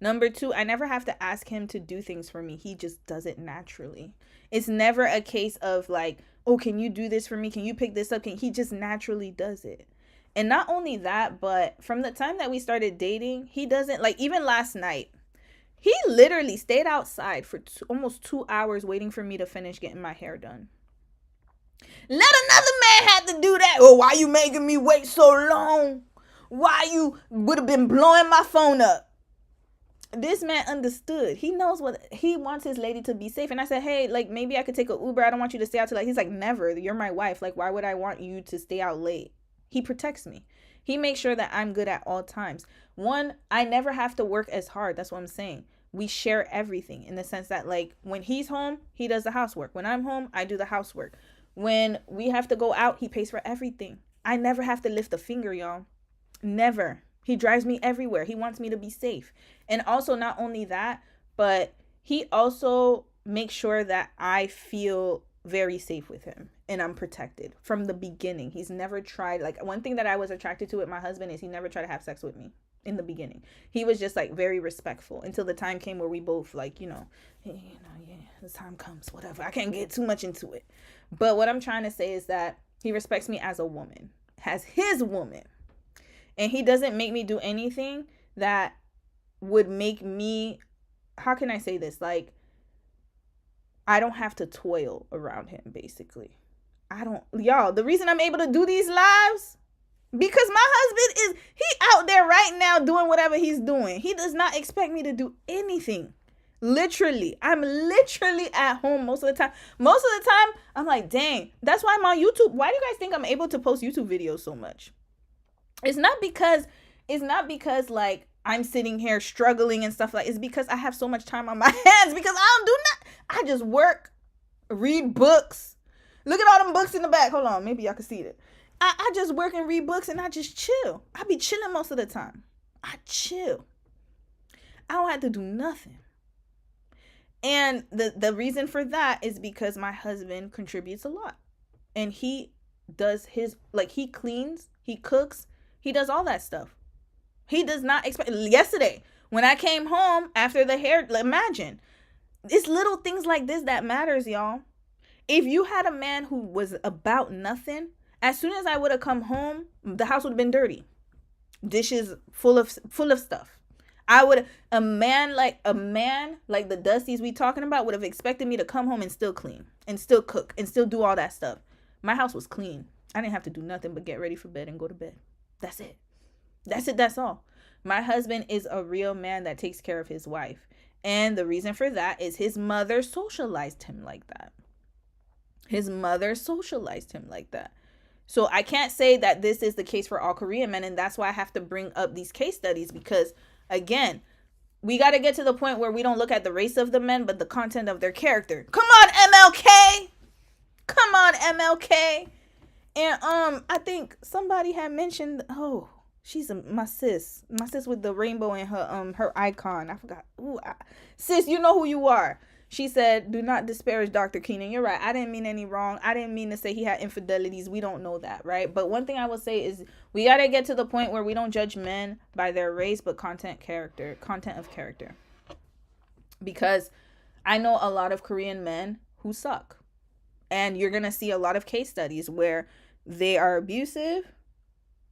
Number two, I never have to ask him to do things for me. He just does it naturally. It's never a case of like, oh, can you do this for me? Can you pick this up? He just naturally does it. And not only that, but from the time that we started dating, he doesn't, like, even last night, he literally stayed outside for almost 2 hours waiting for me to finish getting my hair done. Let another man have to do that. Oh, why you making me wait so long? Why you would have been blowing my phone up? This man understood. He knows what he wants his lady to be safe. And I said, hey, like, maybe I could take an Uber. I don't want you to stay out till, like, he's like, never. You're my wife. Like, why would I want you to stay out late? He protects me. He makes sure that I'm good at all times. One, I never have to work as hard. That's what I'm saying. We share everything in the sense that, like, when he's home, he does the housework. When I'm home, I do the housework. When we have to go out, he pays for everything. I never have to lift a finger, y'all. Never. He drives me everywhere. He wants me to be safe. And also, not only that, but he also makes sure that I feel very safe with him and I'm protected from the beginning. He's never tried, like, one thing that I was attracted to with my husband is he never tried to have sex with me in the beginning. He was just, like, very respectful until the time came where we both, like, yeah, the time comes, whatever. I can't get too much into it. But what I'm trying to say is that he respects me as a woman, as his woman. And he doesn't make me do anything that would make me, how can I say this? Like, I don't have to toil around him, basically. Y'all, the reason I'm able to do these lives, because my husband he out there right now doing whatever he's doing. He does not expect me to do anything. Literally. I'm literally at home most of the time. Most of the time, I'm like, dang, that's why I'm on YouTube. Why do you guys think I'm able to post YouTube videos so much? It's not because like I'm sitting here struggling and stuff like. It's because I have so much time on my hands because I don't do nothing. I just work, read books. Look at all them books in the back. Hold on, maybe y'all can see it. I just work and read books and I just chill. I be chilling most of the time. I chill. I don't have to do nothing. And the reason for that is because my husband contributes a lot. And he does his, like, he cleans, he cooks, he does all that stuff. He does not expect. Yesterday, when I came home after the hair, imagine. It's little things like this that matters, y'all. If you had a man who was about nothing, As soon as I would have come home, the house would have been dirty. Dishes full of stuff. A man like the Dusties we talking about would have expected me to come home and still clean and still cook and still do all that stuff. My house was clean. I didn't have to do nothing but get ready for bed and go to bed. That's it. That's all. My husband is a real man that takes care of his wife. And the reason for that is his mother socialized him like that. So I can't say that this is the case for all Korean men. And that's why I have to bring up these case studies, because again, we got to get to the point where we don't look at the race of the men, but the content of their character. Come on, MLK. And I think somebody had mentioned, she's my sis with the rainbow in her icon. I forgot. Sis, you know who you are. She said, do not disparage Dr. Keenan. You're right. I didn't mean any wrong. I didn't mean to say he had infidelities. We don't know that, right? But one thing I will say is we got to get to the point where we don't judge men by their race, but content of character. Because I know a lot of Korean men who suck. And you're going to see a lot of case studies where they are abusive.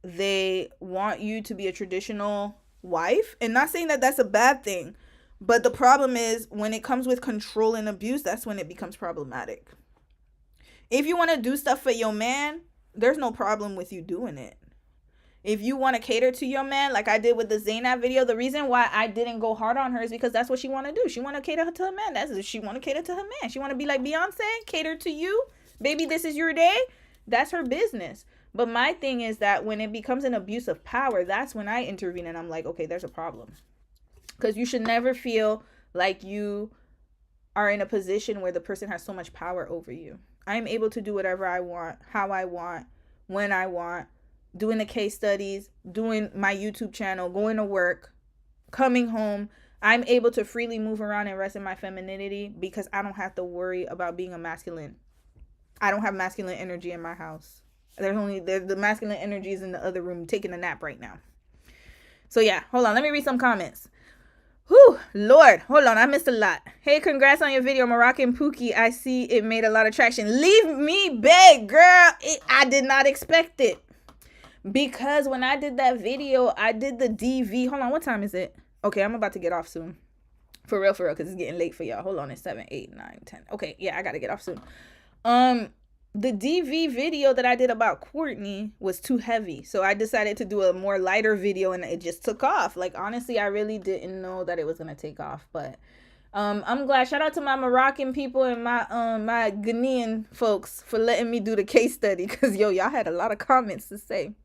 They want you to be a traditional wife. And not saying that that's a bad thing. But the problem is when it comes with control and abuse, that's when it becomes problematic. If you want to do stuff for your man, there's no problem with you doing it. If you want to cater to your man, like I did with the Zaynab video, the reason why I didn't go hard on her is because that's what she want to do. She want to cater to her man. She want to cater to her man. She want to be like Beyonce, cater to you. Baby, this is your day. That's her business. But my thing is that when it becomes an abuse of power, that's when I intervene and I'm like, okay, there's a problem. Because you should never feel like you are in a position where the person has so much power over you. I'm able to do whatever I want, how I want, when I want, doing the case studies, doing my YouTube channel, going to work, coming home. I'm able to freely move around and rest in my femininity because I don't have to worry about being a masculine. I don't have masculine energy in my house. The masculine energy is in the other room taking a nap right now. So yeah, hold on. Let me read some comments. Whew, Lord, hold on, I missed a lot. Hey, congrats on your video, Moroccan Pookie. I see it made a lot of traction. Leave me beg, girl. I did not expect it. Because when I did that video, I did the DV. Hold on, what time is it? Okay, I'm about to get off soon. For real, because it's getting late for y'all. Hold on, it's 7, 8, 9, 10. Okay, yeah, I got to get off soon. The DV video that I did about Courtney was too heavy. So I decided to do a more lighter video and it just took off. Like, honestly, I really didn't know that it was going to take off. But I'm glad. Shout out to my Moroccan people and my Ghanaian folks for letting me do the case study. Because, y'all had a lot of comments to say.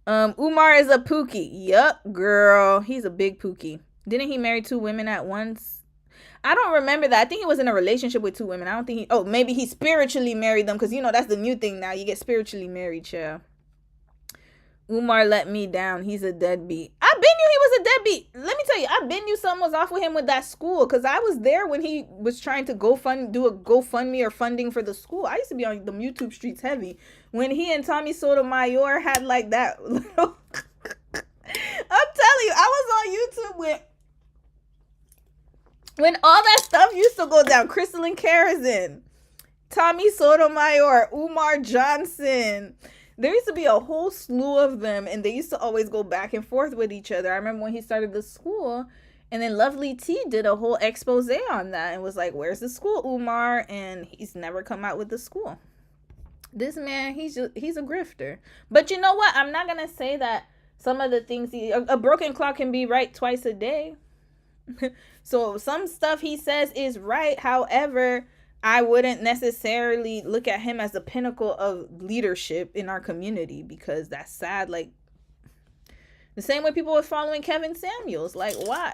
Umar is a Pookie. Yup, girl. He's a big Pookie. Didn't he marry 2 women at once? I don't remember that. I think he was in a relationship with 2 women. I don't think maybe he spiritually married them. Because, that's the new thing now. You get spiritually married, child. Umar let me down. He's a deadbeat. I been knew he was a deadbeat. Let me tell you, I been knew something was off with him with that school. Because I was there when he was trying to do a GoFundMe or funding for the school. I used to be on the YouTube streets heavy. When he and Tommy Sotomayor had like that. I'm telling you, I was on YouTube when all that stuff used to go down. Crystalline Karazin, Tommy Sotomayor, Umar Johnson. There used to be a whole slew of them, and they used to always go back and forth with each other. I remember when he started the school, and then Lovely T did a whole expose on that and was like, where's the school, Umar? And he's never come out with the school. This man, he's a grifter. But you know what? I'm not going to say that some of the things, a broken clock can be right twice a day. So some stuff he says is right. However, I wouldn't necessarily look at him as the pinnacle of leadership in our community because that's sad. Like the same way people were following Kevin Samuels. Like, why?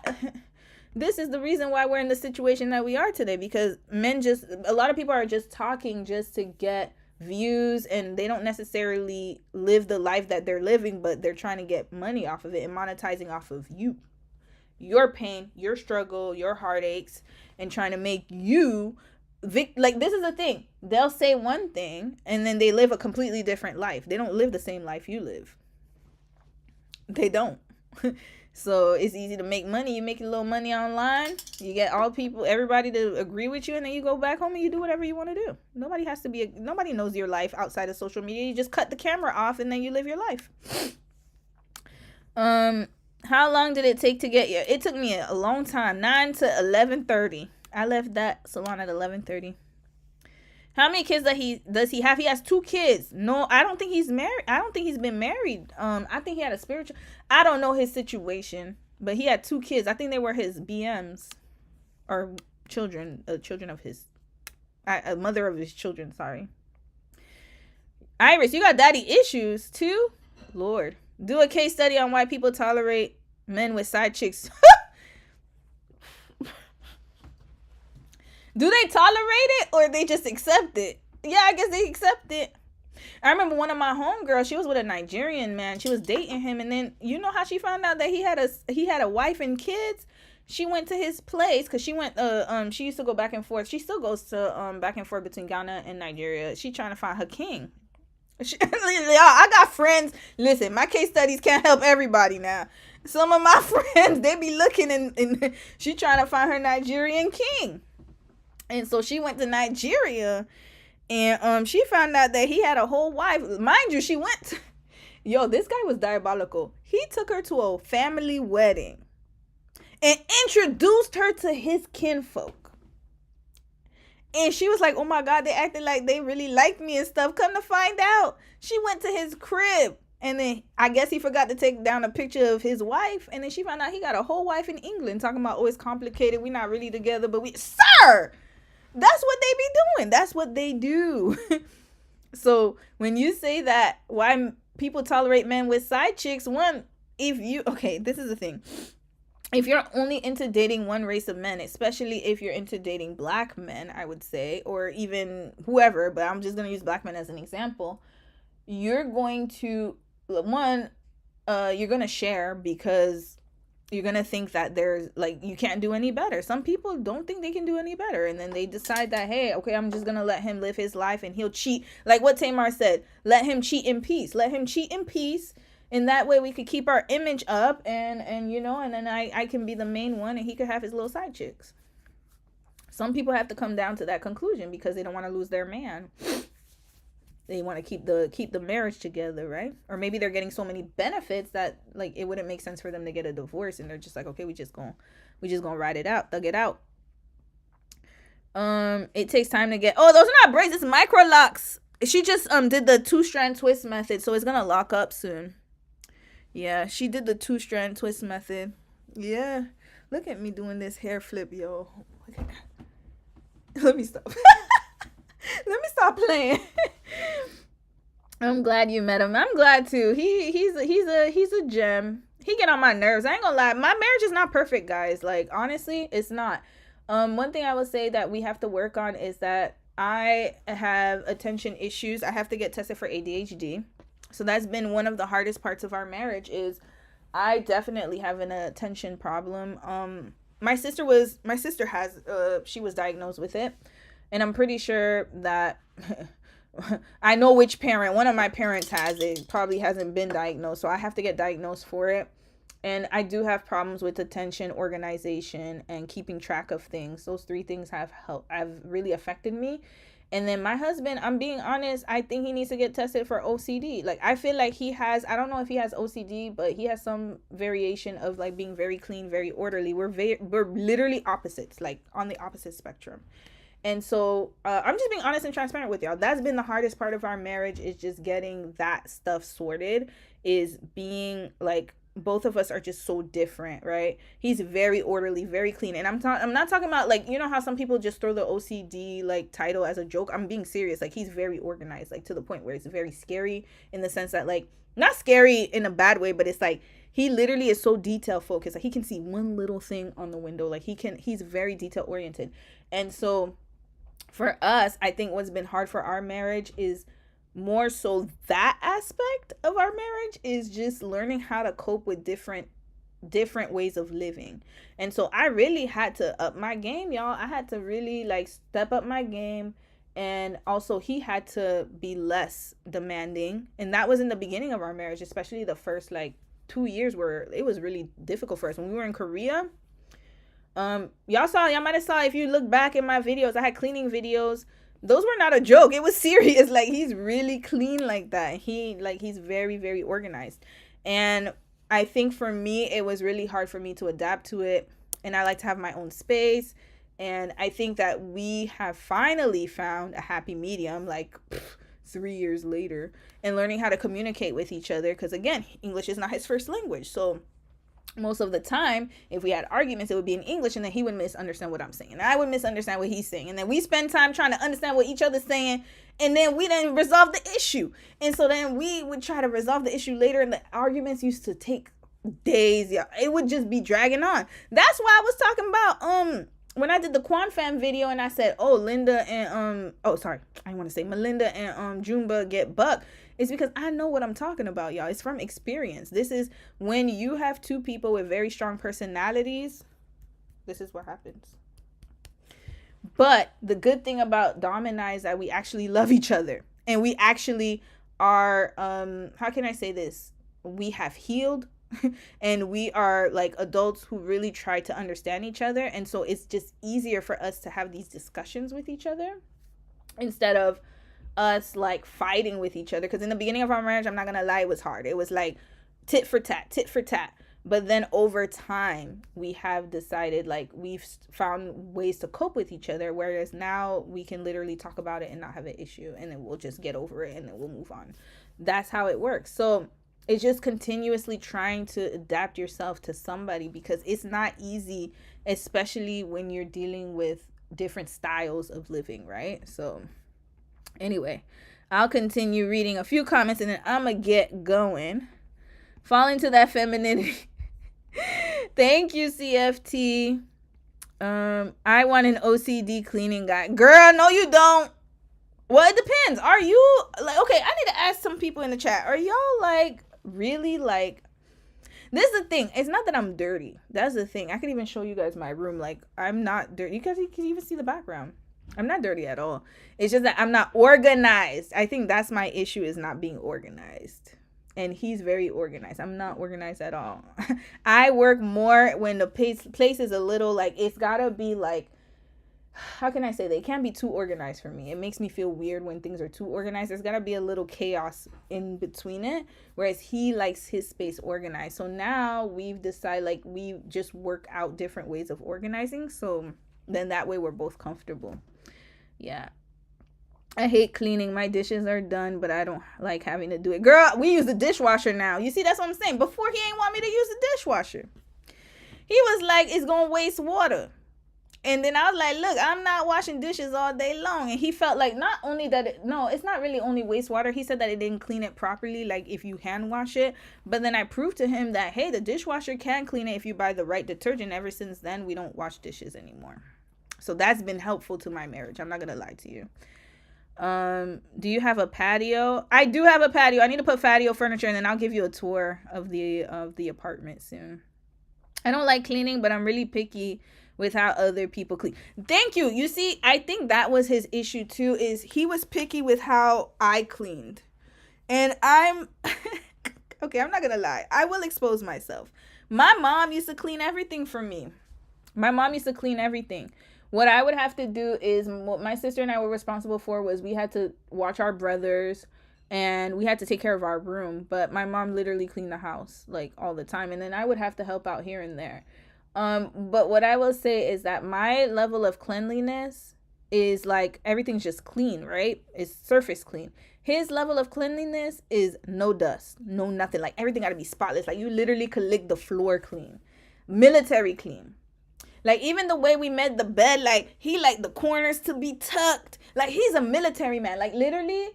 This is the reason why we're in the situation that we are today, because a lot of people are just talking just to get views, and they don't necessarily live the life that they're living, but they're trying to get money off of it and monetizing off of your pain, your struggle, your heartaches, and trying to make you like, this is the thing. They'll say one thing and then they live a completely different life. They don't live the same life you live. They don't. So it's easy to make money. You make a little money online. You get everybody to agree with you, and then you go back home and you do whatever you want to do. Nobody knows your life outside of social media. You just cut the camera off and then you live your life. How long did it take to get here? It took me a long time, 9 to 11:30. I left that salon at 11:30. How many kids does he have? He has 2 kids. No, I don't think he's married. I don't think he's been married. I think he had a spiritual. I don't know his situation, but he had 2 kids. I think they were his BMs or children of his, a mother of his children. Sorry. Iris, you got daddy issues too? Lord, do a case study on why people tolerate men with side chicks. Do they tolerate it or they just accept it? Yeah, I guess they accept it. I remember one of my homegirls, she was with a Nigerian man. She was dating him, and then you know how she found out that he had a wife and kids? She went to his place because she used to go back and forth. She still goes to back and forth between Ghana and Nigeria. She trying to find her king. I got friends. Listen, my case studies can't help everybody now. Some of my friends, they be looking and she trying to find her Nigerian king. And so she went to Nigeria, and she found out that he had a whole wife. Mind you, this guy was diabolical. He took her to a family wedding and introduced her to his kinfolk. And she was like, oh my God, they acted like they really liked me and stuff. Come to find out, she went to his crib. And then I guess he forgot to take down a picture of his wife. And then she found out he got a whole wife in England, talking about, oh, it's complicated. We're not really together, but sir, that's what they be doing. That's what they do. So when you say that, why people tolerate men with side chicks, this is the thing. If you're only into dating one race of men, especially if you're into dating black men, I would say, or even whoever, but I'm just going to use black men as an example, you're going to, you're going to share because you're going to think that there's, you can't do any better. Some people don't think they can do any better. And then they decide that, hey, okay, I'm just going to let him live his life and he'll cheat. Like what Tamar said, let him cheat in peace. Let him cheat in peace. And that way we could keep our image up and then I can be the main one and he could have his little side chicks. Some people have to come down to that conclusion because they don't want to lose their man. They want to keep the marriage together, right? Or maybe they're getting so many benefits that it wouldn't make sense for them to get a divorce, and they're just like, okay, we just gonna ride it out, thug it out. It takes time to get. Oh, those are not braids. It's micro locks. She just did the 2-strand twist method, so it's gonna lock up soon. Yeah, she did the 2-strand twist method. Yeah, look at me doing this hair flip, yo. Look at that. Let me stop. Let me stop playing. I'm glad you met him. I'm glad too. He's a gem. He get on my nerves. I ain't gonna lie. My marriage is not perfect, guys. Honestly, it's not. One thing I would say that we have to work on is that I have attention issues. I have to get tested for ADHD. So that's been one of the hardest parts of our marriage is I definitely have an attention problem. My sister has she was diagnosed with it. And I'm pretty sure that I know which parent. One of my parents has it. Probably hasn't been diagnosed. So I have to get diagnosed for it. And I do have problems with attention, organization, and keeping track of things. Those 3 things have really affected me. And then my husband, I'm being honest, I think he needs to get tested for OCD. I feel like he has, I don't know if he has OCD, but he has some variation of being very clean, very orderly. We're literally opposites, on the opposite spectrum. And so I'm just being honest and transparent with y'all. That's been the hardest part of our marriage, is just getting that stuff sorted, is being both of us are just so different, right? He's very orderly, very clean. And I'm not talking about you know how some people just throw the OCD title as a joke. I'm being serious. He's very organized, to the point where it's very scary, in the sense that not scary in a bad way, but it's he literally is so detail focused. He can see one little thing on the window. He's very detail oriented. And so for us, I think what's been hard for our marriage is more so that aspect of our marriage is just learning how to cope with different ways of living. And so I really had to up my game, y'all. I had to really step up my game. And also he had to be less demanding. And that was in the beginning of our marriage, especially the first 2 years it was really difficult for us. When we were in Korea, y'all might have saw, if you look back in my videos, I had cleaning videos. Those were not a joke. It was serious. Like, he's really clean like that. He's very, very organized. And I think for me, it was really hard for me to adapt to it. And I like to have my own space. And I think that we have finally found a happy medium, like 3 years later, and learning how to communicate with each other. Because again, English is not his first language. So most of the time, if we had arguments, it would be in English, and then he would misunderstand what I'm saying, and I would misunderstand what he's saying, and then we spend time trying to understand what each other's saying, and then we didn't resolve the issue. And so then we would try to resolve the issue later, and the arguments used to take days. Yeah, it would just be dragging on. That's why I was talking about when I did the Quan Fam video, and I said, oh, Linda and I want to say Melinda and Jumba get buck. It's because I know what I'm talking about, y'all. It's from experience. This is when you have two people with very strong personalities. This is what happens. But the good thing about Dom and I is that we actually love each other. And we actually are, how can I say this? We have healed. And we are like adults who really try to understand each other. And so it's just easier for us to have these discussions with each other instead of us like fighting with each other. Because in the beginning of our marriage, I'm not gonna lie, it was hard. It was like tit for tat. But then over time, we have decided, like, we've found ways to cope with each other, whereas now we can literally talk about it and not have an issue, and then we'll just get over it and then we'll move on. That's how it works. So it's just continuously trying to adapt yourself to somebody, because it's not easy, especially when you're dealing with different styles of living, right? So anyway, I'll continue reading a few comments and then I'm going to get going. Fall into that femininity. Thank you, CFT. I want an OCD cleaning guy. Girl, no you don't. Well, it depends. Are you like, okay, I need to ask some people in the chat. Are y'all like really like, this is the thing. It's not that I'm dirty. That's the thing. I can even show you guys my room. Like, I'm not dirty. You guys can even see the background. I'm not dirty at all. It's just that I'm not organized. I think that's my issue, is not being organized. And he's very organized. I'm not organized at all. I work more when the place is a little like, it's gotta be like, how can I say, they can't be too organized for me. It makes me feel weird when things are too organized. There's gotta be a little chaos in between it, whereas he likes his space organized. So now we've decided, like, we just work out different ways of organizing, so then that way we're both comfortable. Yeah, I hate cleaning. My dishes are done, but I don't like having to do it. Girl, we use the dishwasher now. You see, that's what I'm saying. Before, he ain't want me to use the dishwasher. He was like, it's gonna waste water. And then I was like, look, I'm not washing dishes all day long. And he felt like, not only that, it's not really only wastewater. He said that it didn't clean it properly, like if you hand wash it. But then I proved to him that, hey, the dishwasher can clean it if you buy the right detergent. Ever since then, we don't wash dishes anymore. So that's been helpful to my marriage. I'm not going to lie to you. Do you have a patio? I do have a patio. I need to put patio furniture, and then I'll give you a tour of the apartment soon. I don't like cleaning, but I'm really picky with how other people clean. Thank you. You see, I think that was his issue too, is he was picky with how I cleaned. And I'm okay, I'm not gonna lie, I will expose myself. My mom used to clean everything for me. What I would have to do is, what my sister and I were responsible for was, we had to watch our brothers and we had to take care of our room. But my mom literally cleaned the house like all the time, and then I would have to help out here and there. But what I will say is that my level of cleanliness is like, everything's just clean, right? It's surface clean. His level of cleanliness is no dust, no nothing. Like, everything got to be spotless. Like, you literally could lick the floor clean. Military clean. Like, even the way we made the bed, like, he like the corners to be tucked. Like, he's a military man. Like, literally,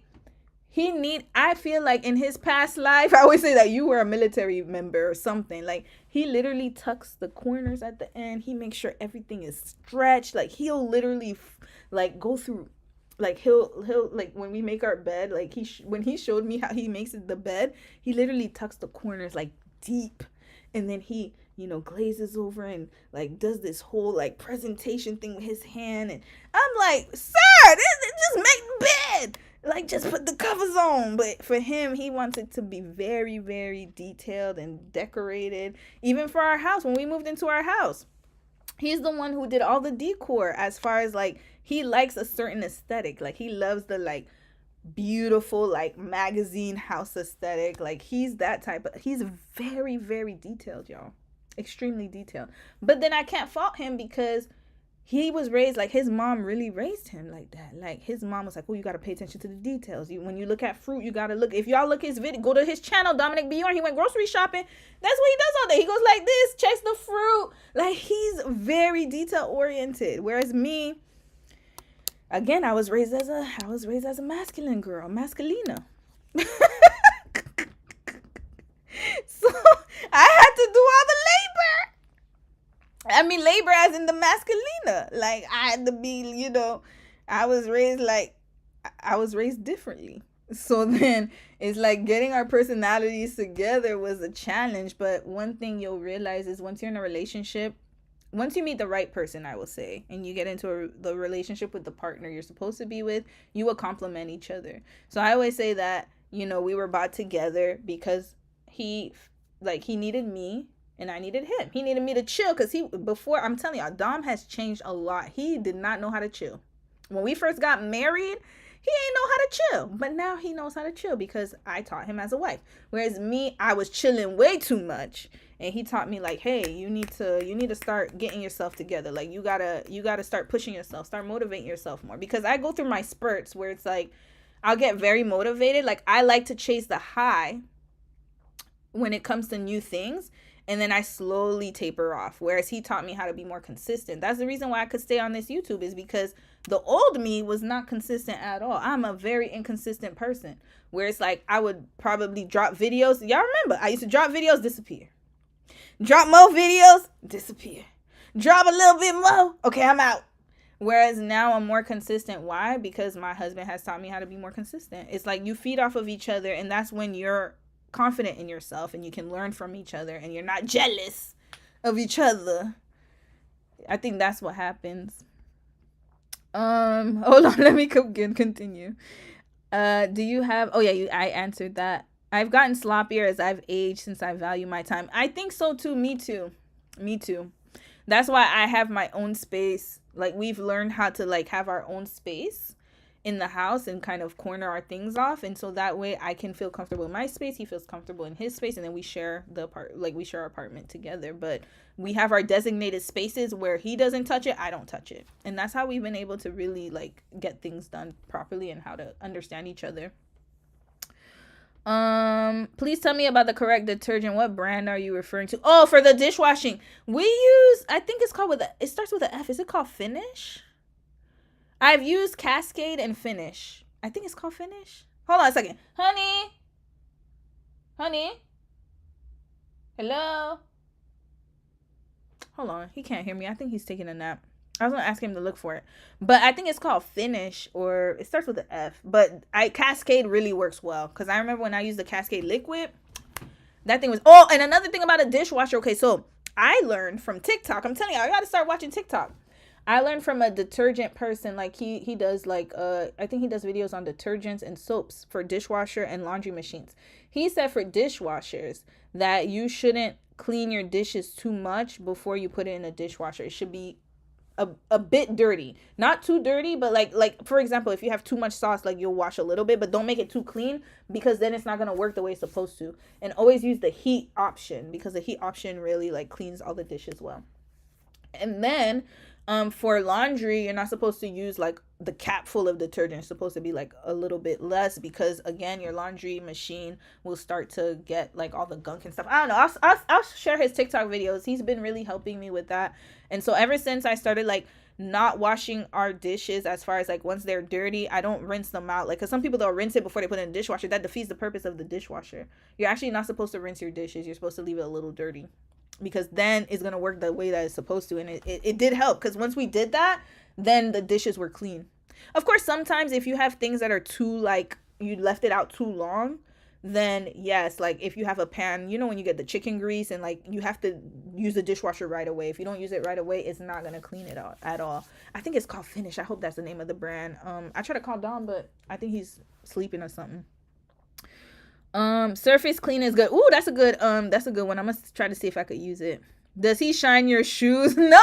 I feel like in his past life, I always say that you were a military member or something. Like, he literally tucks the corners at the end. He makes sure everything is stretched. Like, he'll literally like go through, like, he'll like, when we make our bed, like, when he showed me how he makes the bed, he literally tucks the corners like deep, and then he, glazes over and like does this whole like presentation thing with his hand. And I'm like, sir, just make the bed. Like, just put the covers on. But for him, he wants it to be very, very detailed and decorated. Even for our house, when we moved into our house, he's the one who did all the decor. As far as like, he likes a certain aesthetic. Like, he loves the like beautiful like magazine house aesthetic. Like, he's that type of, he's very, very detailed, y'all. Extremely detailed. But then I can't fault him because he was raised like, his mom really raised him like that. Like, his mom was like, oh, you got to pay attention to the details. When you look at fruit, you got to look. If y'all look his video, go to his channel, Dominic Bjorn. He went grocery shopping. That's what he does all day. He goes like this, checks the fruit. Like, he's very detail oriented. Whereas me, again, I was raised as a masculine girl, masculina. So I had to do all the labor. I mean, labor as in the masculina. Like, I had to be, I was raised differently. So then it's like getting our personalities together was a challenge. But one thing you'll realize is once you're in a relationship, once you meet the right person, I will say, and you get into the relationship with the partner you're supposed to be with, you will complement each other. So I always say that, we were brought together because he needed me and I needed him. He needed me to chill because I'm telling y'all, Dom has changed a lot. He did not know how to chill. When we first got married, he ain't know how to chill. But now he knows how to chill because I taught him as a wife. Whereas me, I was chilling way too much. And he taught me like, hey, you need to start getting yourself together. Like, you gotta start pushing yourself, start motivating yourself more. Because I go through my spurts where it's like, I'll get very motivated. Like, I like to chase the high when it comes to new things. And then I slowly taper off. Whereas he taught me how to be more consistent. That's the reason why I could stay on this YouTube, is because the old me was not consistent at all. I'm a very inconsistent person. Where it's like, I would probably drop videos. Y'all remember, I used to drop videos, disappear. Drop more videos, disappear. Drop a little bit more, okay, I'm out. Whereas now I'm more consistent. Why? Because my husband has taught me how to be more consistent. It's like you feed off of each other, and that's when you're confident in yourself and you can learn from each other and you're not jealous of each other. I think that's what happens. Hold on, let me continue. Do you have, I answered that. I've gotten sloppier as I've aged since I value my time. I think so too. Me too. That's why I have my own space. Like, we've learned how to like have our own space in the house and kind of corner our things off, and so that way I can feel comfortable in my space, he feels comfortable in his space, and then we share our apartment together. But we have our designated spaces where he doesn't touch it, I don't touch it, and that's how we've been able to really like get things done properly and how to understand each other. Please tell me about the correct detergent. What brand are you referring to? Oh, for the dishwashing, we use, I think it's called it starts with an F. Is it called Finish? I've used Cascade and Finish. I think it's called Finish. Hold on a second. Honey? Hello? Hold on. He can't hear me. I think he's taking a nap. I was going to ask him to look for it. But I think it's called Finish, or it starts with an F. But Cascade really works well. Because I remember when I used the Cascade liquid, that thing was... Oh, and another thing about a dishwasher. Okay, so I learned from TikTok. I'm telling you, I got to start watching TikTok. I learned from a detergent person. Like, he does like I think he does videos on detergents and soaps for dishwasher and laundry machines. He said for dishwashers that you shouldn't clean your dishes too much before you put it in a dishwasher. It should be a bit dirty, not too dirty, but like for example, if you have too much sauce, like, you'll wash a little bit, but don't make it too clean, because then it's not going to work the way it's supposed to. And always use the heat option, because the heat option really like cleans all the dishes well. And then for laundry, you're not supposed to use like the cap full of detergent. It's supposed to be like a little bit less, because again, your laundry machine will start to get like all the gunk and stuff. I don't know. I'll share his TikTok videos. He's been really helping me with that. And so ever since I started like not washing our dishes, as far as like once they're dirty, I don't rinse them out. Like, because some people, they'll rinse it before they put it in the dishwasher. That defeats the purpose of the dishwasher. You're actually not supposed to rinse your dishes. You're supposed to leave it a little dirty, because then it's going to work the way that it's supposed to. And it did help, because once we did that, then the dishes were clean. Of course, sometimes if you have things that are too, like, you left it out too long, then yes, like if you have a pan, you know, when you get the chicken grease and like you have to use the dishwasher right away. If you don't use it right away, it's not gonna clean it out at all. I think it's called Finish. I hope that's the name of the brand. I try to call Dom, but I think he's sleeping or something. Surface clean is good. Ooh, that's a good one. I'm gonna try to see if I could use it. Does he shine your shoes? No.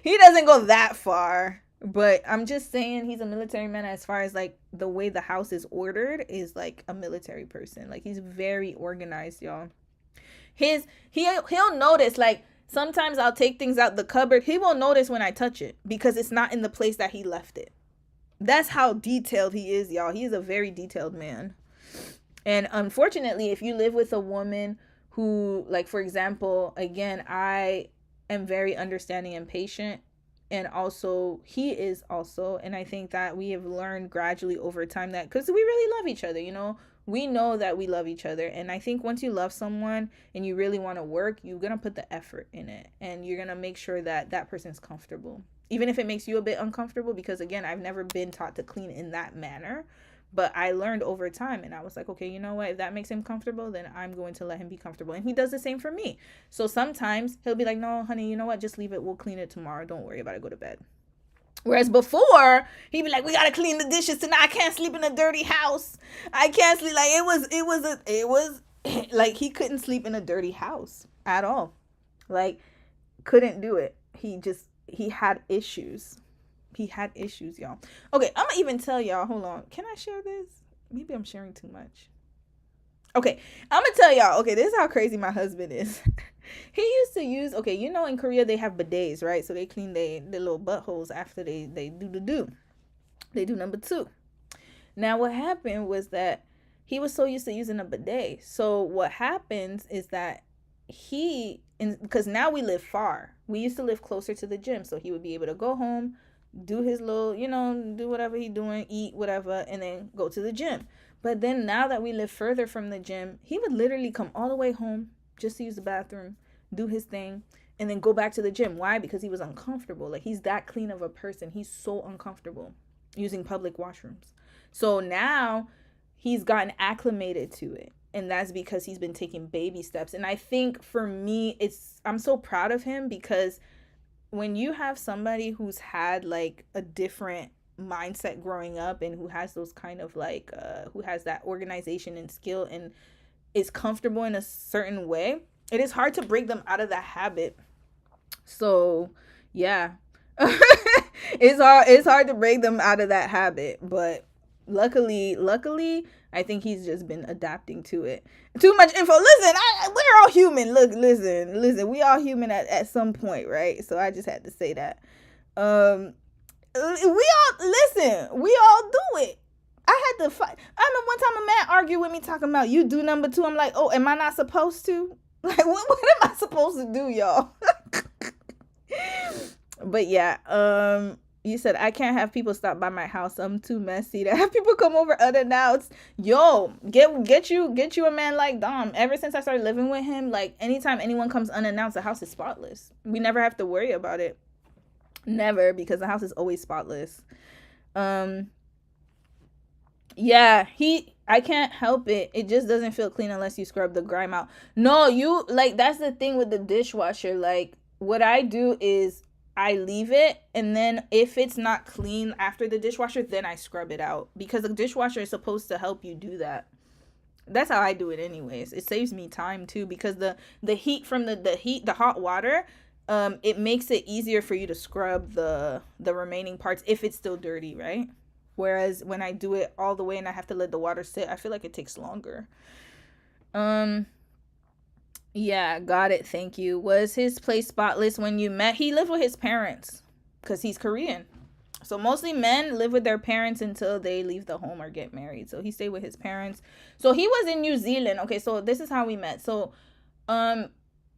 He doesn't go that far. But I'm just saying he's a military man as far as like the way the house is ordered is like a military person. Like he's very organized, y'all. He'll notice like sometimes I'll take things out the cupboard. He won't notice when I touch it because it's not in the place that he left it. That's how detailed he is, y'all. He is a very detailed man. And unfortunately, if you live with a woman who, like, for example, again, I am very understanding and patient. And also, he is also. And I think that we have learned gradually over time that because we really love each other, you know, we know that we love each other. And I think once you love someone and you really want to work, you're going to put the effort in it. And you're going to make sure that that person's comfortable. Even if it makes you a bit uncomfortable, because again, I've never been taught to clean in that manner. But I learned over time and I was like, okay, you know what? If that makes him comfortable, then I'm going to let him be comfortable. And he does the same for me. So sometimes he'll be like, no, honey, you know what? Just leave it. We'll clean it tomorrow. Don't worry about it. Go to bed. Whereas before, he'd be like, we got to clean the dishes tonight. I can't sleep in a dirty house. I can't sleep. Like it was like he couldn't sleep in a dirty house at all. Like couldn't do it. He had issues. He had issues, y'all. Okay, I'm gonna even tell y'all. Hold on. Can I share this? Maybe I'm sharing too much. Okay, I'm gonna tell y'all. Okay, this is how crazy my husband is. He used to use, okay, you know in Korea they have bidets, right? So they clean their little buttholes after they do the do. They do number 2. Now what happened was that he was so used to using a bidet. So what happens is that because now we live far. We used to live closer to the gym. So he would be able to go home, do his little, you know, do whatever he's doing, eat, whatever, and then go to the gym. But then now that we live further from the gym, he would literally come all the way home just to use the bathroom, do his thing, and then go back to the gym. Why? Because he was uncomfortable. Like he's that clean of a person. He's so uncomfortable using public washrooms. So now he's gotten acclimated to it. And that's because he's been taking baby steps. And I think for me, I'm so proud of him because when you have somebody who's had like a different mindset growing up and who has those kind of like who has that organization and skill and is comfortable in a certain way, it is hard to break them out of that habit. So yeah. It's hard to break them out of that habit, but luckily I think he's just been adapting to it. Too much info. Listen, we're all human. Look, listen. We all human at some point, right? So I just had to say that. We all do it. I had to fight. I remember one time a man argued with me talking about you do number 2. I'm like, oh, am I not supposed to? Like, what am I supposed to do, y'all? But yeah, you said I can't have people stop by my house. I'm too messy to have people come over unannounced. Yo, get you a man like Dom. Ever since I started living with him, like anytime anyone comes unannounced, the house is spotless. We never have to worry about it. Never, because the house is always spotless. Yeah, I can't help it. It just doesn't feel clean unless you scrub the grime out. No, you like that's the thing with the dishwasher. Like what I do is I leave it, and then if it's not clean after the dishwasher, then I scrub it out because the dishwasher is supposed to help you do that. That's how I do it anyways. It saves me time too because the heat from the hot water, it makes it easier for you to scrub the remaining parts if it's still dirty, right? Whereas when I do it all the way and I have to let the water sit, I feel like it takes longer. Yeah, got it. Thank you. Was his place spotless when you met? He lived with his parents because he's Korean. So mostly men live with their parents until they leave the home or get married. So he stayed with his parents. So he was in New Zealand. Okay, so this is how we met. So I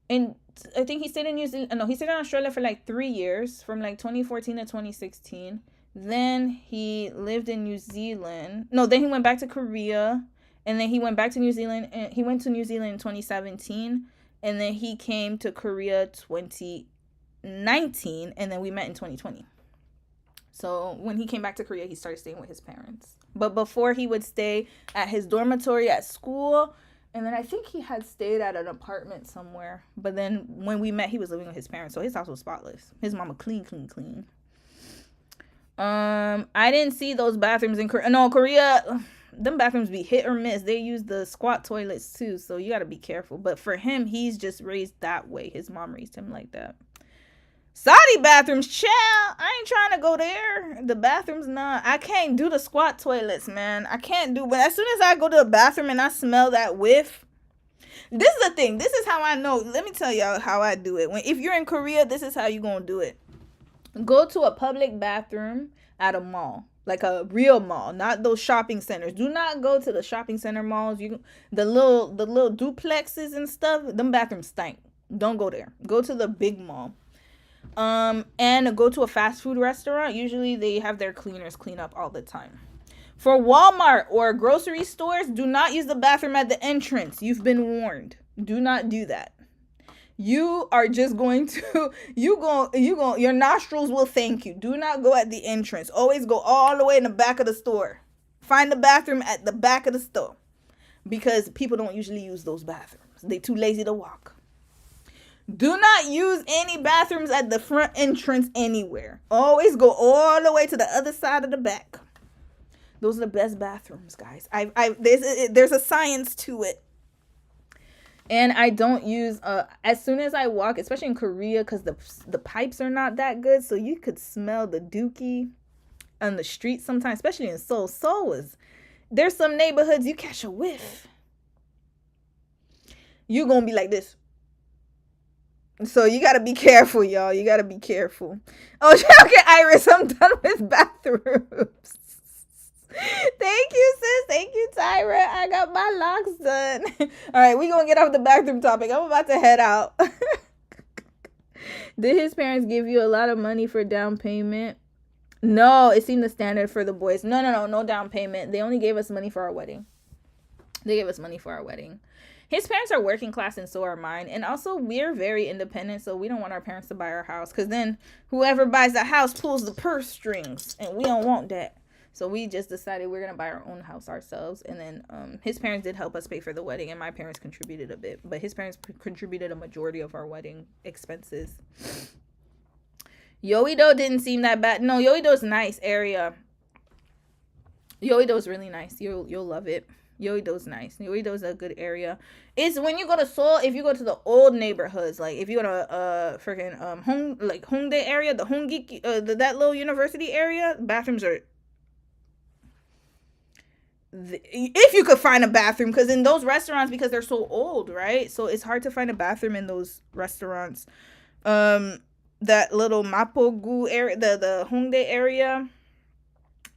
think he stayed in New Zealand. No, he stayed in Australia for like 3 years from like 2014 to 2016. Then he lived in New Zealand. No, then he went back to Korea. And then he went back to New Zealand. And he went to New Zealand in 2017. And then he came to Korea 2019. And then we met in 2020. So when he came back to Korea, he started staying with his parents. But before, he would stay at his dormitory at school. And then I think he had stayed at an apartment somewhere. But then when we met, he was living with his parents. So his house was spotless. His mama clean, clean, clean. I didn't see those bathrooms in Korea. No, Korea, them bathrooms be hit or miss. They use the squat toilets too. So you got to be careful. But for him, he's just raised that way. His mom raised him like that. Saudi bathrooms, child. I ain't trying to go there. The bathrooms, nah. I can't do the squat toilets, man. I can't do. But as soon as I go to the bathroom and I smell that whiff, this is the thing. This is how I know. Let me tell y'all how I do it. If you're in Korea, this is how you gonna do it. Go to a public bathroom at a mall, like a real mall, not those shopping centers. Do not go to the shopping center malls. The little duplexes and stuff. Them bathrooms stink. Don't go there. Go to the big mall. And go to a fast food restaurant. Usually they have their cleaners clean up all the time. For Walmart or grocery stores, do not use the bathroom at the entrance. You've been warned. Do not do that. You are just going to, your nostrils will thank you. Do not go at the entrance. Always go all the way in the back of the store. Find the bathroom at the back of the store. Because people don't usually use those bathrooms. They're too lazy to walk. Do not use any bathrooms at the front entrance anywhere. Always go all the way to the other side of the back. Those are the best bathrooms, guys. There's a science to it. And I don't use, as soon as I walk, especially in Korea, because the pipes are not that good. So you could smell the dookie on the street sometimes, especially in Seoul. There's some neighborhoods you catch a whiff. You're going to be like this. So you got to be careful, y'all. You got to be careful. Oh, okay, Iris, I'm done with bathrooms. Thank you, sis. Thank you, Tyra. I got my locks done. All right, we're going to get off the bathroom topic. I'm about to head out. Did his parents give you a lot of money for down payment? No, it seemed the standard for the boys. No down payment. They only gave us money for our wedding. His parents are working class and so are mine. And also, we're very independent, so we don't want our parents to buy our house. Because then whoever buys the house pulls the purse strings. And we don't want that. So we just decided we're going to buy our own house ourselves. And then his parents did help us pay for the wedding. And my parents contributed a bit. But his parents contributed a majority of our wedding expenses. Yoido didn't seem that bad. No, Yoido's nice area. Yoido's really nice. You'll love it. Yoido's nice. Yoido's a good area. It's when you go to Seoul, if you go to the old neighborhoods, like if you go to Hongdae area, the Hongik, that little university area, bathrooms are, if you could find a bathroom, because in those restaurants, because they're so old, right? So it's hard to find a bathroom in those restaurants. That little Mapogu area, the Hongdae area,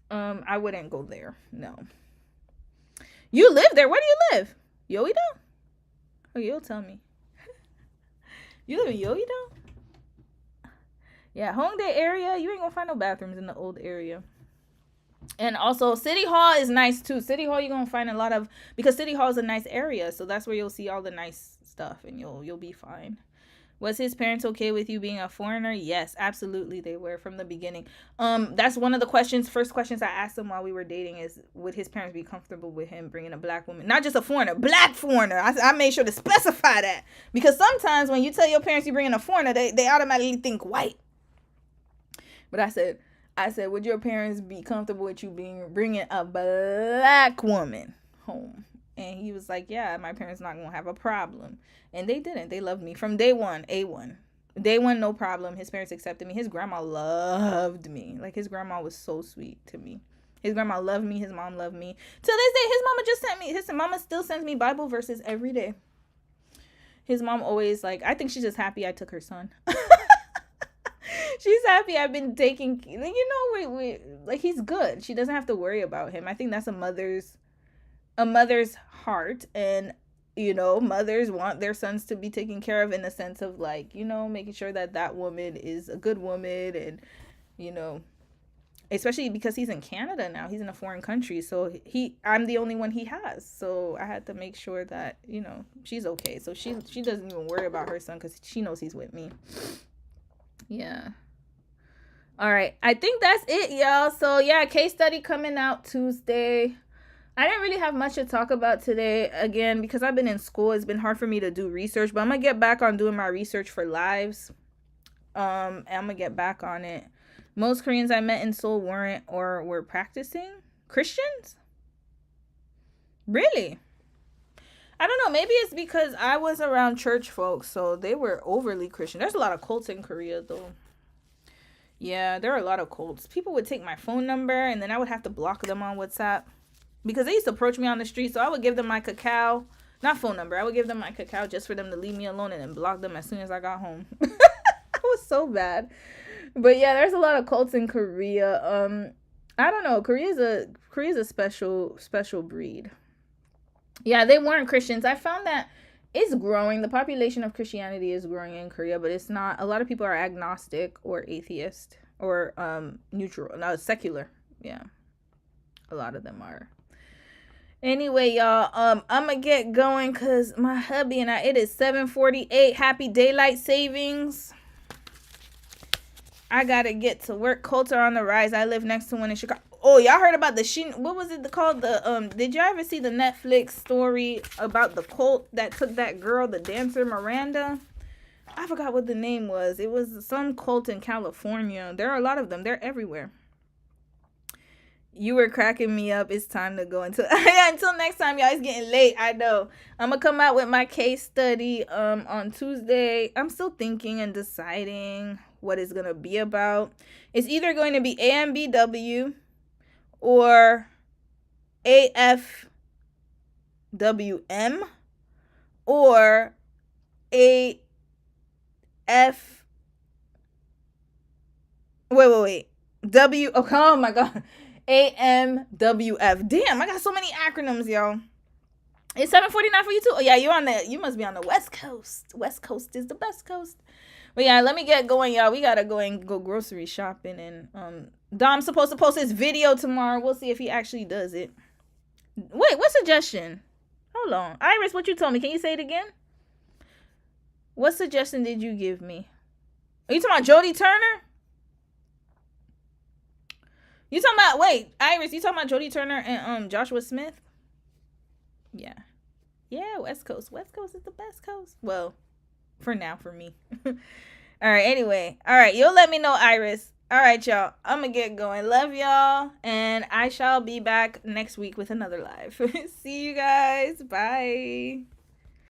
I wouldn't go there. No. You live there. Where do you live? Yoido? Oh, you'll tell me. You live in Yoido? Yeah, Hongdae area. You ain't gonna find no bathrooms in the old area. And also, City Hall is nice too. City Hall, you're gonna find a lot of, because City Hall is a nice area, so that's where you'll see all the nice stuff, and you'll be fine. Was his parents okay with you being a foreigner? Yes, absolutely, they were from the beginning. That's one of the first questions I asked him while we were dating is, would his parents be comfortable with him bringing a black woman? Not just a foreigner, black foreigner. I made sure to specify that. Because sometimes when you tell your parents you're bringing a foreigner, they automatically think white. But I said, would your parents be comfortable with you bringing a black woman home? And he was like, yeah, my parents not going to have a problem. And they didn't. They loved me from day one, A1. Day one, no problem. His parents accepted me. His grandma loved me. Like, his grandma was so sweet to me. His grandma loved me. His mom loved me. Till this day, his mama still sends me Bible verses every day. His mom always, like, I think she's just happy I took her son. She's happy I've been taking, we like, he's good. She doesn't have to worry about him. I think that's a mother's heart, and mothers want their sons to be taken care of in the sense of, like, making sure that woman is a good woman, and especially because he's in Canada now, he's in a foreign country, so I'm the only one he has, so I had to make sure that she's okay, so she doesn't even worry about her son because she knows he's with me. Yeah. All right. I think that's it, y'all. So, yeah, case study coming out Tuesday. I didn't really have much to talk about today. Again, because I've been in school, it's been hard for me to do research. But I'm going to get back on doing my research for lives. And I'm going to get back on it. Most Koreans I met in Seoul weren't or were practicing Christians. Really? I don't know. Maybe it's because I was around church folks, so they were overly Christian. There's a lot of cults in Korea, though. Yeah, there are a lot of cults. People would take my phone number, and then I would have to block them on WhatsApp. Because they used to approach me on the street, so I would give them my cacao. Not phone number. I would give them my cacao just for them to leave me alone and then block them as soon as I got home. It was so bad. But yeah, there's a lot of cults in Korea. I don't know. Korea's a special breed. Yeah, they weren't Christians. I found that it's growing. The population of Christianity is growing in Korea, but it's not. A lot of people are agnostic or atheist or neutral, no, secular. Yeah, a lot of them are. Anyway, y'all, I'm gonna get going because my hubby and it is 7:48. Happy daylight savings. I gotta get to work. Cults are on the rise. I live next to one in Chicago. Oh, y'all heard about what was it called? Did y'all ever see the Netflix story about the cult that took that girl, the dancer Miranda? I forgot what the name was. It was some cult in California. There are a lot of them. They're everywhere. You were cracking me up. It's time to go until next time, y'all. It's getting late. I know. I'm gonna come out with my case study on Tuesday. I'm still thinking and deciding what it's gonna be about. It's either going to be AMBW or AFWM or AF. Wait. Oh my god. AMWF. Damn, I got so many acronyms, y'all. It's 7:49 for you too. Oh yeah, you must be on the West Coast. West Coast is the best coast. But yeah, let me get going, y'all. We gotta go grocery shopping, and Dom's supposed to post his video tomorrow. We'll see if he actually does it. Wait, what suggestion? Hold on. Iris, what you told me? Can you say it again? What suggestion did you give me? Are you talking about Jodie Turner? You talking about, wait, Iris, you talking about Jodie Turner and Joshua Smith? Yeah. Yeah, West Coast. West Coast is the best coast. Well, for now, for me. All right, anyway. All right, you'll let me know, Iris. All right, y'all. I'm going to get going. Love y'all. And I shall be back next week with another live. See you guys. Bye.